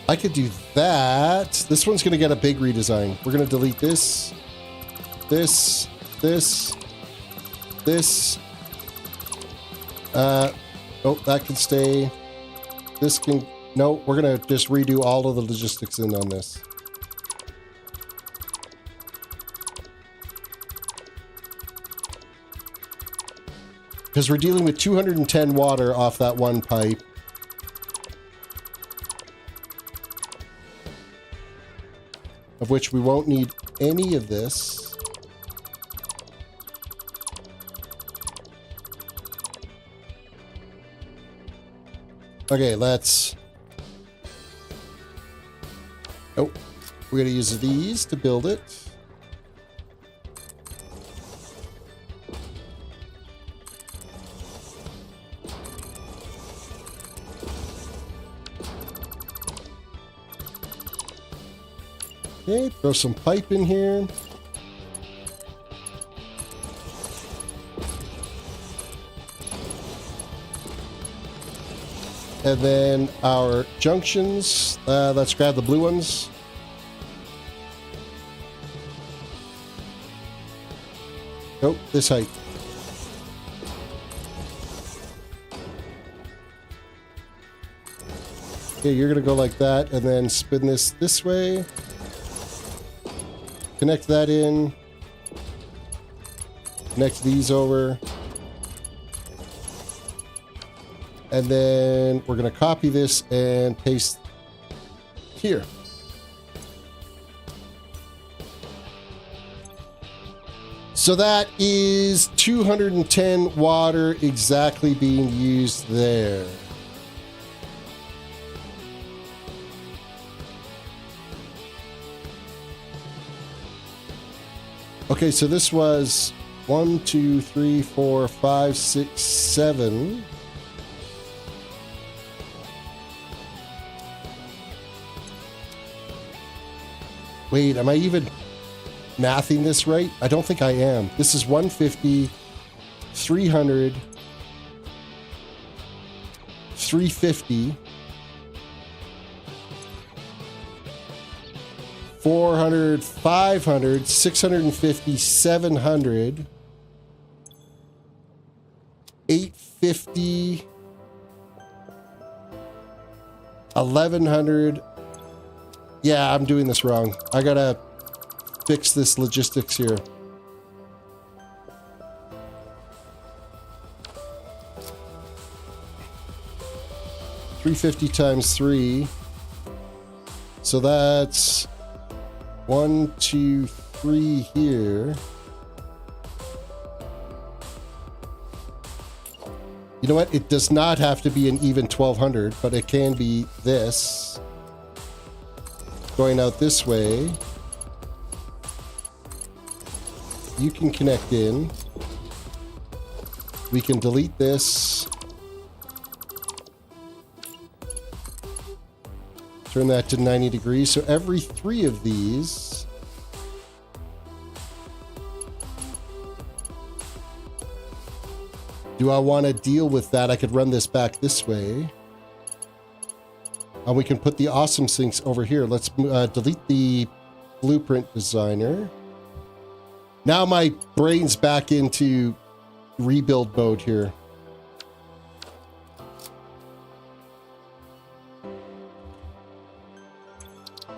I could do that. This one's going to get a big redesign. We're going to delete this, this. Oh, that can stay. This can... No, we're going to just redo all of the logistics in on this. Because we're dealing with 210 water off that one pipe. Of which we won't need any of this. Okay, let's... Oh, we're going to use these to build it. Okay, throw some pipe in here. And then our junctions, let's grab the blue ones. Oh, this height. Okay, you're gonna go like that and then spin this way. Connect that in. Connect these over. And then we're going to copy this and paste here. So that is 210 water exactly being used there. Okay, so this was 1, 2, 3, 4, 5, 6, 7. Wait, am I even mathing this right? I don't think I am. This is 150, 300, 350, 400, 500, 650, 700, 850, 1100. Yeah, I'm doing this wrong. I gotta fix this logistics here. 350 times 3. So that's 1, 2, 3 here. You know what? It does not have to be an even 1200, but it can be this. Going out this way. You can connect in. We can delete this. Turn that to 90 degrees. So every 3 of these. Do I want to deal with that? I could run this back this way. And we can put the awesome sinks over here. Let's delete the blueprint designer. Now my brain's back into rebuild mode here.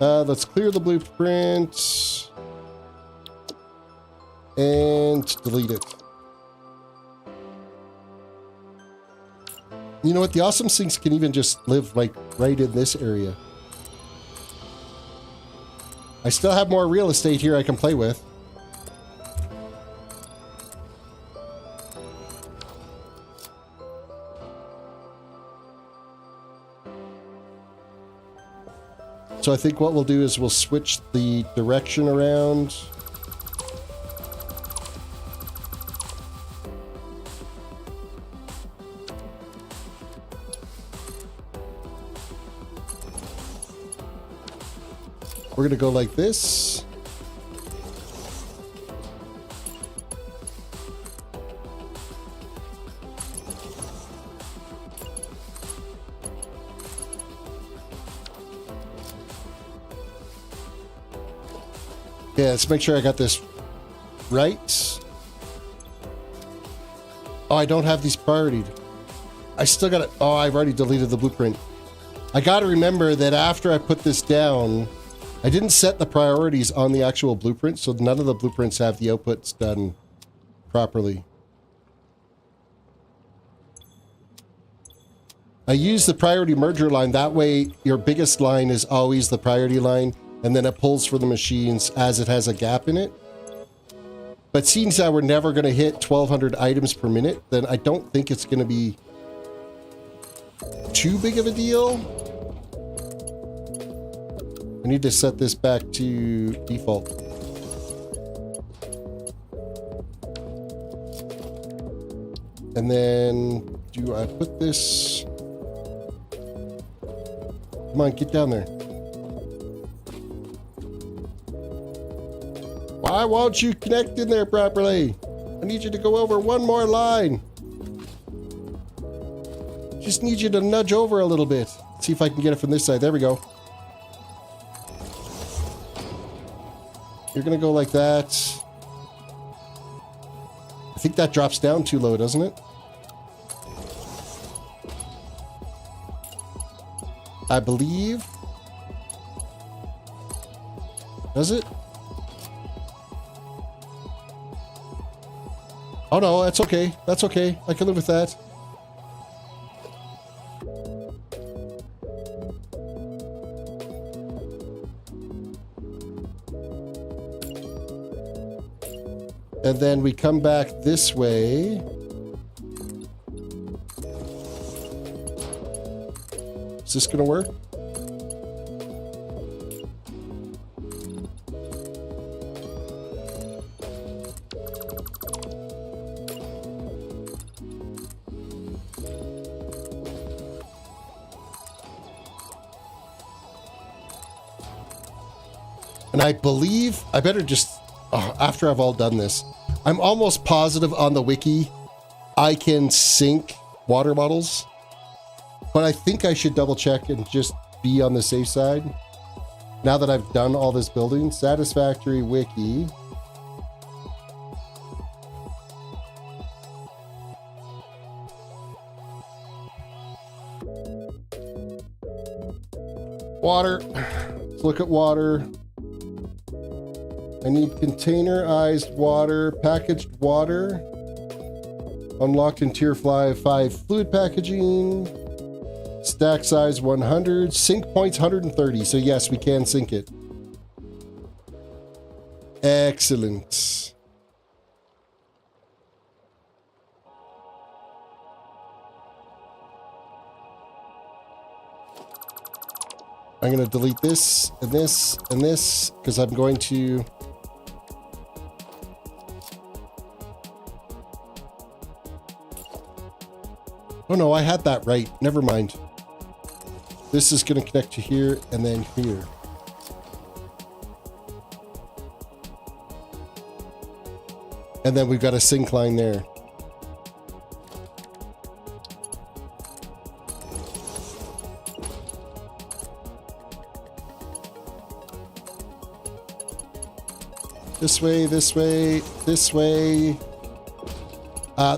Let's clear the blueprint and delete it. You know what? The awesome sinks can even just live like right in this area. I still have more real estate here I can play with. So I think what we'll do is we'll switch the direction around. We're going to go like this. Yeah, let's make sure I got this right. Oh, I don't have these priorities. I still got it. Oh, I've already deleted the blueprint. I got to remember that after I put this down, I didn't set the priorities on the actual blueprint, so none of the blueprints have the outputs done properly. I use the priority merger line. That way, your biggest line is always the priority line, and then it pulls for the machines as it has a gap in it. But seeing as we're never going to hit 1,200 items per minute, then I don't think it's going to be too big of a deal. I need to set this back to default. And then, do I put this... Come on, get down there. Why won't you connect in there properly? I need you to go over one more line. Just need you to nudge over a little bit. See if I can get it from this side. There we go. You're going to go like that. I think that drops down too low, doesn't it? I believe. Does it? Oh no, that's okay. That's okay. I can live with that. And then we come back this way. Is this going to work? And I believe, I better just, after I've all done this, I'm almost positive on the wiki I can sync water bottles, but I think I should double check and just be on the safe side. Now that I've done all this building, Satisfactory wiki. Water, let's look at water. I need containerized water, packaged water, unlocked in tier 5 fluid packaging, Stack size 100. Sink points 130. So yes, we can sink it. Excellent. I'm going to delete this and this and this because I'm going to... Oh no, I had that right. Never mind. This is going to connect to here and then here. And then we've got a sink line there. This way, this way, this way.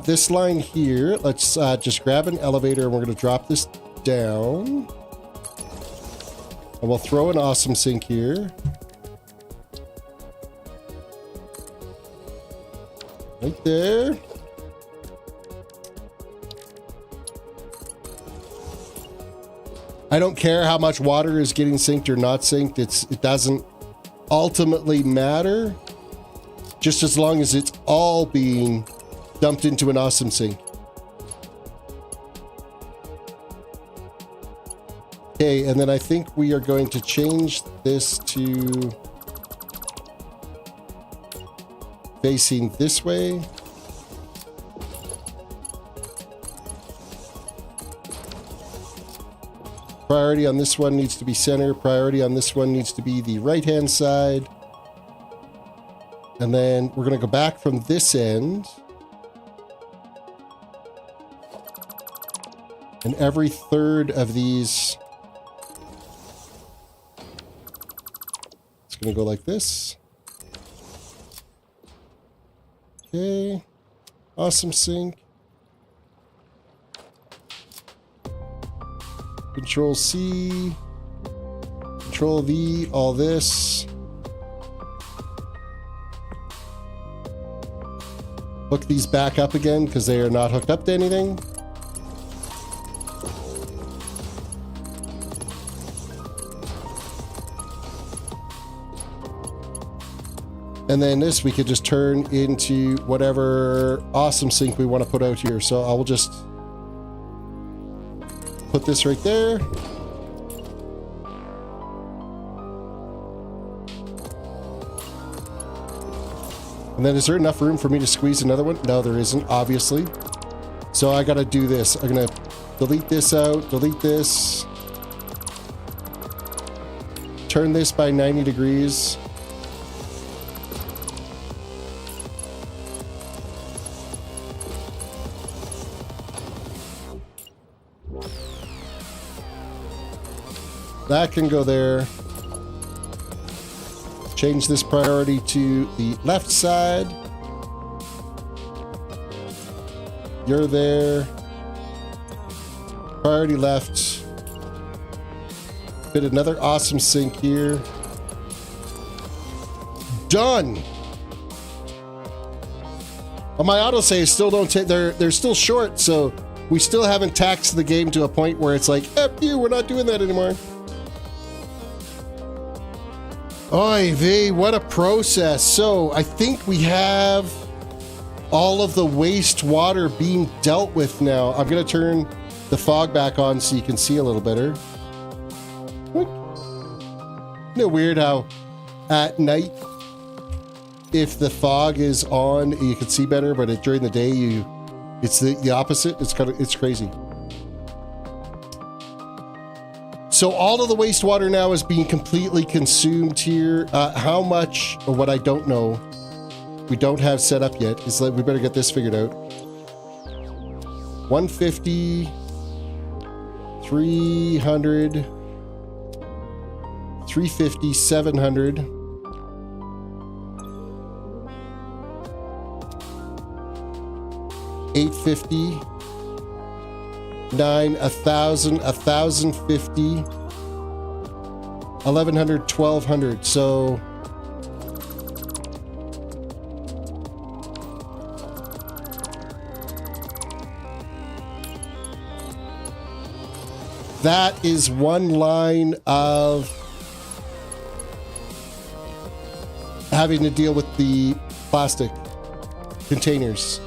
This line here, let's just grab an elevator and we're going to drop this down. And we'll throw an awesome sink here. Right there. I don't care how much water is getting synced or not synced. It doesn't ultimately matter. Just as long as it's all being dumped into an awesome sink. Okay, and then I think we are going to change this to facing this way. Priority on this one needs to be center. Priority on this one needs to be the right-hand side. And then we're going to go back from this end. And every third of these, it's going to go like this. Okay. Awesome sink. Control C. Control V, all this. Hook these back up again because they are not hooked up to anything. And then this we could just turn into whatever awesome sink we want to put out here. So I will just put this right there. And then is there enough room for me to squeeze another one? No, there isn't, obviously. So I got to do this. I'm going to delete this out, delete this. Turn this by 90 degrees. That can go there. Change this priority to the left side. You're there. Priority left. Fit another awesome sink here. Done. On my autosave still don't take, they're still short, so we still haven't taxed the game to a point where it's like, F you, we're not doing that anymore. Oy vey, what a process. So I think we have all of the wastewater being dealt with now. I'm going to turn the fog back on so you can see a little better. Isn't it weird how at night, if the fog is on, you can see better, but during the day, it's the opposite. It's crazy. So all of the wastewater now is being completely consumed here. How much, or what I don't know, we don't have set up yet, is that we better get this figured out. 150, 300, 350, 700. 850. 9, 1,000, 1,050, 1,100, 1,200. So that is one line of having to deal with the plastic containers.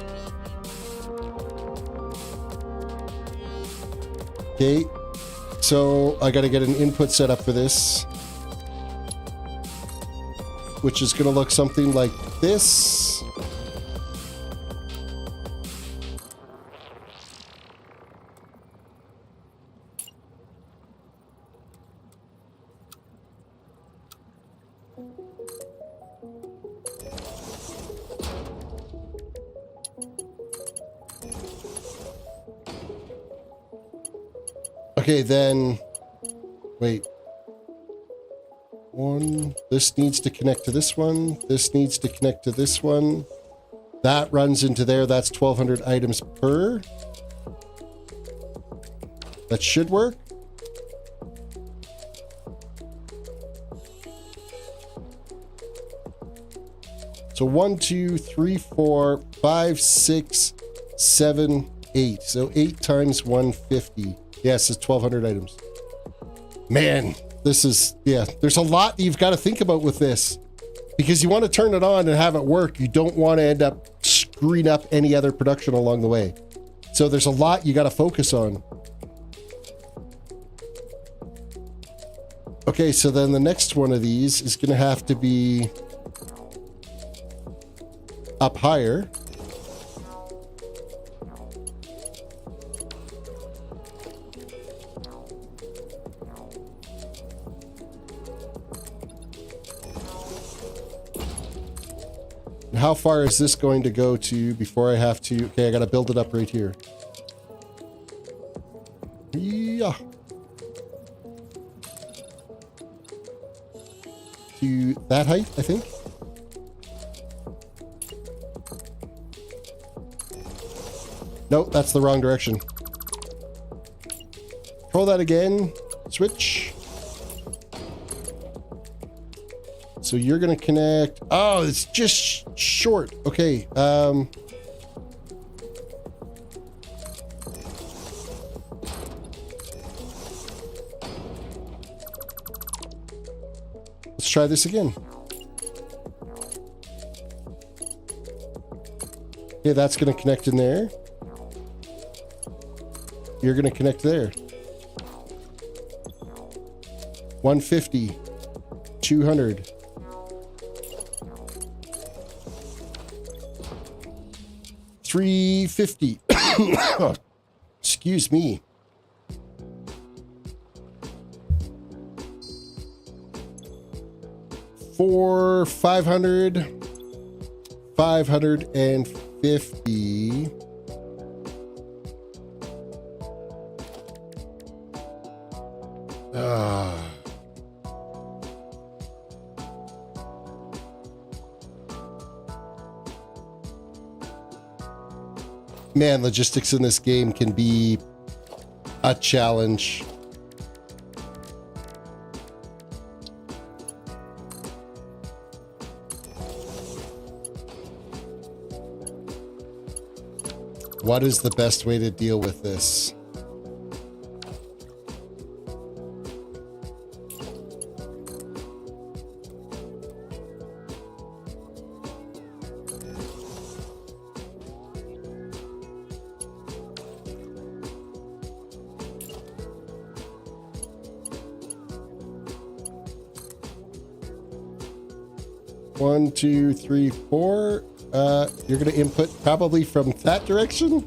Okay, so I got to get an input set up for this, which is going to look something like this. Okay, then, wait. This needs to connect to this one. This needs to connect to this one. That runs into there. That's 1,200 items per. That should work. So 1, 2, 3, 4, 5, 6, 7, 8. So 8 times 150. Yes, it's 1,200 items. Man, this is, yeah, there's a lot you've got to think about with this. Because you want to turn it on and have it work. You don't want to end up screwing up any other production along the way. So there's a lot you got to focus on. Okay, so then the next one of these is going to have to be up higher. How far is this going to go to before I have to... Okay, I got to build it up right here. Yeah. To that height, I think. Nope, that's the wrong direction. Control that again. Switch. So you're going to connect... Oh, it's just short. Okay. Let's try this again. Okay, that's going to connect in there. You're going to connect there. 150. 200. 350. Excuse me. For 500. 550. Man, logistics in this game can be a challenge. What is the best way to deal with this? One, two, three, four. You're going to input probably from that direction.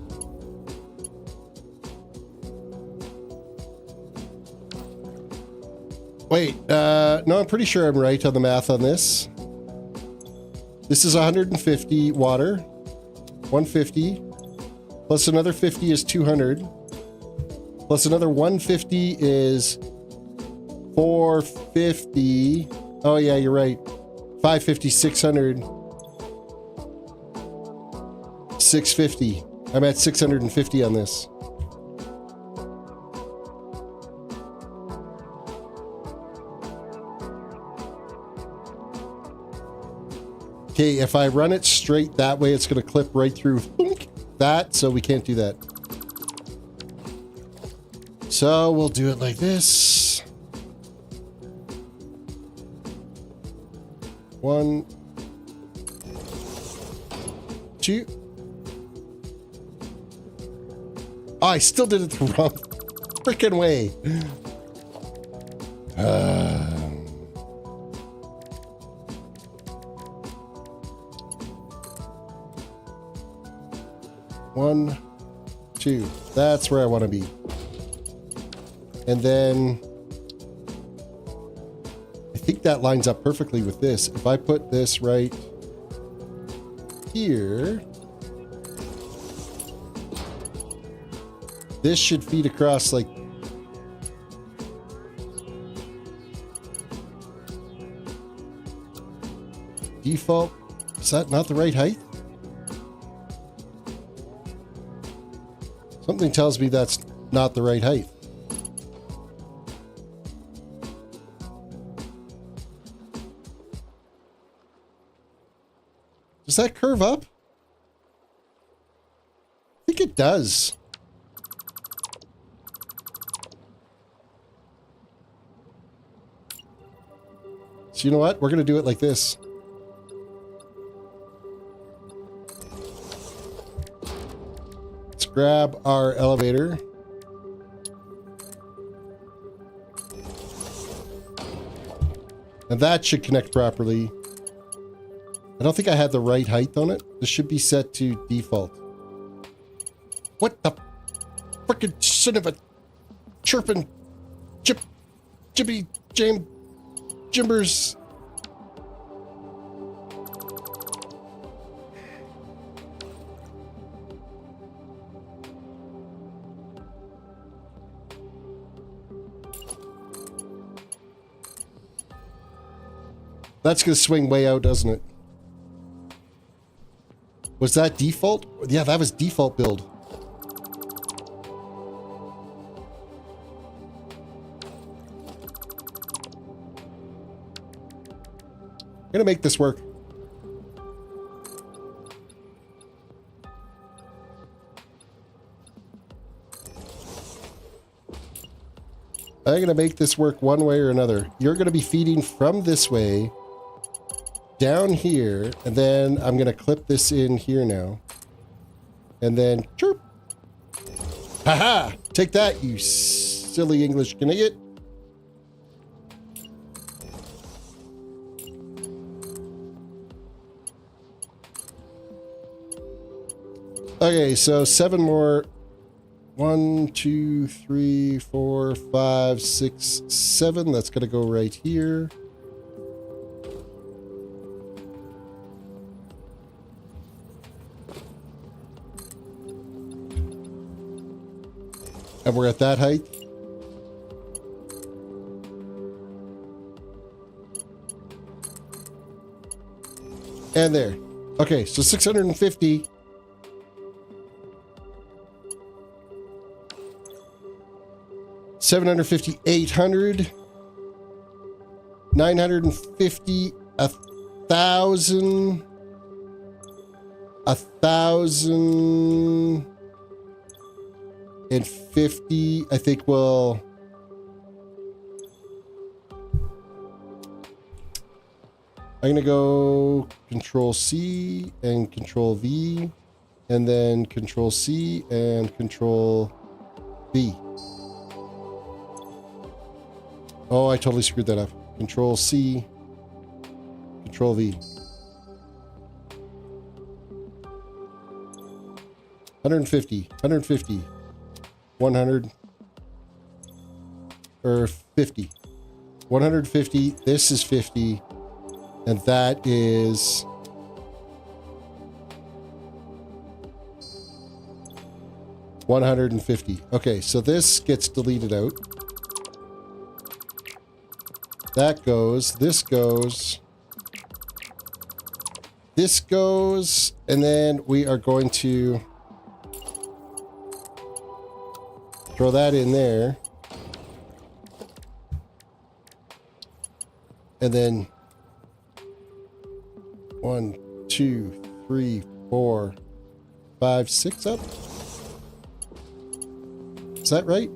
Wait, no, I'm pretty sure I'm right on the math on this. This is 150 water. 150. Plus another 50 is 200. Plus another 150 is 450. Oh yeah, you're right. 550, 600, 650. I'm at 650 on this. Okay, if I run it straight that way, it's going to clip right through that, so we can't do that. So we'll do it like this. 1, 2. Oh, I still did it the wrong freaking way. 1, 2. That's where I want to be. And then I think that lines up perfectly with this. If I put this right here, this should feed across like default. Is that not the right height? Something tells me that's not the right height. Does that curve up? I think it does. So you know what? We're going to do it like this. Let's grab our elevator. And that should connect properly. I don't think I had the right height on it. This should be set to default. What the frickin' son of a chirping jibbity jimbers. That's gonna swing way out, doesn't it? Was that default? Yeah, that was default build. I'm gonna make this work. I'm gonna make this work one way or another. You're gonna be feeding from this way down here, and then I'm gonna clip this in here now, and then chirp. Haha! Take that, you silly English idiot. Okay, so 7 more. 1, 2, 3, 4, 5, 6, 7. That's gonna go right here. And we're at that height. And there. Okay, so 650. 750, 800, 950, 1,000, 1,050. I think we'll. I'm gonna go Control C and Control V, and then Control C and Control V. Oh, I totally screwed that up. Control C, Control V. 150, 150, 100, or 50. 150, this is 50, and that is 150. Okay, so this gets deleted out. That goes, this goes, this goes, and then we are going to throw that in there. And then 1, 2, 3, 4, 5, 6 up. Is that right?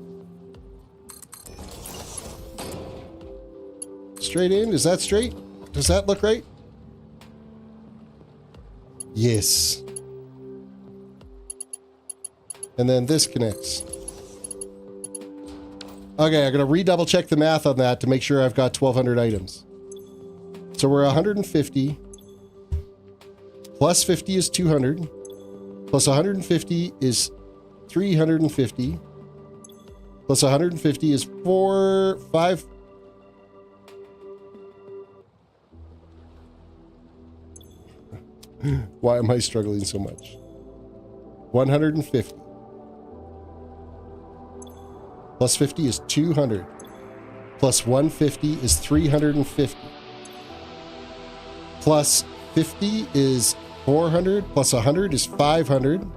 Straight in? Is that straight? Does that look right? Yes. And then this connects. Okay, I'm going to redouble check the math on that to make sure I've got 1,200 items. So we're 150. Plus 50 is 200. Plus 150 is 350. Plus 150 is 5. Why am I struggling so much? 150. Plus 50 is 200. Plus 150 is 350. Plus 50 is 400. Plus 100 is 500.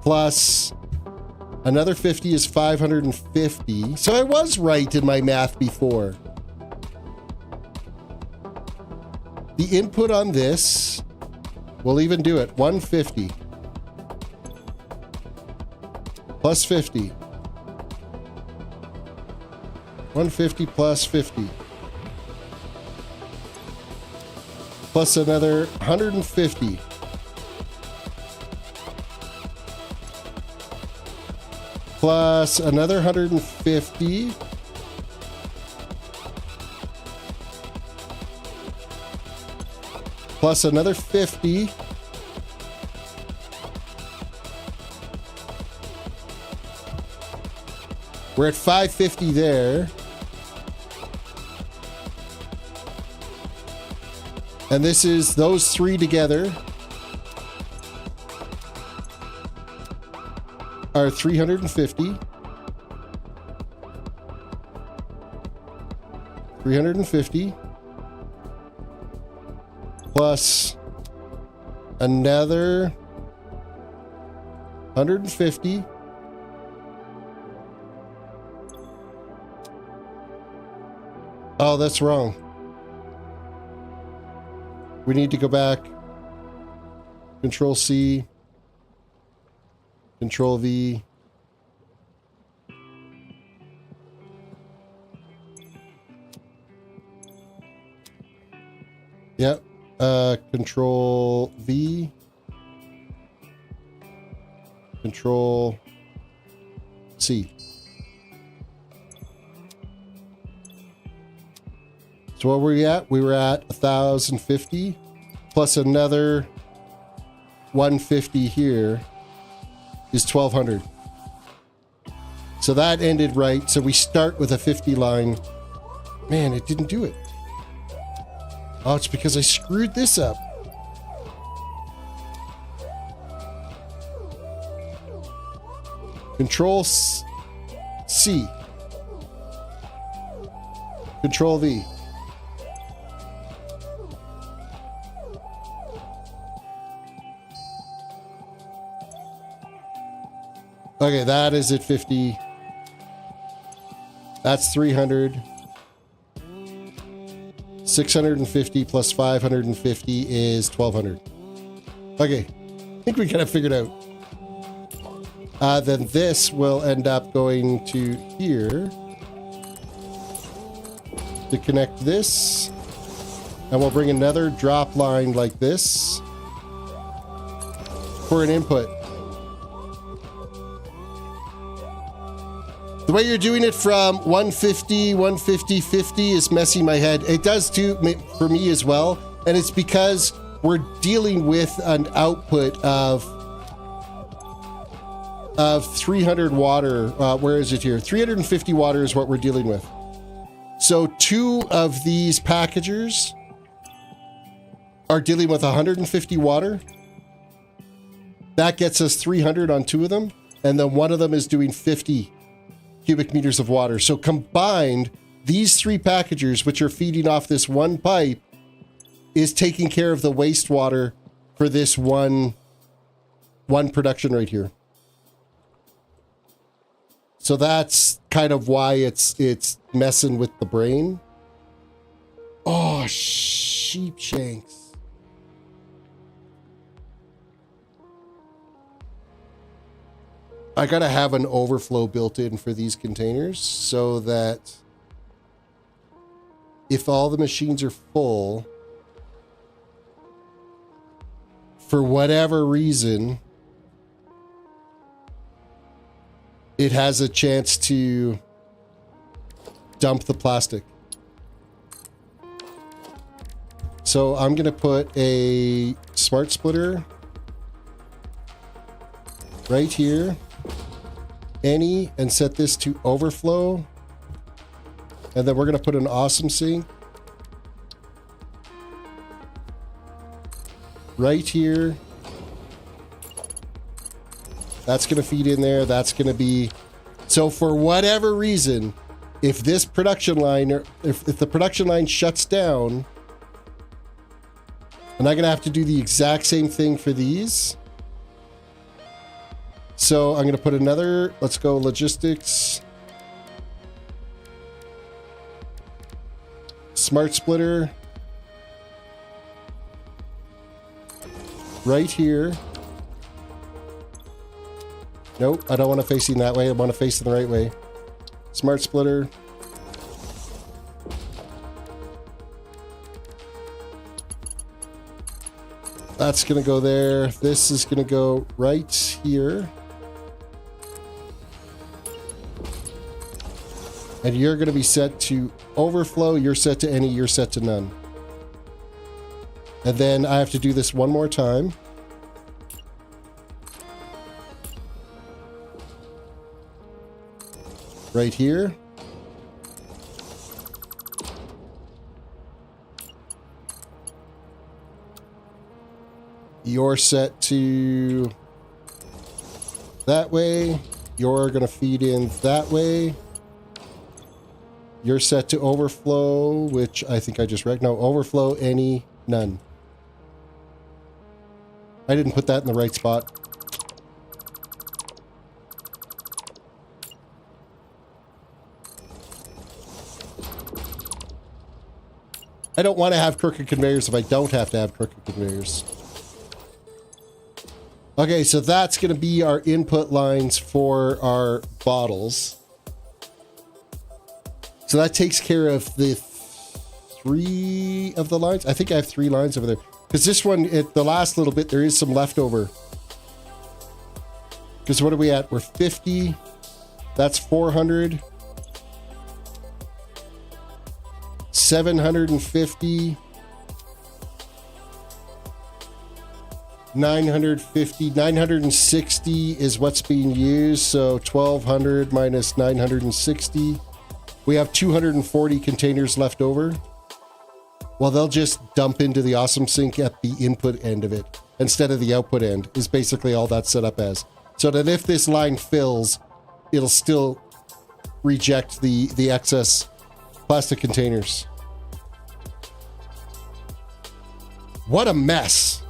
Plus another 50 is 550. So I was right in my math before. The input on this, we'll even do it, 150. Plus 50. 150 plus 50. Plus another 150. Plus another 150. Plus another 50. We're at 550 there. And this is those three together are 350. 350. Plus another 150. Oh, that's wrong. We need to go back. Control C. Control V. Yep. Control V. Control C. So what were we at? We were at 1,050 plus another 150 here is 1,200. So that ended right. So we start with a 50 line. Man, it didn't do it. Oh, it's because I screwed this up. Control C. Control V. Okay, that is at 50. That's 300. 650 plus 550 is 1,200. Okay, I think we got it figured out. Then this will end up going to here to connect this. And we'll bring another drop line like this for an input. The way you're doing it from 150, 150, 50 is messing my head. It does too for me as well. And it's because we're dealing with an output of 300 water. Where is it here? 350 water is what we're dealing with. So 2 of these packagers are dealing with 150 water. That gets us 300 on 2 of them. And then 1 of them is doing 50 cubic meters of water. So combined, these 3 packagers, which are feeding off this one pipe, is taking care of the wastewater for this one production right here. So that's kind of why it's messing with the brain. Oh, sheep shanks. I gotta have an overflow built in for these containers so that if all the machines are full, for whatever reason, it has a chance to dump the plastic. So I'm going to put a smart splitter right here, and set this to overflow. And then we're going to put an awesome sink right here. That's going to feed in there. That's going to be... So for whatever reason, if this production line, or if the production line shuts down, and I'm going to have to do the exact same thing for these. So I'm going to put another, let's go logistics. Smart splitter. Right here. Nope, I don't want to face it that way. I want to face it the right way. Smart splitter. That's going to go there. This is going to go right here. And you're going to be set to overflow. You're set to any. You're set to none. And then I have to do this one more time. Right here. You're set to that way. You're going to feed in that way. You're set to overflow, which I think I just read. No, overflow, any, none. I didn't put that in the right spot. I don't want to have crooked conveyors if I don't have to have crooked conveyors. Okay, so that's going to be our input lines for our bottles. So that takes care of the 3 of the lines. I think I have 3 lines over there. Because this one, the last little bit, there is some leftover. Because what are we at? We're 50. That's 400. 750. 950. 960 is what's being used. So 1200 minus 960. We have 240 containers left over. Well, they'll just dump into the awesome sink at the input end of it instead of the output end is basically all that's set up as. So that if this line fills, it'll still reject the excess plastic containers. What a mess.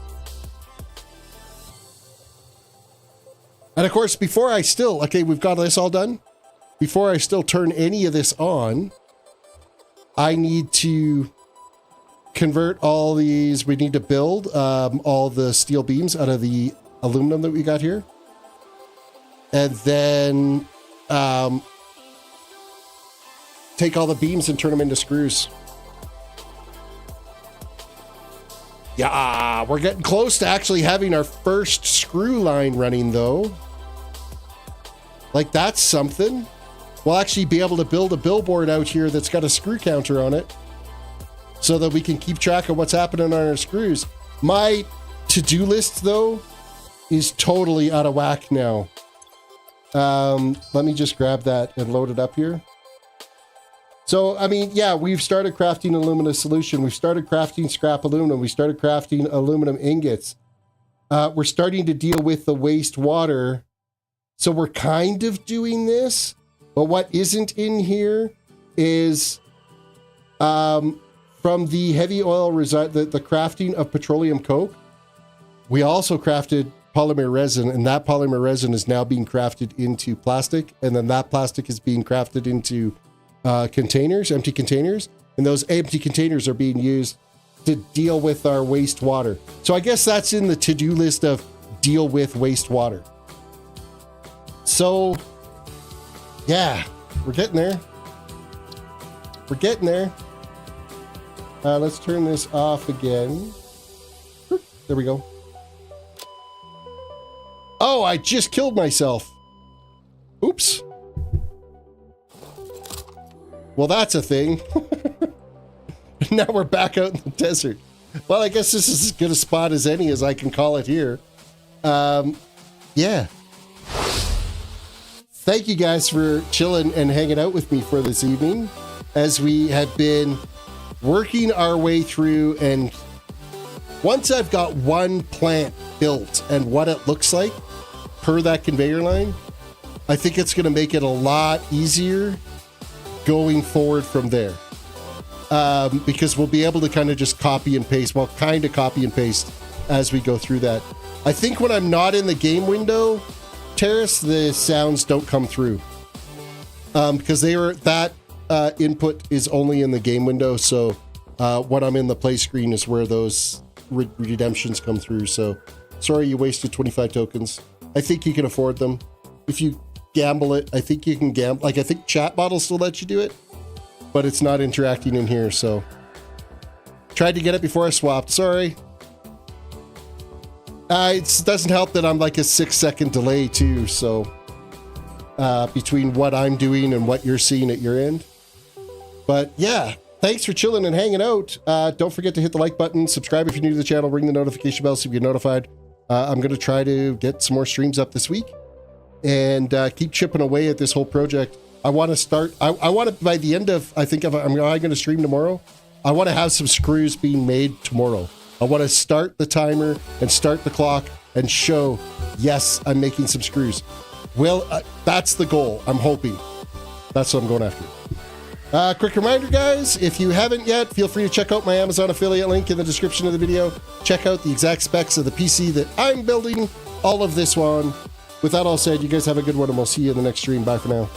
And of course, before I still, okay, we've got this all done. Before I still turn any of this on, I need to convert all these. We need to build all the steel beams out of the aluminum that we got here. And then take all the beams and turn them into screws. Yeah, we're getting close to actually having our first screw line running though. Like that's something. We'll actually be able to build a billboard out here that's got a screw counter on it so that we can keep track of what's happening on our screws. My to-do list, though, is totally out of whack now. Let me just grab that and load it up here. So, I mean, yeah, we've started crafting alumina solution. We've started crafting scrap aluminum. We started crafting aluminum ingots. We're starting to deal with the wastewater. So we're kind of doing this. But what isn't in here is from the heavy oil the crafting of petroleum coke. We also crafted polymer resin, and that polymer resin is now being crafted into plastic, and then that plastic is being crafted into containers, empty containers, and those empty containers are being used to deal with our wastewater. So I guess that's in the to-do list of deal with wastewater. So yeah, we're getting there. We're getting there. Let's turn this off again. There we go. Oh, I just killed myself. Oops. Well, that's a thing. Now we're back out in the desert. Well, I guess this is as good a spot as any as I can call it here. Yeah. Thank you guys for chilling and hanging out with me for this evening as we have been working our way through, and once I've got one plant built and what it looks like per that conveyor line, I think it's going to make it a lot easier going forward from there. Because we'll be able to kind of just copy and paste, well, kind of copy and paste as we go through that. I think when I'm not in the game window, Terrace, the sounds don't come through. Because that input is only in the game window, so when I'm in the play screen is where those redemptions come through. So sorry you wasted 25 tokens. I think you can afford them. If you gamble it, I think you can gamble. Like, I think Chatbot will still let you do it, but it's not interacting in here, so tried to get it before I swapped. Sorry. It doesn't help that I'm like a 6-second delay too, so between what I'm doing and what you're seeing at your end. But yeah, thanks for chilling and hanging out. Don't forget to hit the like button, subscribe if you're new to the channel, ring the notification bell so you get notified. I'm going to try to get some more streams up this week and keep chipping away at this whole project. I want to start, I want to, by the end of, I think I'm going to stream tomorrow, I want to have some screws being made tomorrow. I want to start the timer and start the clock and show, yes, I'm making some screws. Well, that's the goal. I'm hoping. That's what I'm going after. Quick reminder, guys, if you haven't yet, feel free to check out my Amazon affiliate link in the description of the video. Check out the exact specs of the PC that I'm building all of this on. With that all said, you guys have a good one, and we'll see you in the next stream. Bye for now.